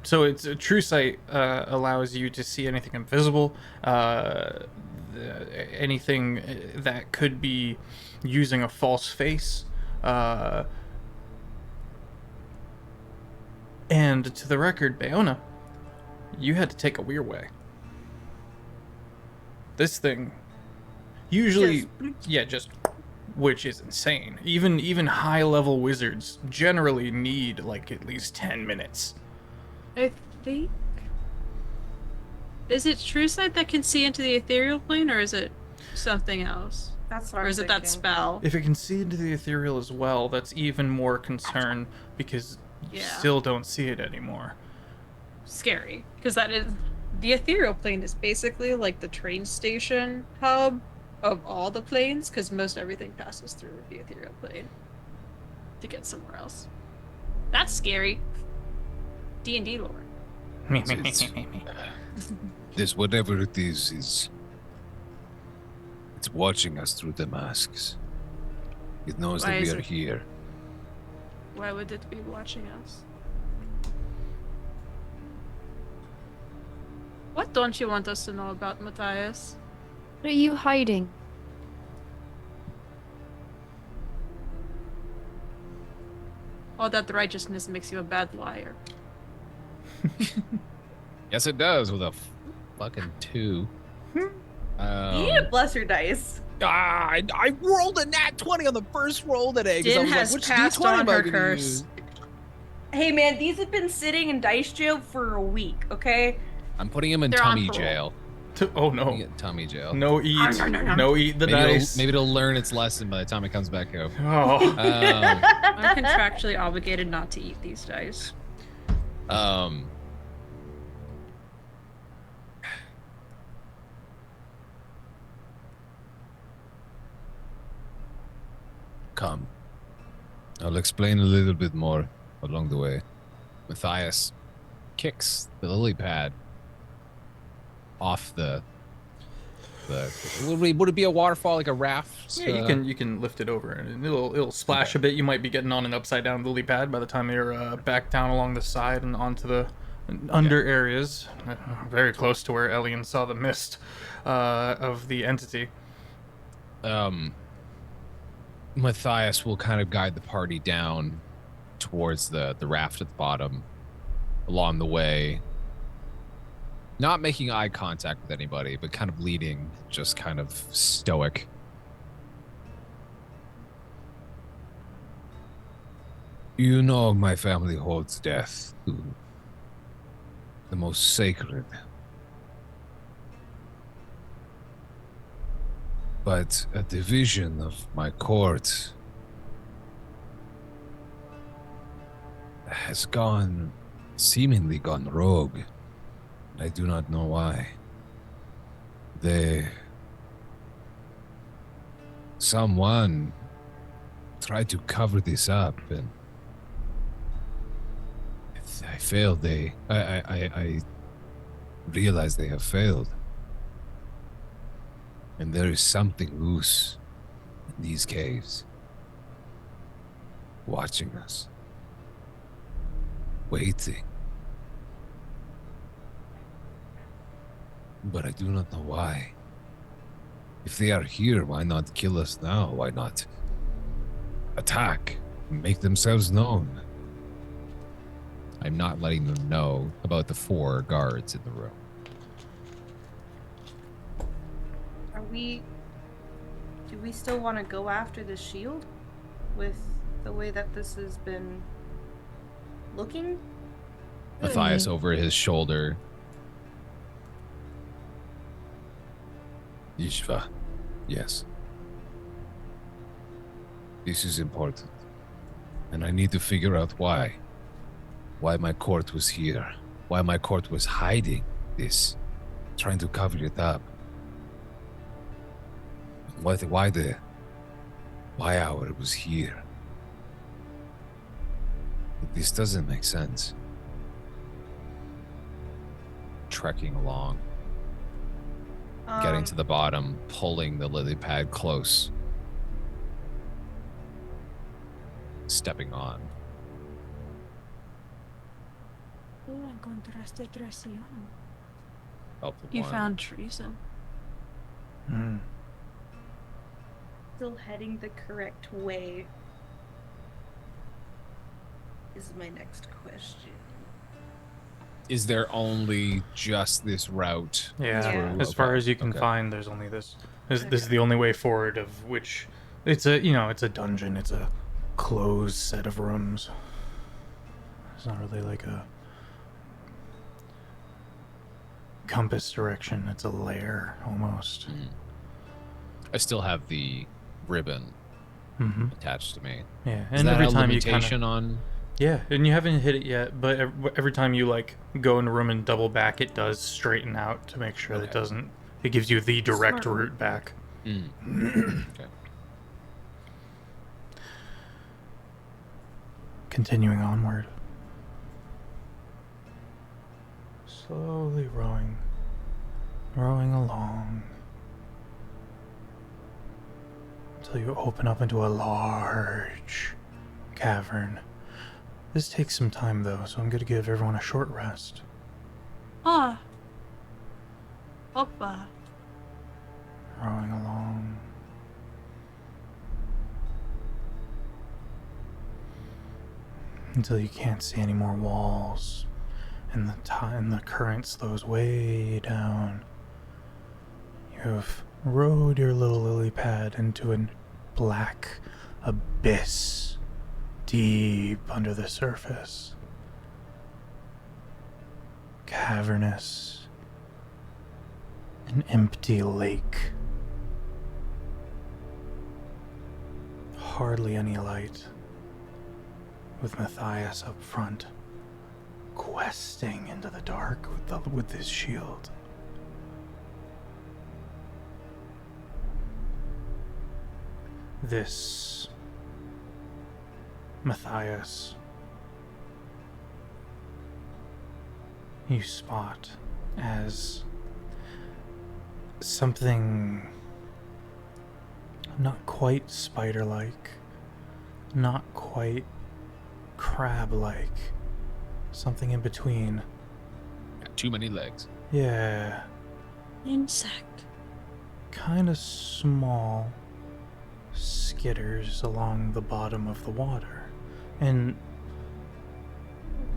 So it's a true sight allows you to see anything invisible, anything that could be using a false face, and to the record, Bayona, you had to take a weird way. This thing usually, Just- which is insane. Even high-level wizards generally need like at least 10 minutes. I think. Is it TrueSight that can see into the ethereal plane, or is it something else? That's what Or I'm is it that thinking. spell? If it can see into the ethereal as well, that's even more concern because you Yeah. still don't see it anymore. Scary, because that is the ethereal plane is basically like the train station hub of all the planes, because most everything passes through the ethereal plane to get somewhere else. That's scary. D&D lore. This whatever it is it's watching us through the masks. It knows Why that we is are it- here. Why would it be watching us? What don't you want us to know about Matthias? What are you hiding? All that righteousness makes you a bad liar. Yes, it does with a fucking 2. You need to bless your dice. I rolled a nat 20 on the first roll today because I Din was like, has which passed D20 on am I her gonna curse. use? Hey man, these have been sitting in dice jail for a week, okay? I'm putting him in They're on tummy parole. jail. Oh I'm no. getting tummy jail. No eat. No eat the dice. Maybe it'll learn its lesson by the time it comes back out. Oh. I'm contractually obligated not to eat these dice. Come. I'll explain a little bit more along the way. Matthias kicks the lily pad off the would it be a waterfall, like a raft? Yeah, you can lift it over and it'll splash a bit. You might be getting on an upside down lily pad by the time you're back down along the side and onto the under areas, very close to where Elian saw the mist of the entity. Matthias will kind of guide the party down towards the raft at the bottom along the way, not making eye contact with anybody, but kind of leading, just kind of stoic. You know my family holds death to the most sacred. But a division of my court has seemingly gone rogue. I do not know why. Someone tried to cover this up, and I failed. I realize they have failed. And there is something loose in these caves, watching us, waiting. But I do not know why. If they are here, why not kill us now? Why not attack, make themselves known? I'm not letting them know about the 4 guards in the room. Do we still want to go after the shield with the way that this has been looking? Matthias over his shoulder. Ishva, yes. This is important. And I need to figure out why. Why my court was here. Why my court was hiding this. Trying to cover it up. Why our was here. This doesn't make sense. Trekking along, getting to the bottom, pulling the lily pad close, stepping on. You found treason. Still heading the correct way is my next question. Is there only just this route? Yeah, Yeah. as far as you can Okay. find, there's only this. This is the only way forward, of which it's a it's a dungeon. It's a closed set of rooms. It's not really like a compass direction. It's a lair almost. I still have the ribbon Mm-hmm. attached to me. Yeah, Is and that every a time you limitation on? yeah, and you haven't hit it yet, but every time you like go in a room and double back, it does straighten out to make sure that it Okay. doesn't. It gives you the direct Smart. route back. Okay. Continuing onward. Slowly rowing along until you open up into a large cavern. This takes some time though, so I'm going to give everyone a short rest. Ah. Hoppa. Rowing along. Until you can't see any more walls, and the current slows way down. You have rowed your little lily pad into a black abyss deep under the surface. Cavernous. An empty lake. Hardly any light. With Matthias up front, questing into the dark with his shield. This Matthias, you spot as something not quite spider-like, not quite crab-like, something in between. Got too many legs. Yeah, Insect. kind of small, skitters along the bottom of the water. And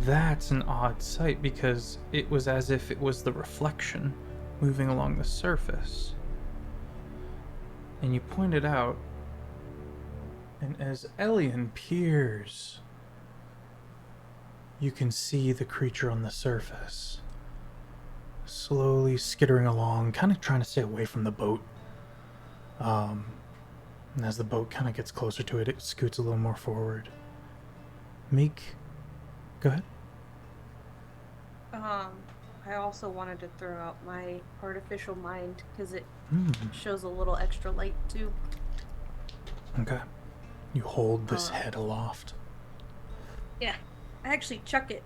that's an odd sight because it was as if it was the reflection moving along the surface. And you pointed out, and as Elian peers, you can see the creature on the surface, slowly skittering along, kind of trying to stay away from the boat. And as the boat kind of gets closer to it, it scoots a little more forward. Go ahead. I also wanted to throw out my artificial mind because it Mm, shows a little extra light too. okay. You hold this head aloft. Yeah, I actually chuck it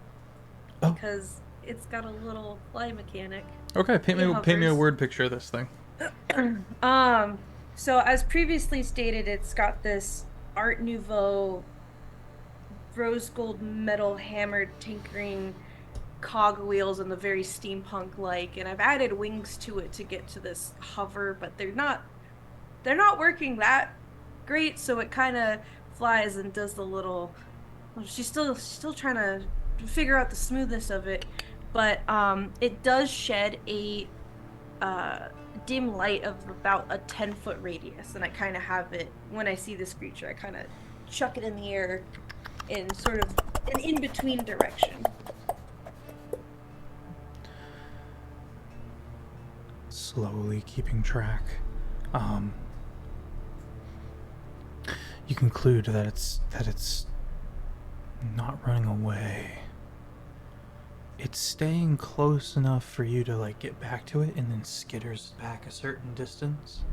Oh. because it's got a little fly mechanic. Okay, paint me a hovers. word picture of this thing. So as previously stated, it's got this Art Nouveau rose gold metal hammered tinkering cogwheels and the very steampunk like, and I've added wings to it to get to this hover, but they're not working that great, so it kind of flies and does the little, well, she's still trying to figure out the smoothness of it, but it does shed a dim light of about a 10-foot radius, and I kind of have it, when I see this creature, I kind of chuck it in the air in sort of an in-between direction. Slowly keeping track. You conclude that it's not running away. It's staying close enough for you to like get back to it, and then skitters back a certain distance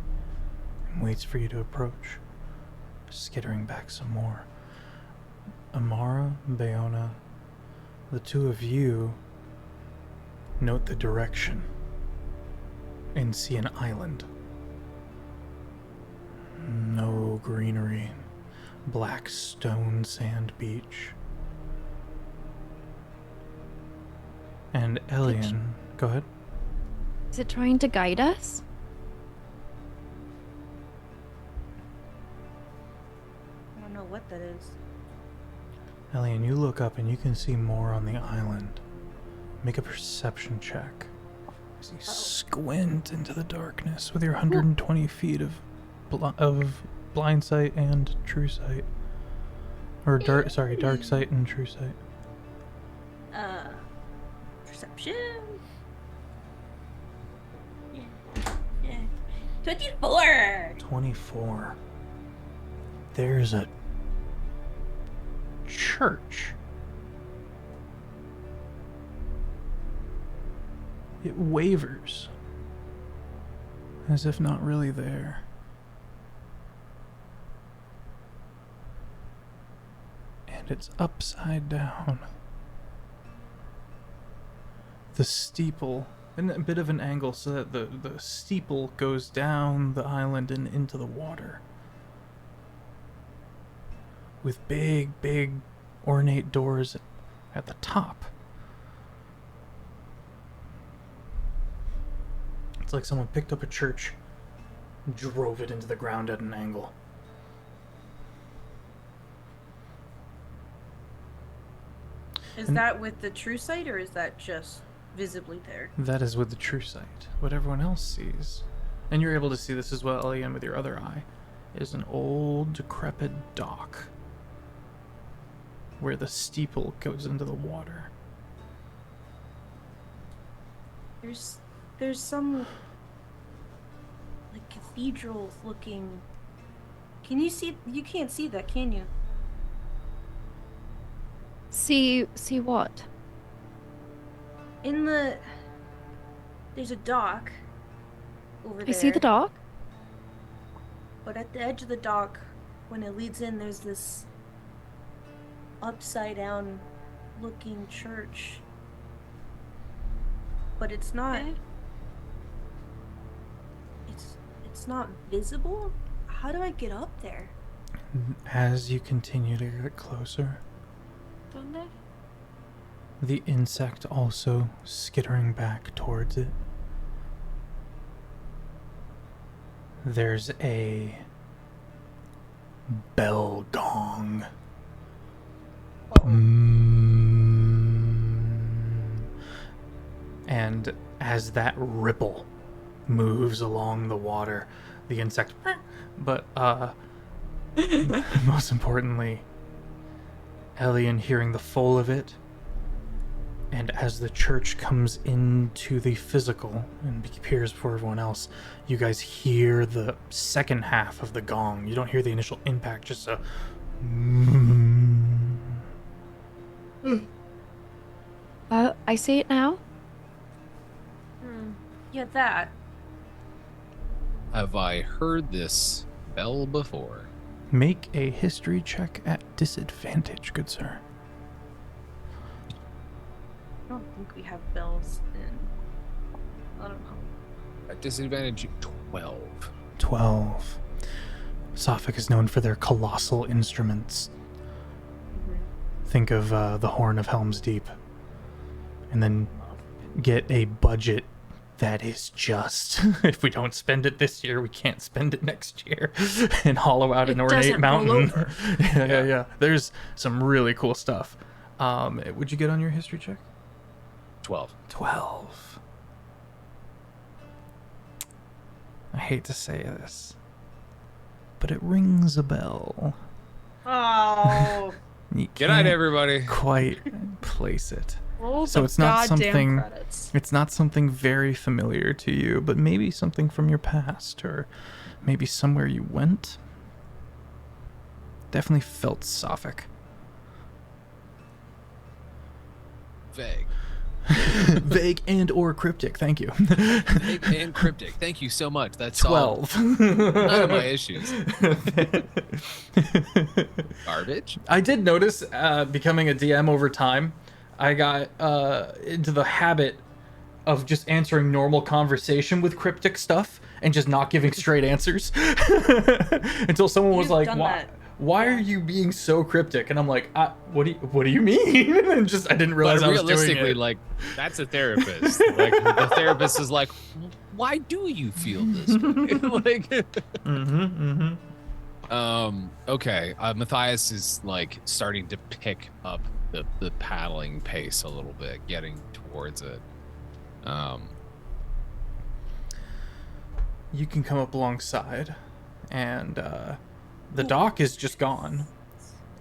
and waits for you to approach, skittering back some more. Amara, Bayona, the two of you note the direction and see an island. No greenery, black stone sand beach. And Elian, go ahead. Is it trying to guide us? I don't know what that is. Elian, you look up and you can see more on the island. Make a perception check. As you squint into the darkness with your 120 feet of blind sight and true sight. Or dark sight and true sight. Perception. Yeah. 24. 24. There's a church. It wavers, as if not really there. And it's upside down. The steeple, and a bit of an angle so that the steeple goes down the island and into the water. With big, ornate doors at the top. It's like someone picked up a church and drove it into the ground at an angle. Is that with the true sight, or is that just visibly there? That is with the true sight. What everyone else sees, and you're able to see this as well, Elian, with your other eye, is an old, decrepit dock where the steeple goes into the water. There's some like cathedral looking. Can you see? You can't see that, can you? See what? There's a dock over there. I see the dock. But at the edge of the dock, when it leads in, there's this upside down looking church. But it's not. Okay. It's not visible. How do I get up there? As you continue to get closer, ¿Dónde? the insect also skittering back towards it. There's a bell gong. And as that ripple moves along the water, the insect, but most importantly, Elian hearing the full of it, and as the church comes into the physical and appears before everyone else, you guys hear the second half of the gong. You don't hear the initial impact, just a I see it now. Yeah, that. Have I heard this bell before? Make a history check at disadvantage, good sir. I don't think we have bells in. I don't know. At disadvantage, 12. 12. Sophic is known for their colossal instruments. Think of the Horn of Helm's Deep. And then get a budget that is just, if we don't spend it this year, we can't spend it next year, and hollow out an ornate mountain. Yeah. There's some really cool stuff. Would you get on your history check? 12. 12. I hate to say this, but it rings a bell. Oh. You Good night, can't everybody. quite place it. Roll So the it's not goddamn something. credits. It's not something very familiar to you, but maybe something from your past, or maybe somewhere you went. Definitely felt Sophic. Vague. Vague and or cryptic. Thank you. Vague and cryptic. Thank you so much. That's 12. None of my issues. Garbage. I did notice, becoming a DM over time, I got into the habit of just answering normal conversation with cryptic stuff and just not giving straight answers until someone was You've like, done that. why are you being so cryptic? And I'm like, what do you mean? And just I didn't realize But I was doing realistically, it. like, that's a therapist. Like, the therapist is like, why do you feel this way? Like, okay. Matthias is like starting to pick up the paddling pace a little bit, getting towards it. You can come up alongside, and the dock is just gone.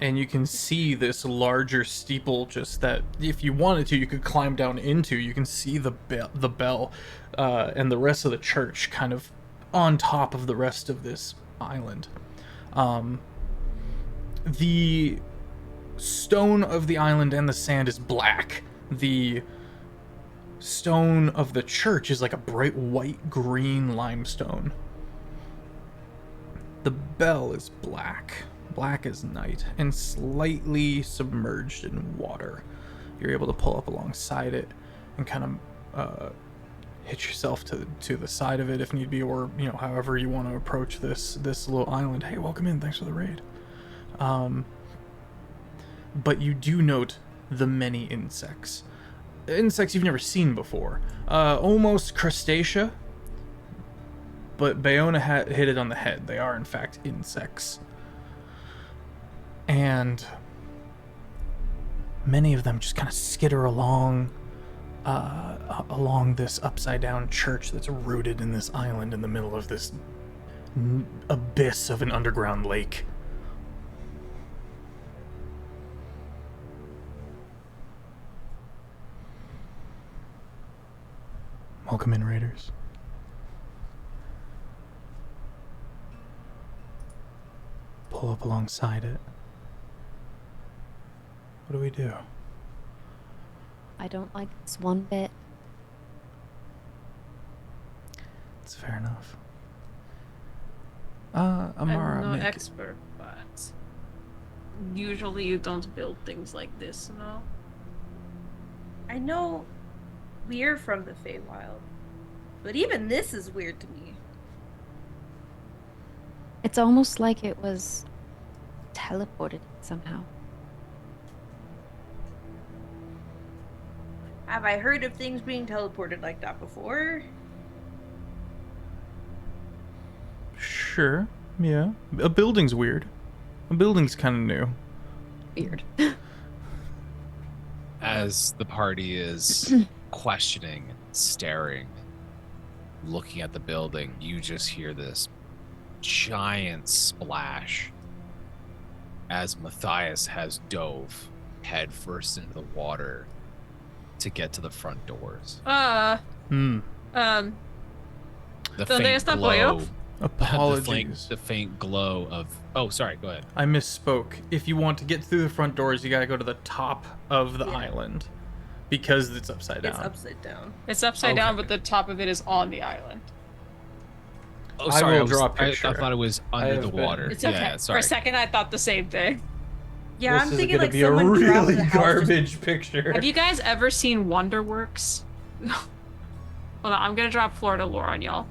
And you can see this larger steeple just that, if you wanted to, you could climb down into. You can see the bell and the rest of the church kind of on top of the rest of this island. The stone of the island and the sand is black. The stone of the church is like a bright white green limestone. The bell is black as night, and slightly submerged in water. You're able to pull up alongside it and kind of hitch yourself to the side of it if need be, or however you want to approach this little island. Hey, welcome in, thanks for the raid. But you do note the many insects you've never seen before. Almost crustacea, but Bayona hit it on the head. They are in fact insects. And many of them just kind of skitter along this upside down church that's rooted in this island in the middle of this abyss of an underground lake. Welcome in, Raiders. Pull up alongside it. What do we do? I don't like this one bit. It's fair enough. Amara, I'm no expert, but usually you don't build things like this, no? I know we're from the Feywild, but even this is weird to me. It's almost like it was teleported somehow. Have I heard of things being teleported like that before? Sure, yeah. A building's weird. A building's kind of new. Weird. As the party is questioning, staring, looking at the building, you just hear this giant splash as Matthias has dove headfirst into the water to get to the front doors. The faint está glow. pollo? Apologies. The faint glow of... Oh, sorry, go ahead. I misspoke. If you want to get through the front doors, you gotta go to the top of the island. Because it's upside down. It's upside down. It's upside down, but the top of it is on the island. Oh, sorry. I will draw a picture. I thought it was under the water. It's okay. Yeah, For sorry. a second, I thought the same thing. Yeah, This I'm is thinking gonna like be someone a dropped really the house garbage picture. Have you guys ever seen Wonderworks? Hold on, I'm gonna drop Florida lore on y'all.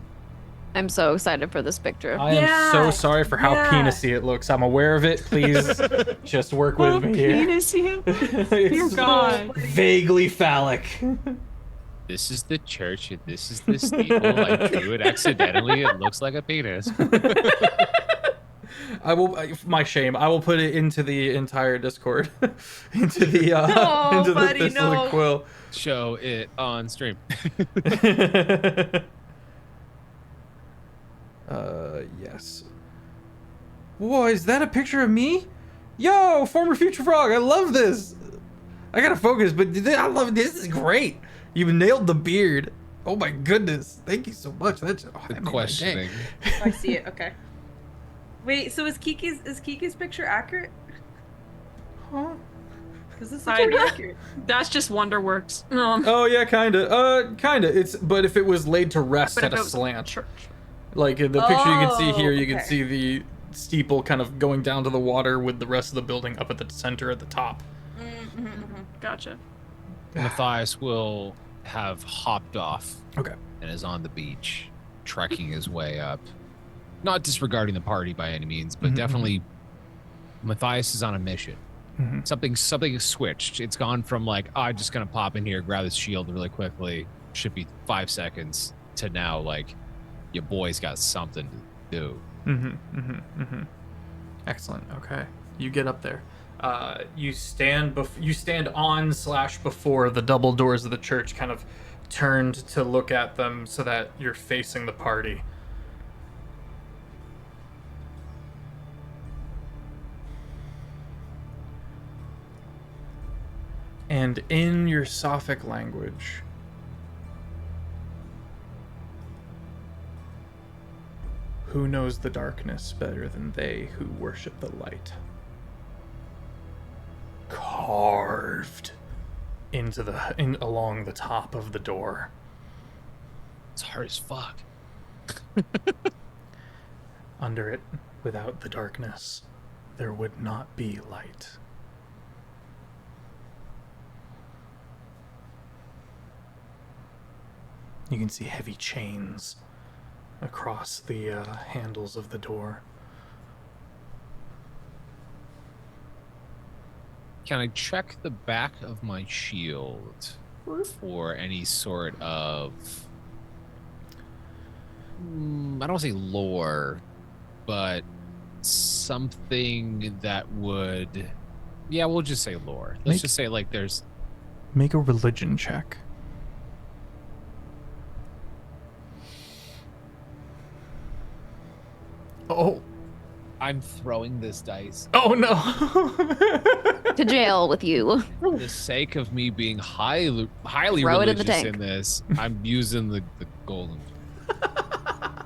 I'm so excited for this picture. I am so sorry for how penisy it looks. I'm aware of it. Please just work with me here. Penisy? Dear It's God. vaguely phallic. This is the church and this is the steeple. I drew it accidentally. It looks like a penis. I will, my shame. I will put it into the entire Discord, into the No, into buddy, the Thistle no. and Quill. Show it on stream. Yes. Whoa, is that a picture of me? Yo, former Future Frog, I love this. I gotta focus, but I love it. This is great. You've nailed the beard. Oh my goodness. Thank you so much. That's that made my day. Questioning. Oh, I see it. Okay. Wait, so is Kiki's picture accurate? Huh? Because this looks pretty accurate. That's just Wonderworks. Oh yeah, kinda. It's but if it was laid to rest But at if a it was slant. church. Like the picture you can see here, you can okay. see the steeple kind of going down to the water with the rest of the building up at the center at the top. Gotcha. Matthias will have hopped off Okay. and is on the beach, trekking his way up. Not disregarding the party by any means, but definitely Matthias is on a mission. Something has switched. It's gone from like, oh, I'm just gonna pop in here, grab this shield really quickly, should be 5 seconds, to now like, your boy's got something to do. Excellent. Okay. You get up there. You stand on / before the double doors of the church, kind of turned to look at them so that you're facing the party. And in your Sophic language, who knows the darkness better than they who worship the light? Carved into along the top of the door. It's hard as fuck. Under it, without the darkness, there would not be light. You can see heavy chains across the handles of the door. Can I check the back of my shield for any sort of, I don't want to say lore, but something that would, yeah, we'll just say lore. Let's just say like there's... Make a religion check. Oh. I'm throwing this dice. Oh no. To jail with you. For the sake of me being highly Throw it in the religious tank. in this, I'm using the golden.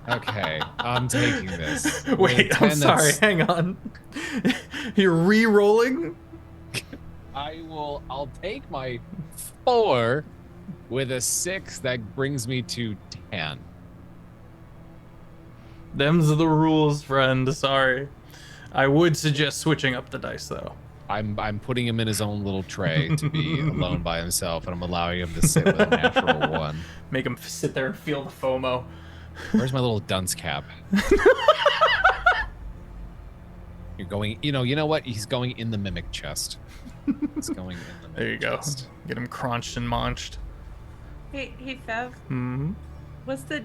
Okay, I'm taking this. Wait, I'm sorry. Hang on. You're re-rolling? I'll take my 4 with a 6 that brings me to 10. Them's the rules, friend. Sorry. I would suggest switching up the dice, though. I'm putting him in his own little tray to be alone by himself, and I'm allowing him to sit with a natural 1. Make him sit there and feel the FOMO. Where's my little dunce cap? You're going, you know what? He's going in the mimic chest. He's going in the mimic There you go. chest. Get him crunched and munched. Hey, Fev. Hmm. What's the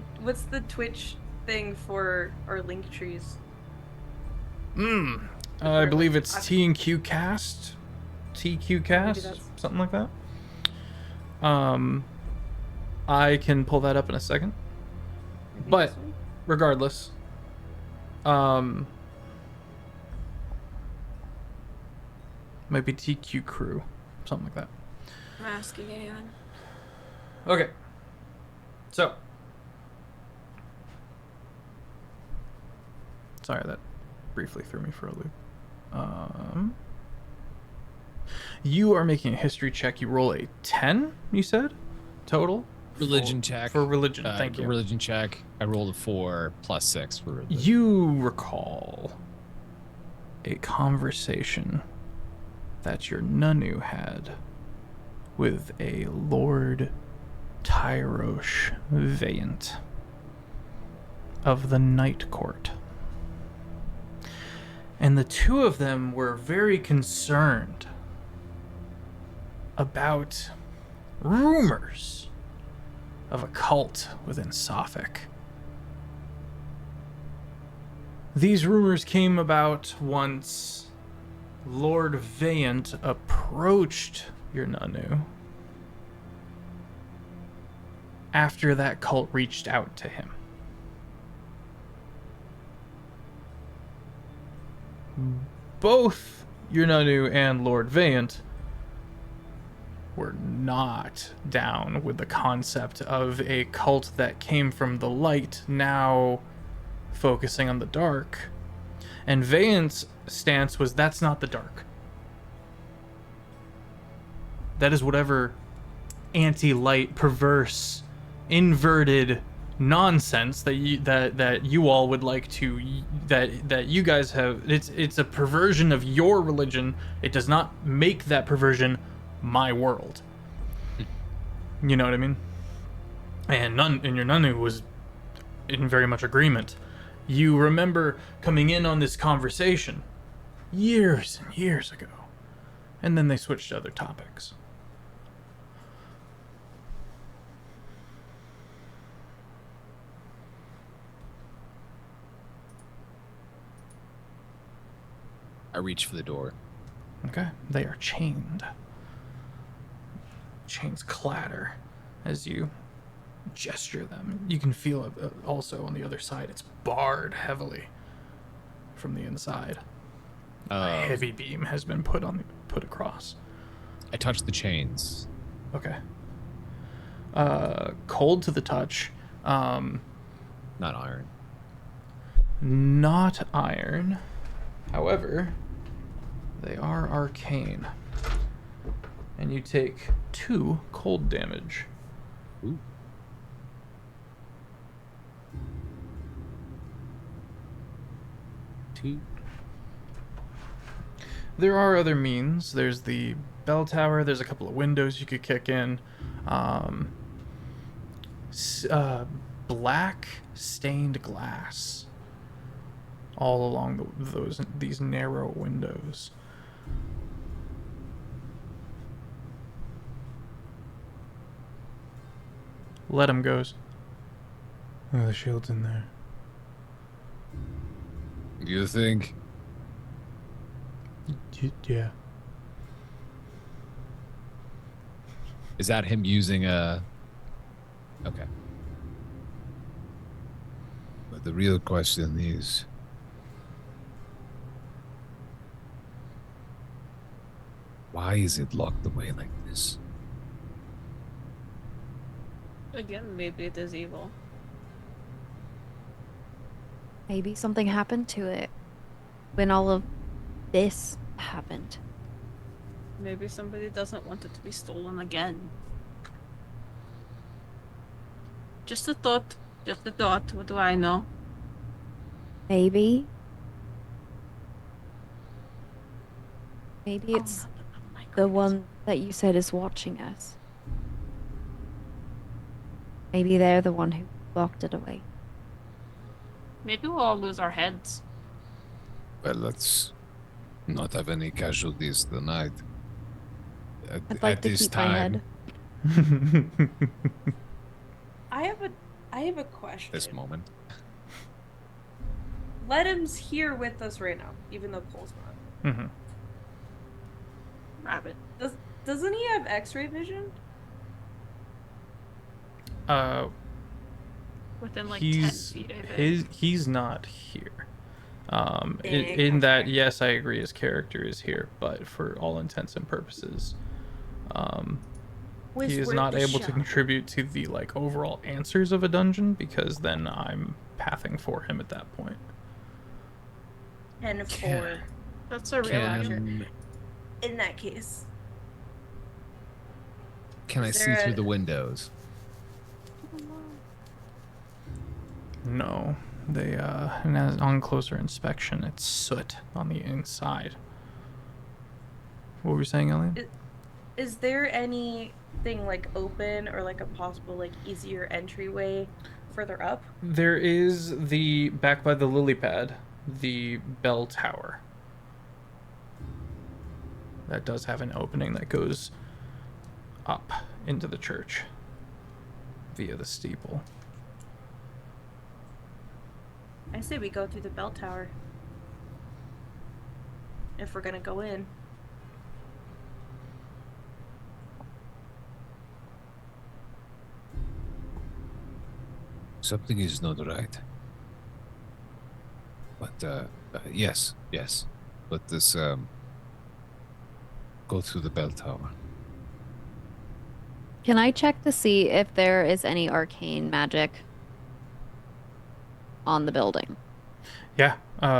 Twitch thing for our link trees? I believe it's T&Q Cast. TQ Cast? that's- Something like that. I can pull that up in a second. But regardless, might be TQ Crew, something like that. I'm asking Aeon. Okay. So. Sorry, that briefly threw me for a loop. You are making a history check. You roll a 10, you said? Total? Religion check. For religion, thank you. Religion check. I rolled a 4 plus 6 for religion. You recall a conversation that your Nunu had with a Lord Tyrosh Valiant of the Night Court. And the two of them were very concerned about rumors of a cult within Sophic. These rumors came about once Lord Valiant approached your Nunu after that cult reached out to him. Both your Nunu and Lord Valiant were not down with the concept of a cult that came from the light now focusing on the dark. And Valiant's stance was, that's not the dark. That is whatever anti-light, perverse, inverted nonsense that you all would like to, that you guys have. It's a perversion of your religion. It does not make that perversion my world. You know what I mean? And your Nunu was in very much agreement. You remember coming in on this conversation years and years ago, and then they switched to other topics. I reach for the door. Okay, they are chained. Chains clatter as you gesture them. You can feel it also on the other side. It's barred heavily from the inside. A heavy beam has been put across. I touched the chains. Okay. Cold to the touch. Not iron. Not iron. However, they are arcane. And you take 2 cold damage. Ooh. Two. There are other means. There's the bell tower. There's a couple of windows you could kick in. Black stained glass all along these narrow windows. Let him goes. Oh, the shield's in there. You think? Yeah. Is that him using a... Okay. But the real question is, why is it locked away like this? Again, maybe it is evil. Maybe something happened to it when all of this happened. Maybe somebody doesn't want it to be stolen again. Just a thought. Just a thought. What do I know? Maybe. Maybe it's the one that you said is watching us. Maybe they're the one who locked it away. Maybe we'll all lose our heads. Well, let's not have any casualties tonight. I'd like At to this keep my time, head. I have a question. This moment. Ledham's here with us right now, even though Cole's not. Mm-hmm. Rabbit. Doesn't he have X-ray vision? Within like He's 10 feet, I think. he's not here. Dang, In that, okay. yes, I agree, his character is here, but for all intents and purposes, he is not able to contribute to the like overall answers of a dungeon, because then I'm pathing for him at that point. 10-4. That's a real answer. In that case. Can I Is see there through a- the windows? No, they and as on closer inspection, it's soot on the inside. What were you saying, Elliot? Is there anything like open or like a possible like easier entryway further up? There is the back by the lily pad, the bell tower. That does have an opening that goes up into the church via the steeple. I say we go through the bell tower. If we're gonna go in. something is not right. But yes. Let this go through the bell tower. Can I check to see if there is any arcane magic on the building? Yeah,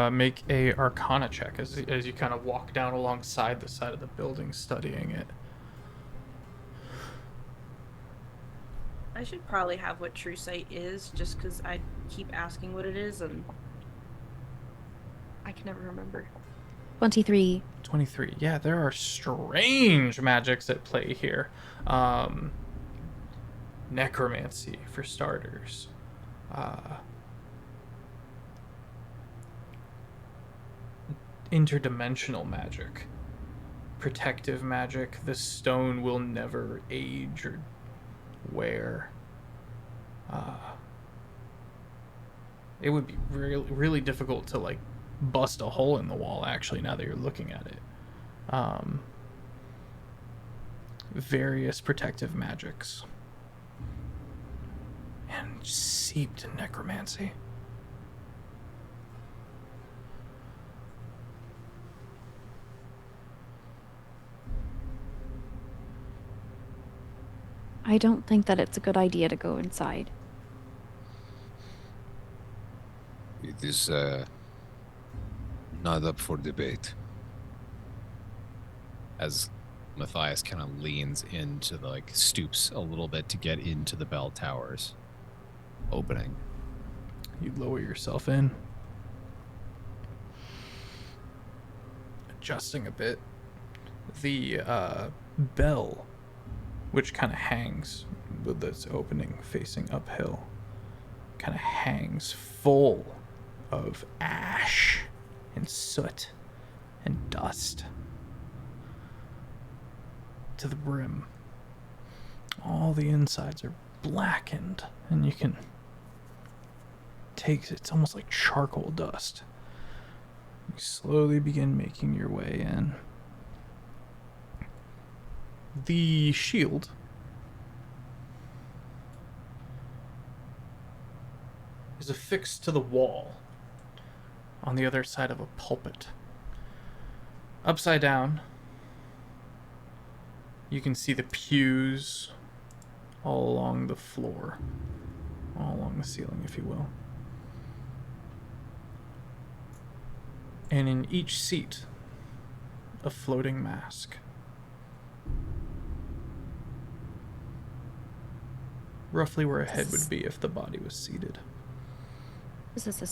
make a Arcana check as you kind of walk down alongside the side of the building, studying it. I should probably have what True Sight is, just because I keep asking what it is and I can never remember. 23. 23. Yeah, there are strange magics at play here. Necromancy, for starters. Interdimensional magic. Protective magic. The stone will never age or wear. It would be really, really difficult to, like, bust a hole in the wall, actually, now that you're looking at it. various protective magics, and seeped in necromancy. I don't think that it's a good idea to go inside. It is not up for debate. As Matthias kind of leans into the, like, stoops a little bit to get into the bell tower's opening. You lower yourself in, adjusting a bit. The bell, which kind of hangs with this opening facing uphill, kind of hangs full of ash and soot and dust to the brim. All the insides are blackened, and you can take, it's almost like charcoal dust. You slowly begin making your way in. The shield is affixed to the wall on the other side of a pulpit. Upside down, you can see the pews all along the floor, all along the ceiling, if you will. And in each seat, a floating mask. Roughly where a head would be if the body was seated. This is a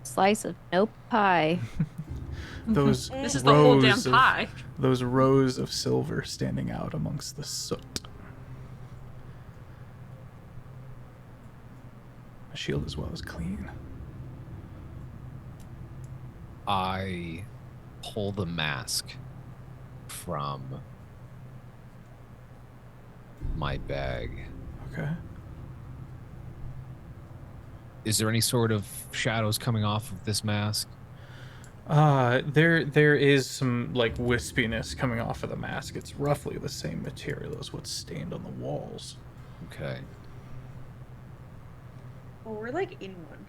slice of no pie. Those This is the whole damn rows pie. those rows of silver standing out amongst the soot. A shield as well as clean. I pull the mask from my bag. Okay. Is there any sort of shadows coming off of this mask? There is some like wispiness coming off of the mask. It's roughly the same material as what's stained on the walls. Okay. Well, we're like in one.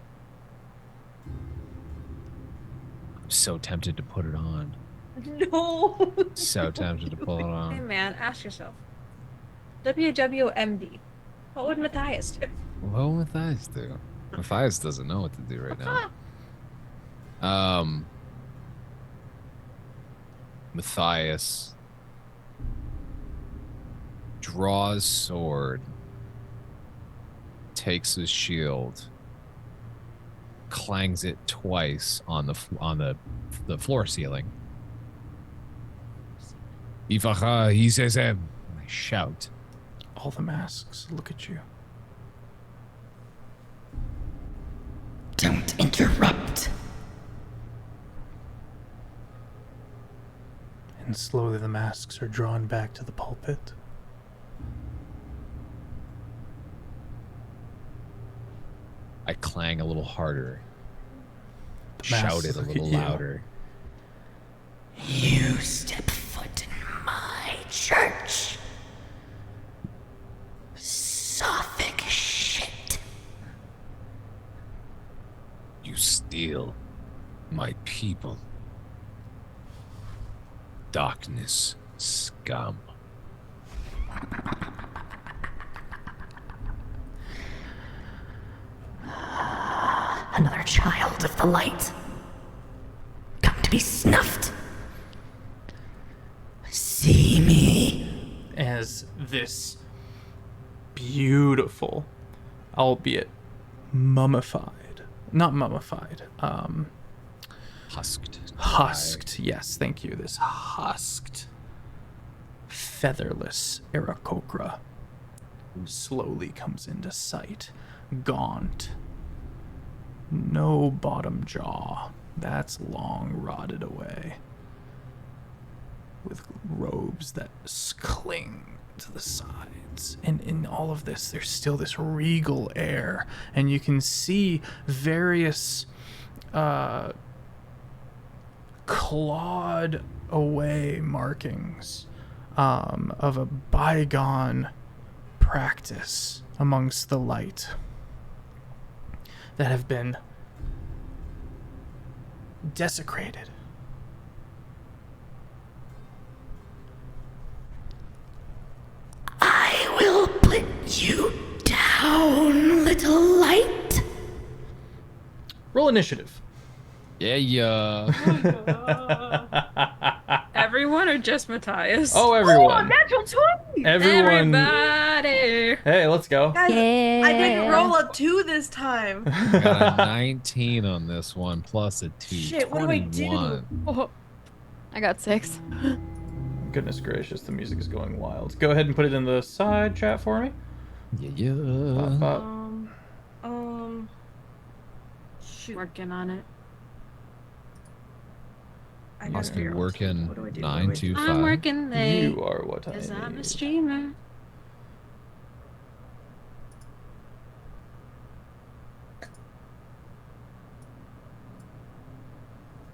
I'm so tempted to put it on. No. So tempted to pull it Hey on. man, ask yourself. WWMD. What would Matthias do? What will Matthias do? Matthias doesn't know what to do right now. Matthias draws sword, takes his shield, clangs it twice on the floor ceiling. Ifacha, he says, I shout. All the masks look at you. Don't interrupt. And slowly the masks are drawn back to the pulpit. I clang a little harder. The masks Shouted a look little at you. louder. You step foot in my church. Sophic shit. You steal my people. Darkness scum. Another child of the light. Come to be snuffed. See me. As this beautiful, albeit mummified, not mummified, husked, yes, thank you, this husked, featherless Aarakocra slowly comes into sight, gaunt, no bottom jaw, that's long rotted away, with robes that cling to the sides. And in all of this, there's still this regal air, and you can see various clawed away markings of a bygone practice amongst the light that have been desecrated. I will put you down, little light. Roll initiative. Yeah. Everyone or just Matthias? Oh, everyone. Natural 20! Everyone. Everybody! Hey, let's go. Guys, Yeah. I didn't roll a 2 this time. Got a 19 on this one, plus a 2. Shit, what do I do? 21. Oh, I got 6. Goodness gracious, the music is going wild. Go ahead and put it in the side chat for me. Yeah. Bop, bop. Shoot. Working on it. I Must gotta be figure out working what do I do? 9 to 5. I'm working late. You are what I Because I'm a need. streamer.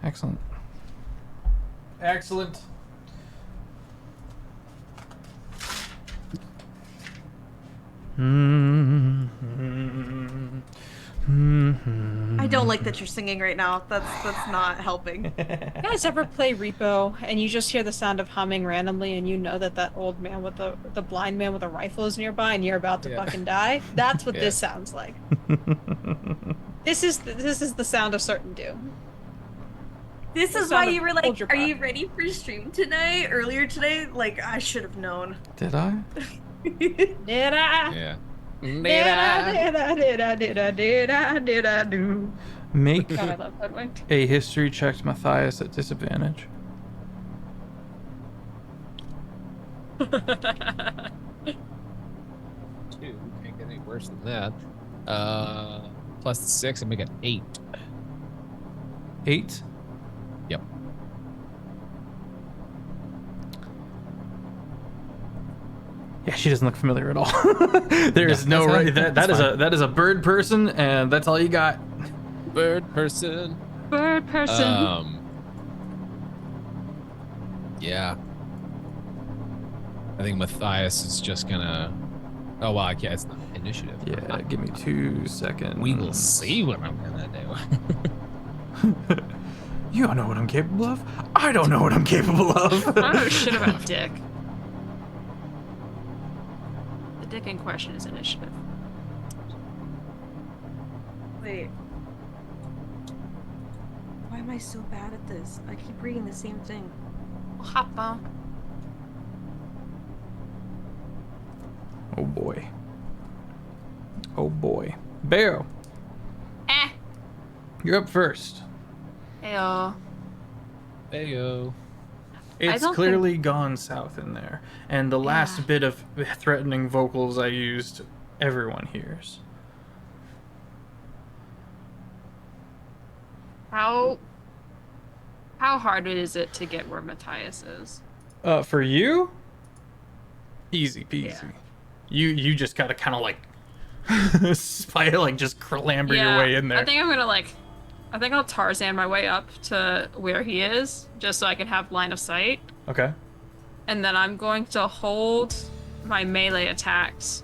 Excellent. Excellent. I don't like that you're singing right now. That's not helping. You guys ever play Repo and you just hear the sound of humming randomly and you know that that old man with the blind man with a rifle is nearby and you're about to fucking die? That's what this sounds like. This is the sound of certain doom. This is Sound why of you were hold like, your "Are you breath." ready for stream tonight?" Earlier today, like I should have known. Did I? Did I? Yeah. Did I do? Make God, I love Hoodwinked. a history checked Matthias at disadvantage. 2. Can't get any worse than that. Plus 6, I make it 8. 8. Yep. Yeah, she doesn't look familiar at all. There is no that's right. fine. That is a bird person, and that's all you got. Bird person. Bird person. Yeah. I think Matthias is just gonna. Oh well, I can't. It's not initiative. Yeah, give me 2 seconds. We will see what I'm gonna do. You don't know what I'm capable of. I don't know what I'm capable of. I don't know shit about dick. The dick in question is initiative. Wait. Why am I so bad at this? I keep reading the same thing. Hoppa. Oh boy. Oh boy. Bear, you're up first. Heyo. Heyo. It's don't clearly gone south in there. And the last bit of threatening vocals I used, everyone hears. How hard is it to get where Matthias is? For you? Easy peasy. Yeah. You just gotta kind of like just clamber your way in there. I think I'll Tarzan my way up to where he is, just so I can have line of sight. Okay. And then I'm going to hold my melee attacks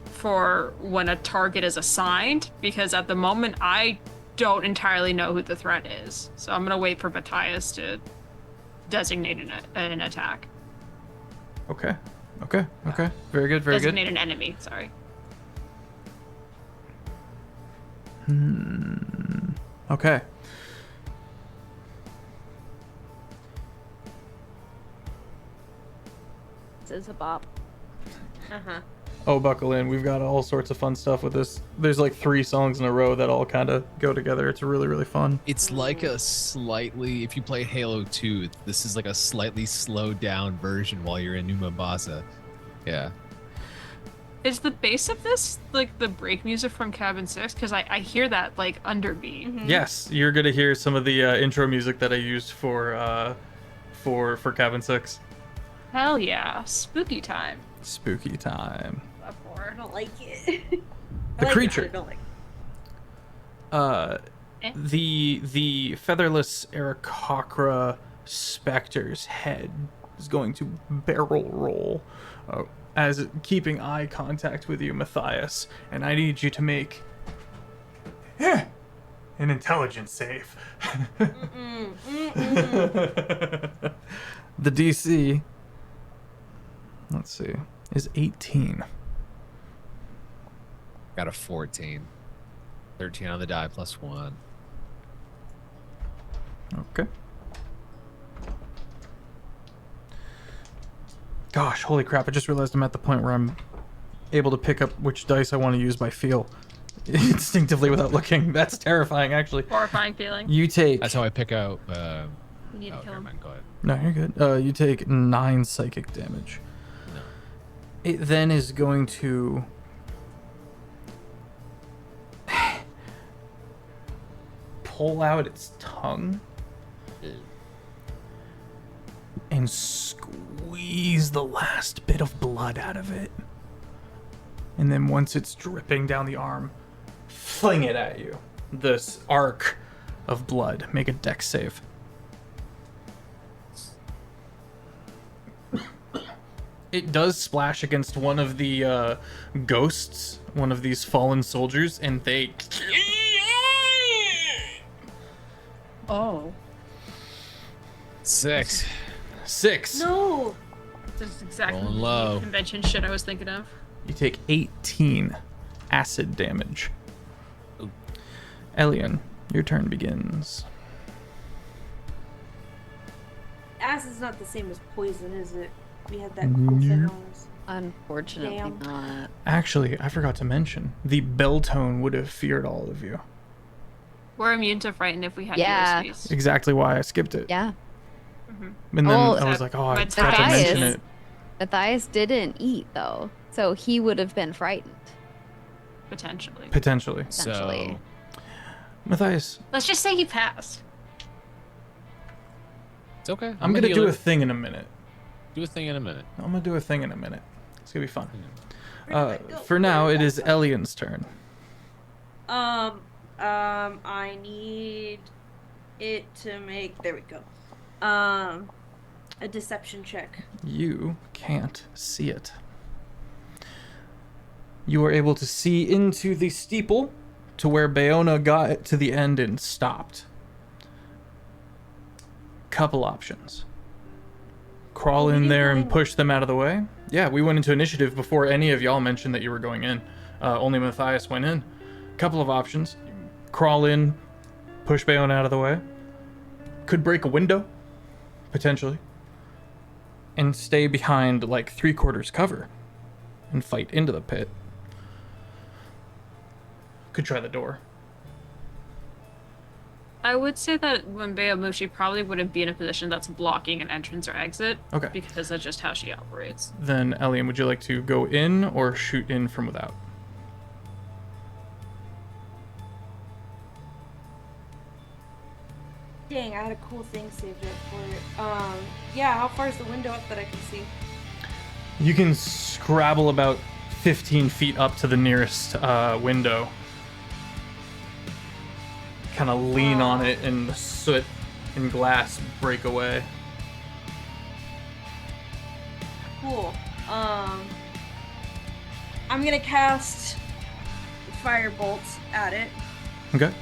for when a target is assigned, because at the moment I don't entirely know who the threat is. So I'm gonna wait for Matthias to designate an attack. Okay. Very good, very Designate an enemy, sorry. good. Okay. This is a bop. Uh-huh. Oh, buckle in. We've got all sorts of fun stuff with this. There's like 3 songs in a row that all kind of go together. It's really, really fun. It's like a slightly, if you play Halo 2, this is like a slightly slowed down version while you're in New Mombasa. Yeah. Is the bass of this like the break music from Cabin 6? Because I hear that like underbeat. Yes, you're gonna hear some of the intro music that I used for Cabin 6. Hell yeah. Spooky time. Spooky time. I don't like it. The creature. I don't like it. The featherless Aarakocra specter's head is going to barrel roll, as keeping eye contact with you, Matthias. And I need you to make an intelligence save. The DC, let's see, is 18. Got a 14. 13 on the die plus 1. Okay. Gosh, holy crap, I just realized I'm at the point where I'm able to pick up which dice I want to use by feel instinctively without looking. That's terrifying, actually. Horrifying feeling. You take... That's how I pick out. We need to kill him. Go ahead. No, you're good. You take 9 psychic damage. No. It then is going to... pull out its tongue and squeeze the last bit of blood out of it. And then once it's dripping down the arm, fling it at you. This arc of blood. Make a dex save. It does splash against one of the ghosts, one of these fallen soldiers, and they... Oh. 6. 6. No. That's exactly Rolling the low. convention shit I was thinking of. You take 18 acid damage. Ooh. Elian, your turn begins. Acid's not the same as poison, is it? We had that cool thing on us. Unfortunately Damn. not. Actually, I forgot to mention, the bell tone would have feared all of you. We're immune to frighten if we had Yeah. USBs. Exactly why I skipped it. Yeah. And then Oh, I was like, oh, I Matthias- forgot to mention it. Matthias didn't eat though, so he would have been frightened. Potentially. Potentially. Essentially. So Matthias, Let's just say he passed. it's okay. I'm going to do a thing in a minute. Do a thing in a minute. I'm going to do a thing in a minute. It's going to be fun. For now, it is Elian's turn. I need it to make, there we go. A deception check. You can't see it. You are able to see into the steeple to where Bayona got it to the end and stopped. Couple options. Crawl we in didn't there go and in. push them out of the way. Yeah, we went into initiative before any of y'all mentioned that you were going in. Only Matthias went in. Couple of options. Crawl in, push Bayona out of the way. Could break a window, potentially. And stay behind like 3/4 cover and fight into the pit. Could try the door. I would say that when Bea moves, she probably wouldn't be in a position that's blocking an entrance or exit. Okay. Because that's just how she operates. Then, Elian, would you like to go in or shoot in from without? Dang, I had a cool thing saved up for it. Yeah, how far is the window up that I can see? You can scrabble about 15 feet up to the nearest window. Kind of lean on it, and the soot and glass break away. Cool. I'm gonna cast fire bolts at it. Okay.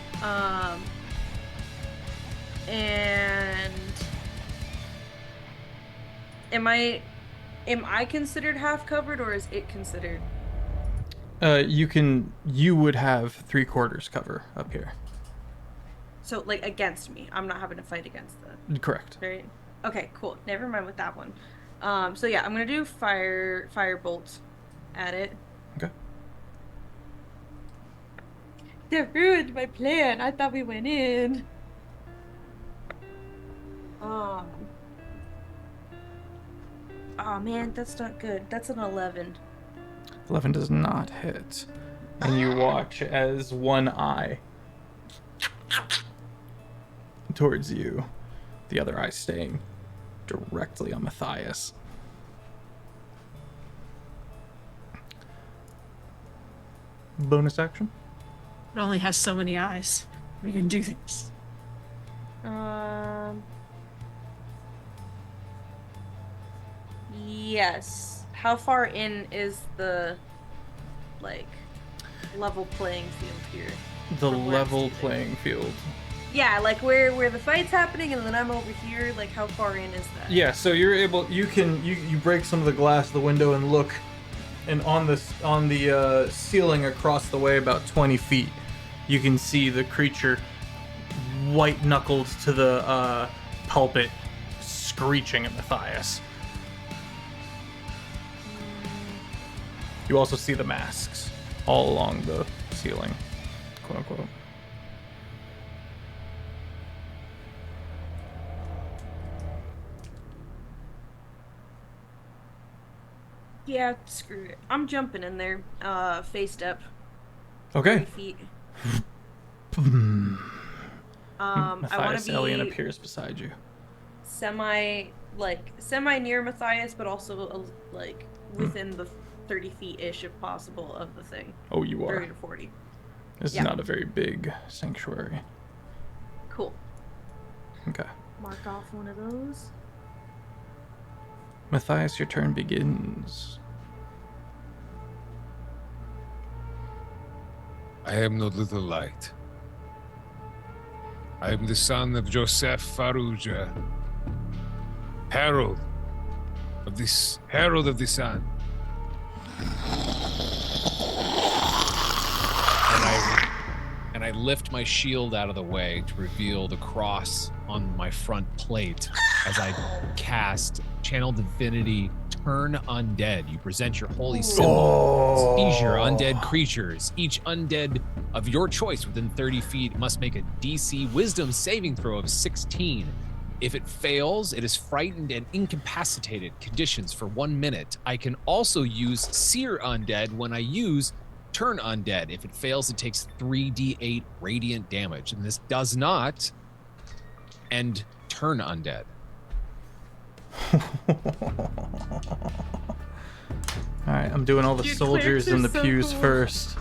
And am I considered half covered, or is it considered? You would have 3/4 cover up here. So like against me. I'm not having to fight against the Correct. right? Okay, cool. Never mind with that one. So yeah, I'm gonna do fire bolts at it. Okay. They ruined my plan. I thought we went in. Oh man, that's not good. That's an 11. 11 does not hit. And you watch as one eye towards you, the other eye staying directly on Matthias. Bonus action? It only has so many eyes. We can do this. Yes. How far in is the, like, level playing field here? The From where I'm level standing. playing field. Yeah, like where the fight's happening and then I'm over here, like how far in is that? Yeah, so you're able. You break some of the glass of the window and look, and on the ceiling across the way, about 20 feet, you can see the creature, white knuckled to the pulpit, screeching at Matthias. You also see the masks all along the ceiling, quote unquote. Yeah, screw it. I'm jumping in there, face step. 3 Okay. feet. I want Matthias to Alien be appears beside you. semi near Matthias, but also like within the 30 feet-ish, if possible, of the thing. Oh, you 30 are. to 40. This Yeah. is not a very big sanctuary. Cool. Okay. Mark off one of those. Matthias, your turn begins. I am no little light. I am the son of Joseph Farouja, herald of the sun. And I lift my shield out of the way to reveal the cross on my front plate as I cast Channel Divinity Turn Undead. You present your holy symbol. Seizure undead creatures. Each undead of your choice within 30 feet must make a DC Wisdom saving throw of 16. If it fails, it is frightened and incapacitated conditions for 1 minute. I can also use Seer Undead when I use Turn Undead. If it fails, it takes 3d8 radiant damage. And this does not end Turn Undead. Alright, I'm doing all the Your soldiers in the clerics are so pews cool. first.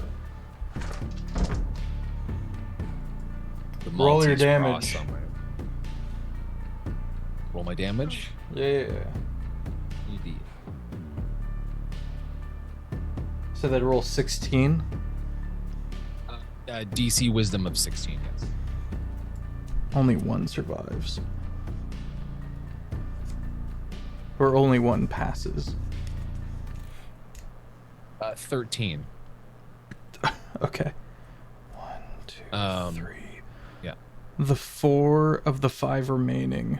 The Roll your Maltese damage. cross on my- Roll my damage. Yeah. ED. So that roll 16. DC Wisdom of 16, yes. Only one survives. Or only one passes. 13. Okay. 1, 2, 3. Yeah. The 4 of the 5 remaining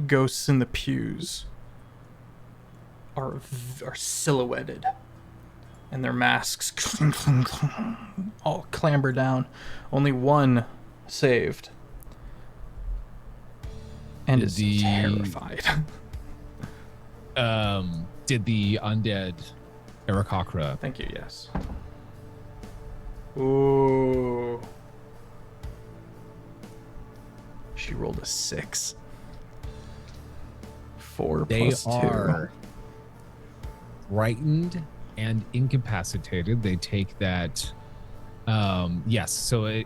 ghosts in the pews are silhouetted, and their masks all clamber down. Only one saved, and is terrified. Did the undead Aarakocra Thank you. Yes. Ooh. She rolled a 6. 4 They plus 2. are frightened and incapacitated. They take that. Yes. So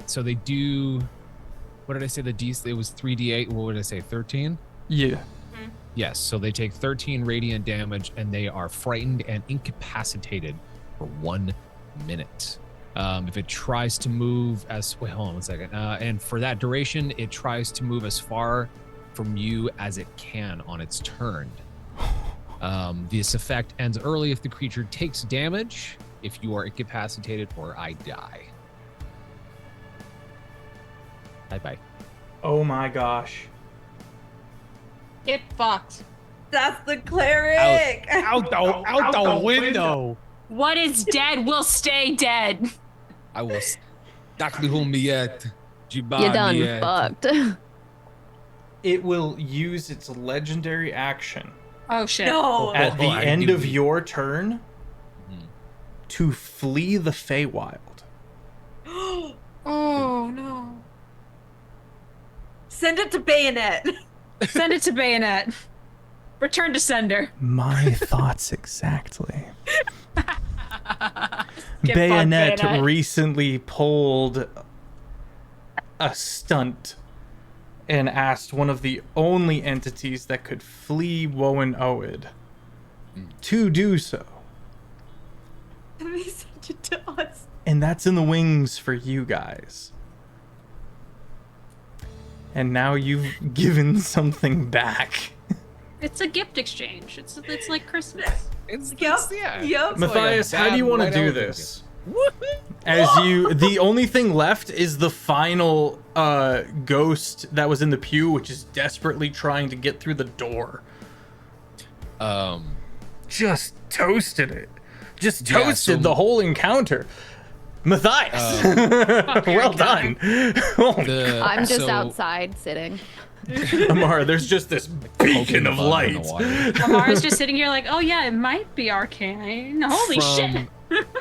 so they do. What did I say? The D. It was 3d8. What would I say? 13. Yeah. Yes. So they take 13 radiant damage, and they are frightened and incapacitated for 1 minute. If it tries to move wait, hold on 1 second. And for that duration, it tries to move as far from you as it can on its turn. This effect ends early if the creature takes damage, if you are incapacitated, or I die. Bye-bye. Oh my gosh. Get fucked. That's the cleric! Out the window! What is dead will stay dead. I will stuck the home yet. You done fucked. It will use its legendary action Oh shit. No! at the I end knew of you- your turn to flee the Feywild. Oh no. Send it to Bayonet! Send it to Bayonet. Return to sender. My thoughts exactly. Get Bayonet fucked, Bayonet. recently pulled a stunt and asked one of the only entities that could flee Woan Oed to do so. That makes such a toss. And that's in the wings for you guys. And now you've given something back. It's a gift exchange. It's like Christmas. Yep. Matthias, how do you want to do this? As the only thing left is the final ghost that was in the pew, which is desperately trying to get through the door. Just toasted it. Just toasted the whole encounter. Matthias, well done. I'm just outside sitting. Amara, there's just this beacon of light. Amara's just sitting here like, oh yeah, it might be arcane. Holy shit.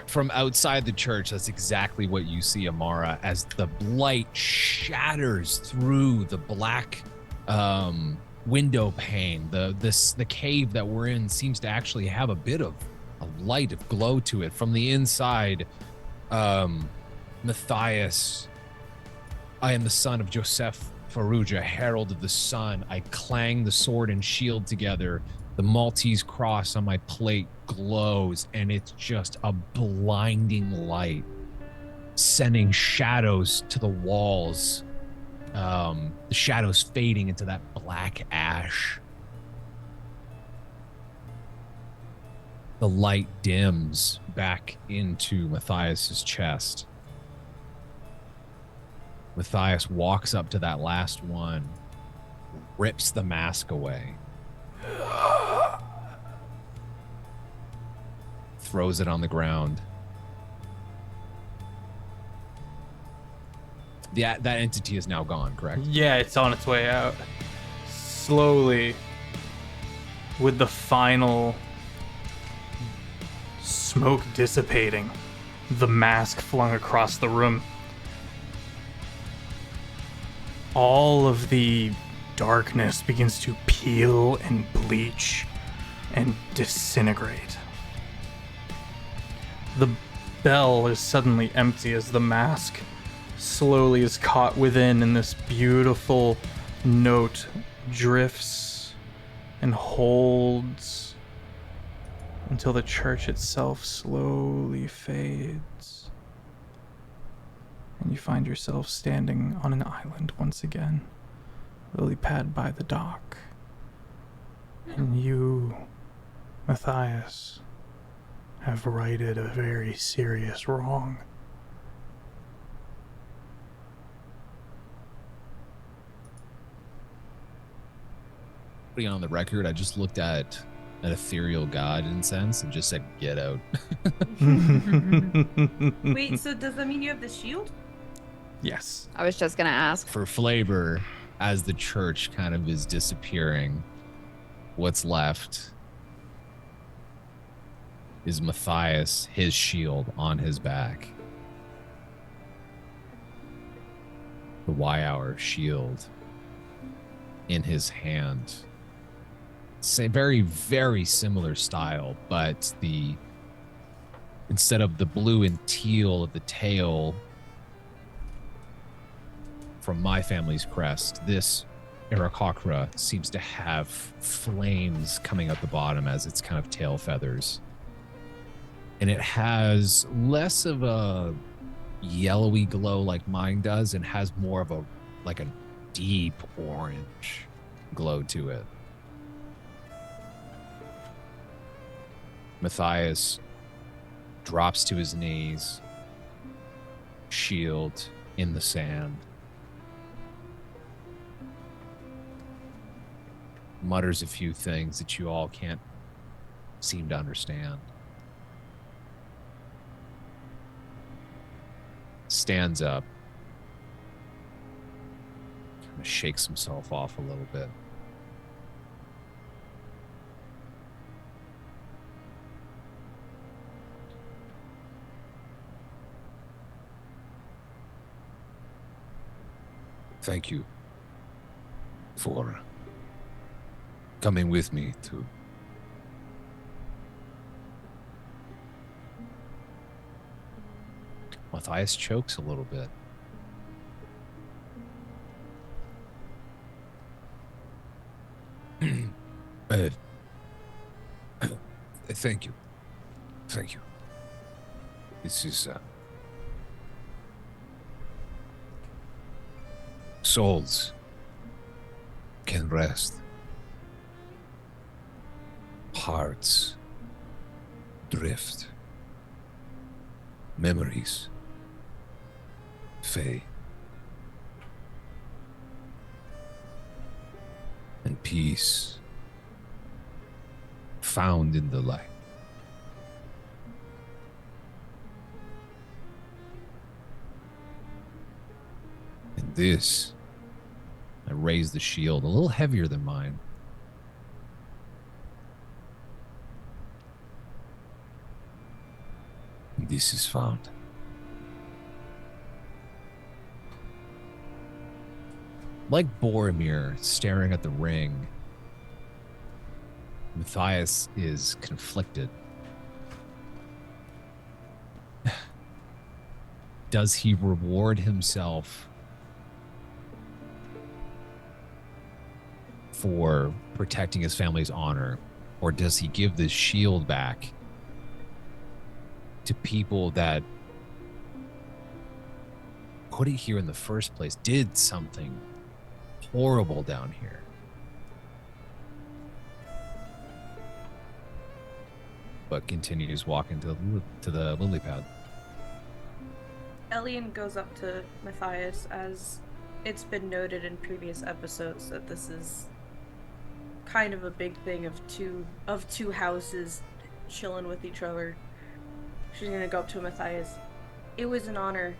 From outside the church, that's exactly what you see, Amara, as the light shatters through the black window pane. The cave that we're in seems to actually have a bit of a light of glow to it. From the inside, Matthias, I am the son of Joseph Faruja, herald of the sun. I clang the sword and shield together. The Maltese cross on my plate glows, and it's just a blinding light, sending shadows to the walls. The shadows fading into that black ash. The light dims back into Matthias's chest. Matthias walks up to that last one, rips the mask away, throws it on the ground. That entity is now gone, correct? Yeah, it's on its way out. Slowly, with the final smoke dissipating, the mask flung across the room. All of the darkness begins to peel and bleach and disintegrate. The bell is suddenly empty as the mask slowly is caught within, and this beautiful note drifts and holds until the church itself slowly fades. And you find yourself standing on an island once again, lily pad by the dock. And you, Matthias, have righted a very serious wrong. Putting on the record, I just looked at an ethereal god incense and just said, "Get out." Wait, so does that mean you have the shield? Yes. I was just gonna ask. For flavor, as the church kind of is disappearing, what's left is Matthias, his shield on his back. The Y-Hour shield in his hand. Say very, very similar style, but instead of the blue and teal of the tail from my family's crest, this Aarakocra seems to have flames coming out the bottom as its kind of tail feathers. And it has less of a yellowy glow like mine does, and has more of a deep orange glow to it. Matthias drops to his knees, shield in the sand, mutters a few things that you all can't seem to understand. Stands up, kind of shakes himself off a little bit. Thank you for coming with me to Matthias chokes a little bit. Thank you. Thank you. This is souls can rest. Hearts drift. Memories fade. And peace found in the light. And this, I raise the shield, a little heavier than mine. And this is found. Like Boromir staring at the ring, Matthias is conflicted. Does he reward himself for protecting his family's honor, or does he give this shield back to people that put it here in the first place, did something horrible down here? But continues walking to the lily pad. Elian goes up to Matthias, as it's been noted in previous episodes that this is kind of a big thing of two houses chilling with each other. She's gonna go up to Matthias. It was an honor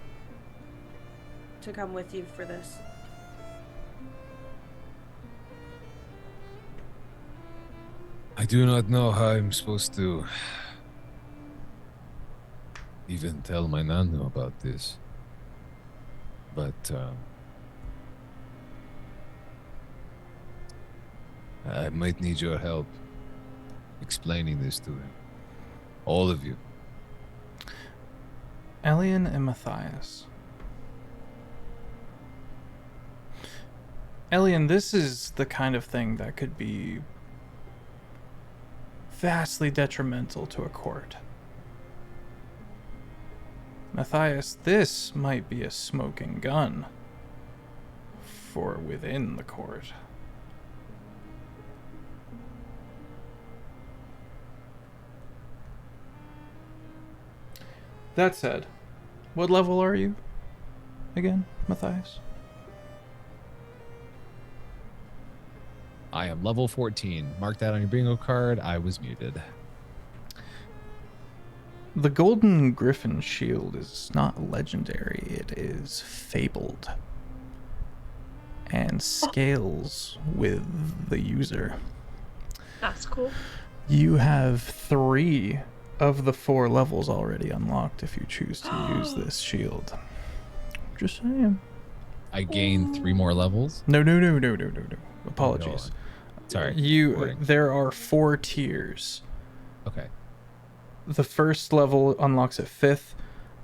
to come with you for this. I do not know how I'm supposed to even tell my nano about this. But I might need your help explaining this to him. All of you. Elian and Matthias. Elian, this is the kind of thing that could be vastly detrimental to a court. Matthias, this might be a smoking gun for within the court. That said, what level are you again, Matthias? I am level 14. Mark that on your bingo card. I was muted. The Golden Griffin shield is not legendary, it is fabled and scales with the user. That's cool. You have 3 of the 4 levels already unlocked if you choose to use this shield. Just saying. I gain 3 more levels? No. Apologies. Sorry. There are 4 tiers. Okay. The first level unlocks at 5th,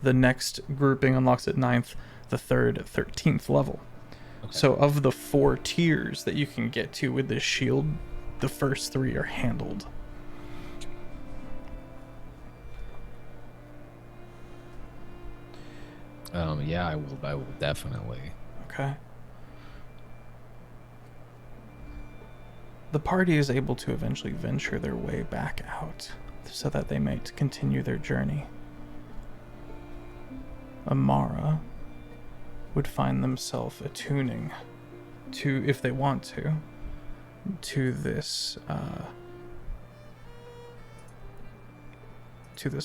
the next grouping unlocks at 9th, the third at 13th level. Okay. So of the 4 tiers that you can get to with this shield, the first 3 are handled. Yeah, I will definitely. Okay. The party is able to eventually venture their way back out so that they might continue their journey. Amara would find themselves attuning to, if they want to this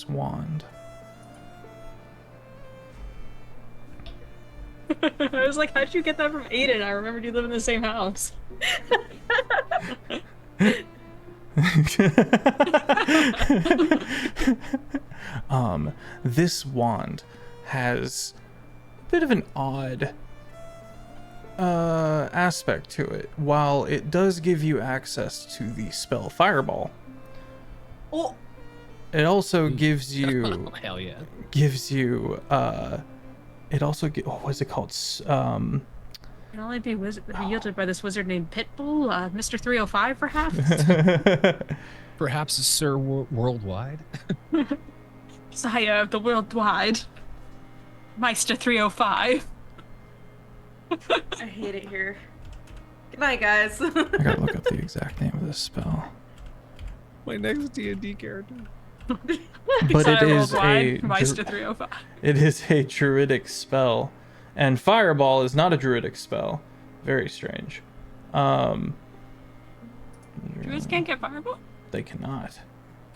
wand. I was like, how'd you get that from Aiden? I remembered you live in the same house. This wand has a bit of an odd aspect to it. While it does give you access to the spell Fireball, it also gives you hell yeah. Gives you it also what is it called? Can only be wielded by this wizard named Pitbull, Mr. 305, perhaps? Perhaps a Sir Worldwide? Sire of the worldwide. Meister 305. I hate it here. Good night, guys. I gotta look up the exact name of this spell. My next D&D character. But it is Meister 305. It is a druidic spell, and fireball is not a druidic spell. Very strange. Druids can't get fireball? They cannot.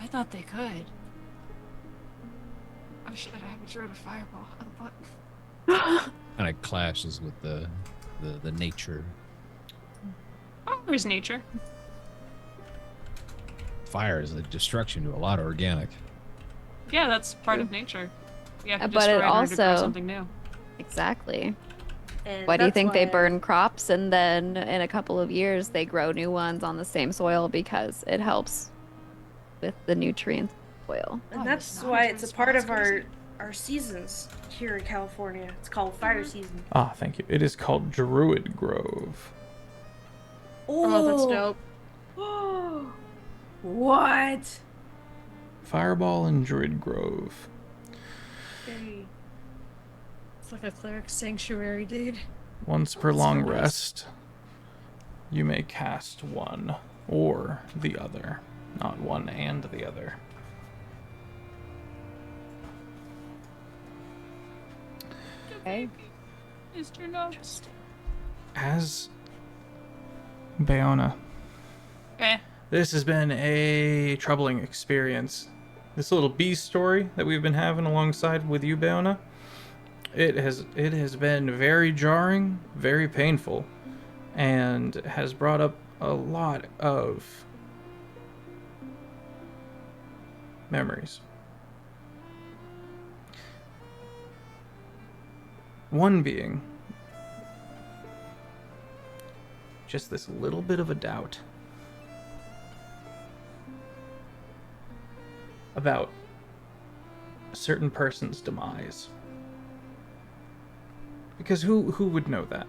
I thought they could. Oh shit, I have a druid of fireball. Kind of clashes with the nature. Oh, there's nature. Fire is a destruction to a lot of organic. Yeah, that's part of nature. You have to But destroy it in order to grow also- something new. Exactly. And Why do you that's think they why- burn crops and then in a couple of years they grow new ones on the same soil because it helps with the nutrient soil? And Oh, that's it's why not it's a part of crazy. our seasons here in California. It's called fire season. Ah, thank you. It is called Druid Grove. Oh, that's dope. Oh, what? Fireball and Druid Grove. Okay. It's like a cleric sanctuary, dude. Once per That's long so nice. rest, you may cast one or the other, not one and the other. Okay. Mr. Notes. As Bayona, Eh. this has been a troubling experience. This little bee story that we've been having alongside with you, Bayona, it has been very jarring, very painful, and has brought up a lot of memories. One being just this little bit of a doubt about a certain person's demise. Because who would know that?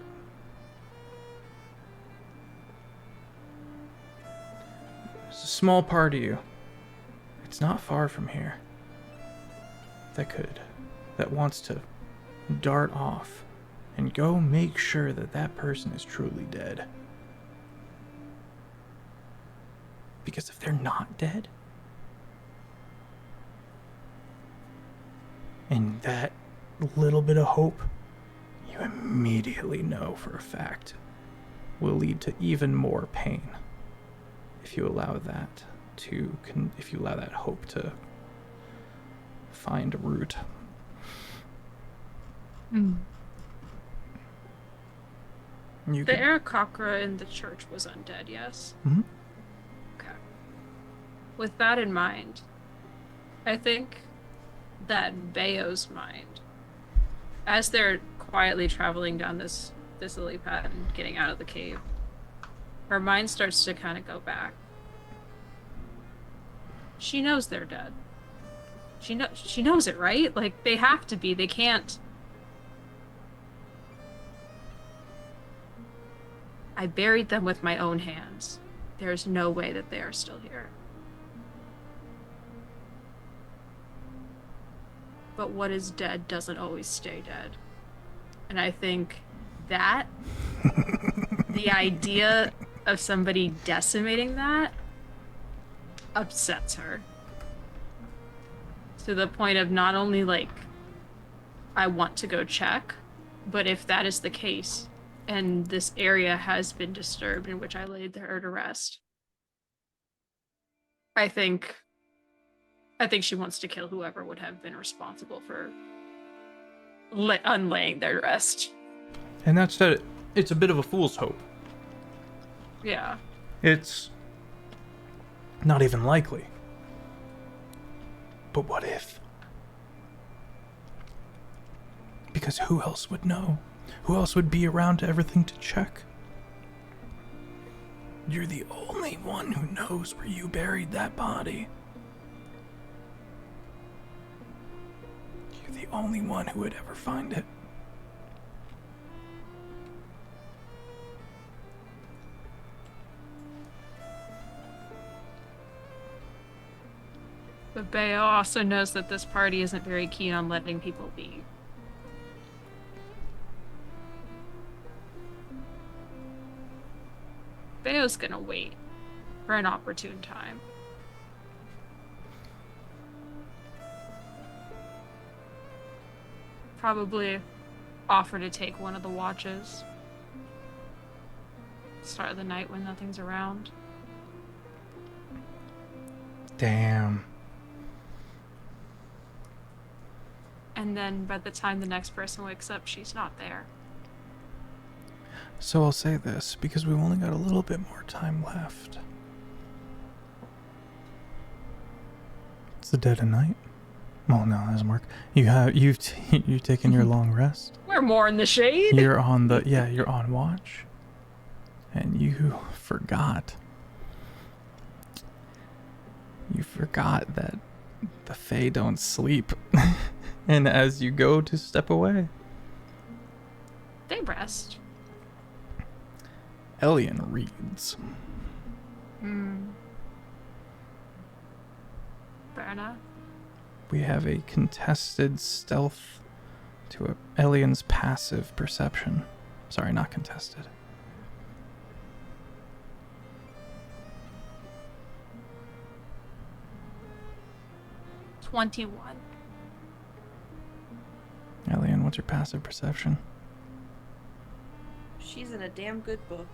There's a small part of you. It's not far from here. That wants to dart off and go make sure that that person is truly dead. Because if they're not dead, and that little bit of hope, you immediately know for a fact, will lead to even more pain if you allow that hope to find a root. You The could- Aarakocra in the church was undead, yes? Mhm. Okay. With that in mind, I think that Bayo's mind, as they're quietly traveling down this lily pad and getting out of the cave, her mind starts to kind of go back. She knows they're dead. She knows it, right? Like, they have to be. They can't. I buried them with my own hands. There's no way that they are still here. But what is dead doesn't always stay dead. And I think that, the idea of somebody decimating that, upsets her. To the point of not only, like, I want to go check, but if that is the case, and this area has been disturbed in which I laid her to rest, I think she wants to kill whoever would have been responsible for unlaying their rest. And that's that. It's a bit of a fool's hope. Yeah. It's not even likely. But what if? Because who else would know? Who else would be around to everything to check? You're the only one who knows where you buried that body. You're the only one who would ever find it. But Bayo also knows that this party isn't very keen on letting people leave. Bayo's gonna wait for an opportune time. Probably offer to take one of the watches. Start of the night when nothing's around. Damn. And then by the time the next person wakes up, she's not there. So I'll say this, because we've only got a little bit more time left. It's the dead of night. Well, no, that doesn't work. You've taken your long rest. We're more in the shade. You're on you're on watch. And you forgot. You forgot that the Fae don't sleep. And as you go to step away, They rest. Elian reads. Fair enough. We have a contested stealth to Elian's passive perception. Sorry, not contested. $21. Elian, what's your passive perception? She's in a damn good book.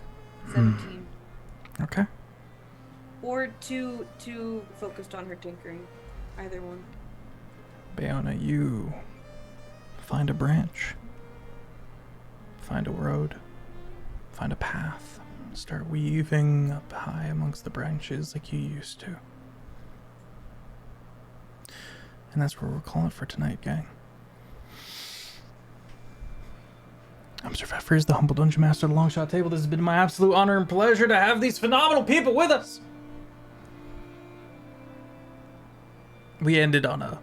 17. Okay. Or too focused on her tinkering. Either one. Bayona, you find a branch, find a road, find a path, start weaving up high amongst the branches like you used to. And that's where we're calling it for tonight, gang. I'm Sir Feffers, the humble dungeon master of the Longshot table. This has been my absolute honor and pleasure to have these phenomenal people with us. We ended on a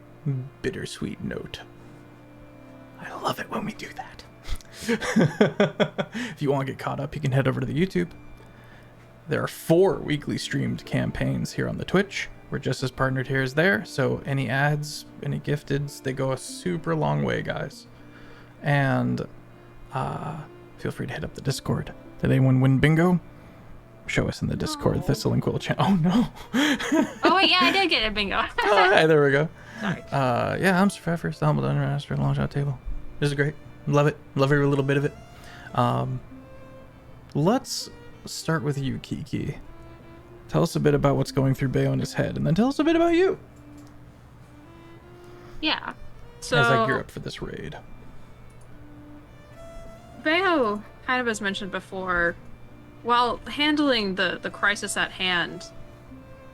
bittersweet note. I love it when we do that. If you want to get caught up, you can head over to the YouTube. There are 4 weekly streamed campaigns here on the Twitch. We're just as partnered here as there, so any ads, any gifteds, they go a super long way, guys. And feel free to hit up the Discord. Did anyone win bingo? Show us in the Discord, Thistle and Quill channel. Oh no! Oh wait, yeah, I did get a bingo. Hi, there we go. Sorry. Yeah, I'm Sir Feffers, the humble dungeon master at the Longshot table. This is great. Love it. Love every little bit of it. Let's start with you, Kiki. Tell us a bit about what's going through Bayona's head, and then tell us a bit about you. Yeah. So As I gear up for this raid. Bayo, kind of as mentioned before, while handling the crisis at hand,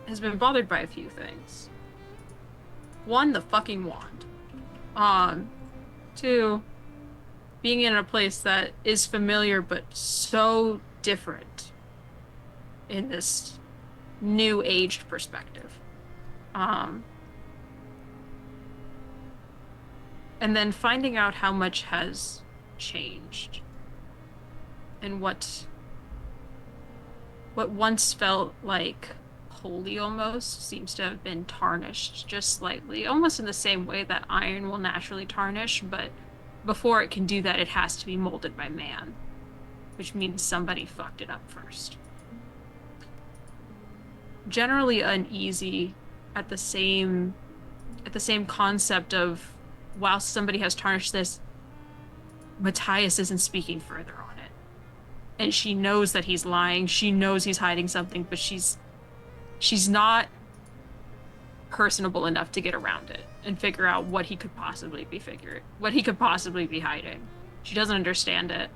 has been bothered by a few things. 1, the fucking wand. 2, being in a place that is familiar but so different in this new aged perspective. And then finding out how much has changed and what once felt like holy almost seems to have been tarnished just slightly, almost in the same way that iron will naturally tarnish, but before it can do that, it has to be molded by man, which means somebody fucked it up first. Generally uneasy at the same concept of, while somebody has tarnished this, Matthias isn't speaking further on it. And she knows that he's lying, she knows he's hiding something, but she's not personable enough to get around it and figure out what he could possibly be hiding. She doesn't understand it.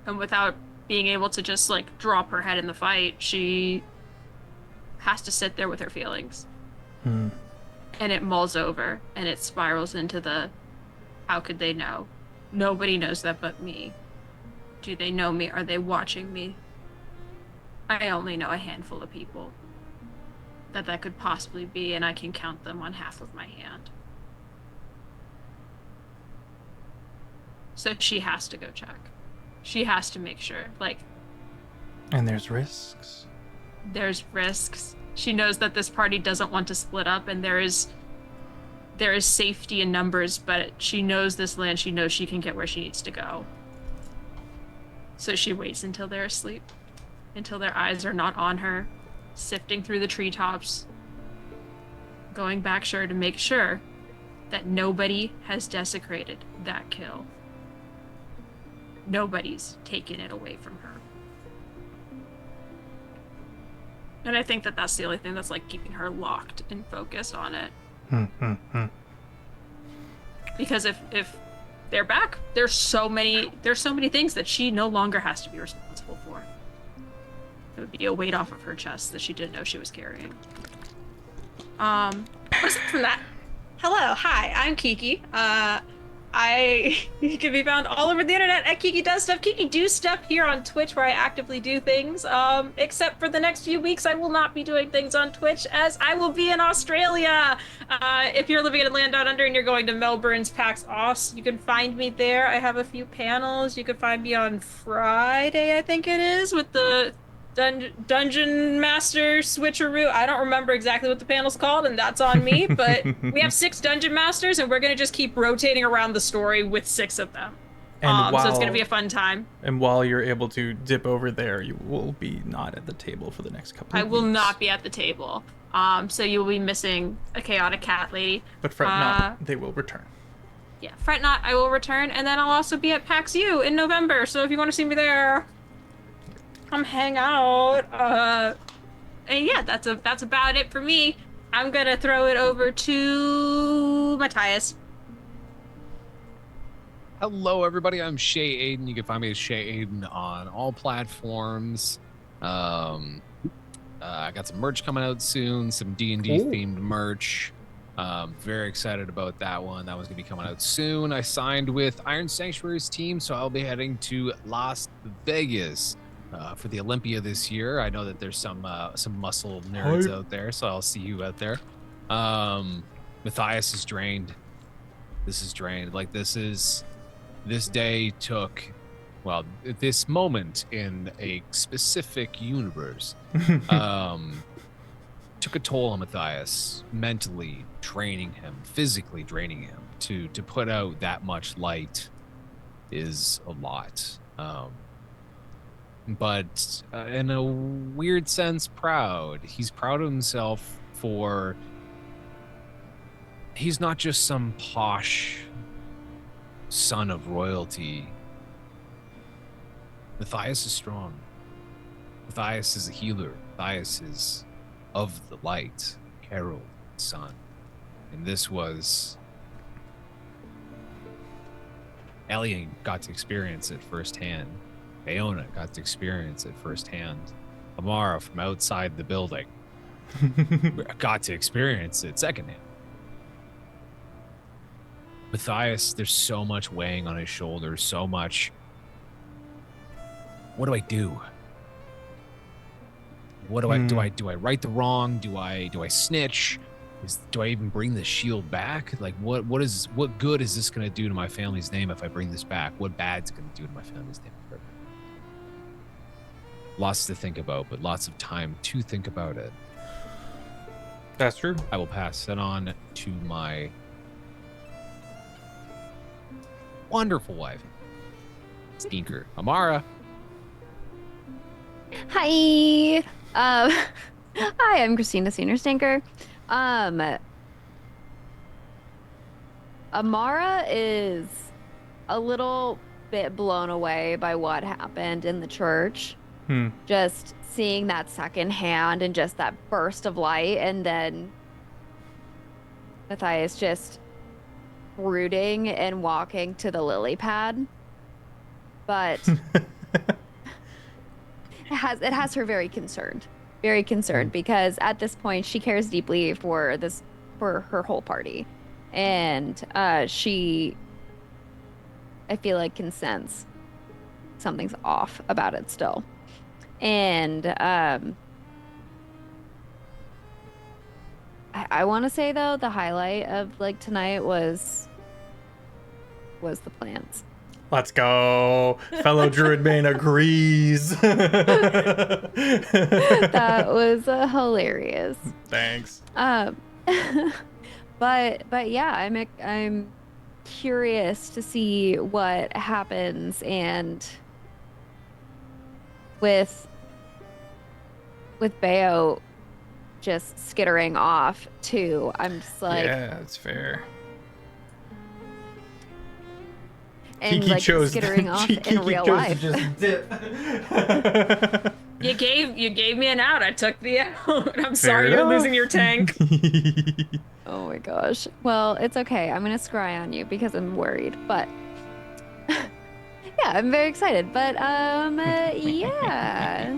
And without being able to just like drop her head in the fight, she has to sit there with her feelings. And it mulls over and it spirals into the, how could they know? Nobody knows that but me. Do they know me? Are they watching me? I only know a handful of people that could possibly be, and I can count them on half of my hand. So she has to go check. She has to make sure, like... And there's risks. There's risks. She knows that this party doesn't want to split up, and there is safety in numbers, but she knows this land. She knows she can get where she needs to go. So she waits until they're asleep, until their eyes are not on her, sifting through the treetops, going back sure to make sure that nobody has desecrated that kill. Nobody's taken it away from her. And I think that that's the only thing that's like keeping her locked and focused on it. Because if they're back, there's so many things that she no longer has to be responsible for. It would be a weight off of her chest that she didn't know she was carrying. What's from that? Hello, hi, I'm Kiki. You can be found all over the internet at KikiDoesStuff. KikiDoesStuff here on Twitch, where I actively do things. Except for the next few weeks, I will not be doing things on Twitch, as I will be in Australia. If you're living in Land Down Under and you're going to Melbourne's PAX Aus, you can find me there. I have a few panels. You can find me on Friday, I think it is, with the Dungeon Master switcheroo. I don't remember exactly what the panel's called, and that's on me, but we have 6 Dungeon Masters, and we're going to just keep rotating around the story with 6 of them. And so it's going to be a fun time. And while you're able to dip over there, you will be not at the table for the next couple of I will weeks. not be at the table. So you will be missing a chaotic cat lady. But fret not, they will return. Yeah, fret not, I will return, and then I'll also be at PAX U in November, so if you want to see me there, come hang out. And yeah, that's about it for me. I'm gonna throw it over to Matthias. Hello, everybody. I'm ChezAidan. You can find me as ChezAidan on all platforms. I got some merch coming out soon, some D&D themed merch. Very excited about that one. That one's gonna be coming out soon. I signed with Iron Sanctuary's team, so I'll be heading to Las Vegas for the Olympia this year. I know that there's some muscle nerds out there, so I'll see you out there. Matthias is drained. This is drained. Like this day took, well, this moment in a specific universe took a toll on Matthias, mentally draining him, physically draining him. To put out that much light is a lot. But in a weird sense, proud. He's proud of himself for... He's not just some posh son of royalty. Matthias is strong. Matthias is a healer. Matthias is of the light, herald, son. And this was... Ellie got to experience it firsthand. Bayona got to experience it firsthand. Amara from outside the building got to experience it secondhand. Matthias, there's so much weighing on his shoulders, so much. What do I do? What do I do? I right the wrong? Do I snitch? Do I even bring the shield back? Like, what good is this going to do to my family's name if I bring this back? What bad's going to do to my family's name? Lots to think about, but lots of time to think about it. That's true. I will pass it on to my wonderful wife, Stinkerrr. Amara. Hi. Hi, I'm Christina Senior Stinkerrr. Amara is a little bit blown away by what happened in the church. Just seeing that second hand and just that burst of light, and then Matthias just rooting and walking to the lily pad. But it has her very concerned because at this point she cares deeply for her whole party, and she, I feel like, can sense something's off about it still. And I want to say, though, the highlight of like tonight was the plants. Let's go. Fellow Druid main agrees. That was hilarious. Thanks. But yeah, I'm curious to see what happens, and with Bayo just skittering off too. I'm just like, yeah, that's fair. and Kiki like chose skittering off Kiki in real chose life. to just dip. You gave me an out. I took the out. I'm Fair sorry you're enough. losing your tank. Oh my gosh. Well, it's okay. I'm gonna scry on you because I'm worried, but yeah, I'm very excited. But yeah,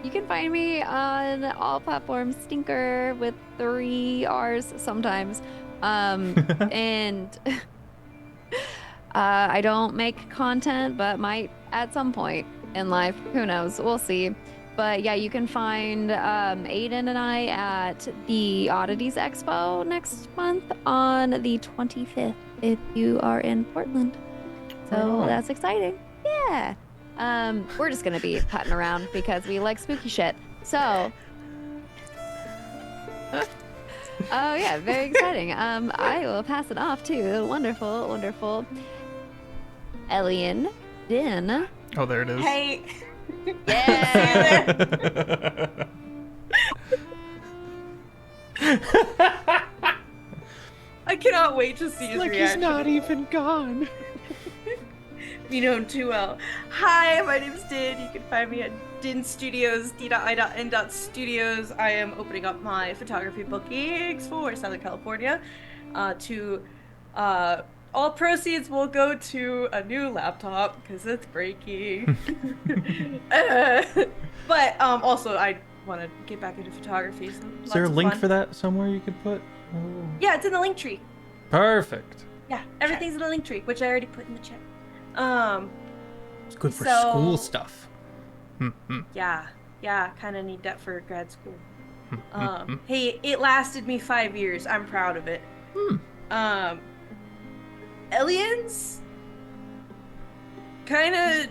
you can find me on all platforms, Stinkerrr with 3 R's sometimes, and I don't make content, but might at some point in life. Who knows? We'll see. But yeah, you can find Aiden and I at the Oddities Expo next month on the 25th if you are in Portland. So that's exciting. Yeah. We're just gonna be putting around because we like spooky shit. So oh yeah, very exciting. I will pass it off to the wonderful, wonderful Elian Din. Oh, there it is. Hey. Yeah. I cannot wait to see his Like reaction. he's not even gone. You know him too well. Hi, my name's Din. You can find me at Din Studios, d.i.n.studios. I am opening up my photography bookings for Southern California. All proceeds will go to a new laptop because it's breaking. But also, I want to get back into photography. So Is there a link for that somewhere you could put? Oh. Yeah, it's in the link tree. Perfect. Yeah, everything's in the link tree, which I already put in the chat. It's good for So- school stuff. Yeah, kind of need that for grad school. Hey, it lasted me 5 years. I'm proud of it. Aliens kind of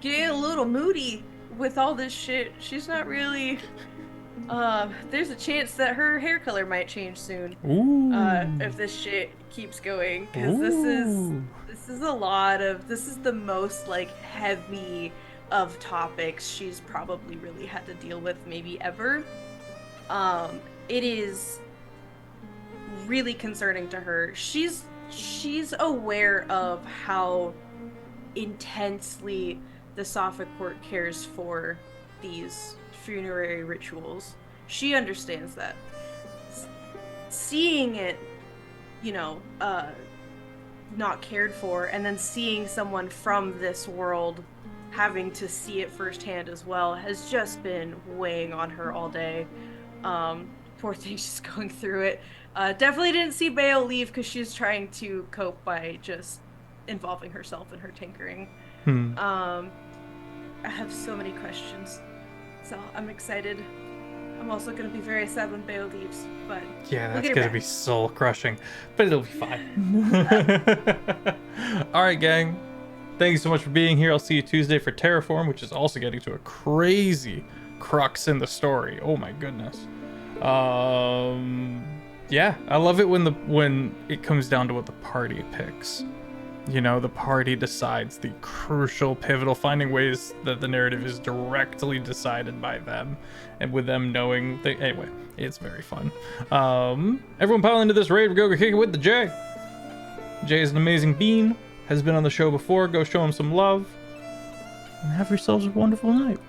getting a little moody with all this shit. She's not really. There's a chance that her hair color might change soon. Ooh. If this shit keeps going, because this is a lot of. This is the most like heavy of topics she's probably really had to deal with maybe ever. It is really concerning to her. She's aware of how intensely the Sophic Court cares for these funerary rituals. She understands that. Seeing it, not cared for, and then seeing someone from this world having to see it firsthand as well has just been weighing on her all day. Poor thing, she's going through it. Definitely didn't see Bayo leave because she's trying to cope by just involving herself in her tinkering. I have so many questions, so I'm excited. I'm also going to be very sad when Bayo leaves, but Yeah, we'll that's get her gonna back. be soul crushing, but it'll be fine. All right, gang. Thank you so much for being here. I'll see you Tuesday for Terraform, which is also getting to a crazy crux in the story. Oh my goodness. Yeah, I love it when it comes down to what the party picks. The party decides the crucial, pivotal, finding ways that the narrative is directly decided by them, and with them knowing. Anyway, it's very fun. Everyone pile into this raid. Go kick it with the J. Jay is an amazing bean. Has been on the show before. Go show him some love, and have yourselves a wonderful night.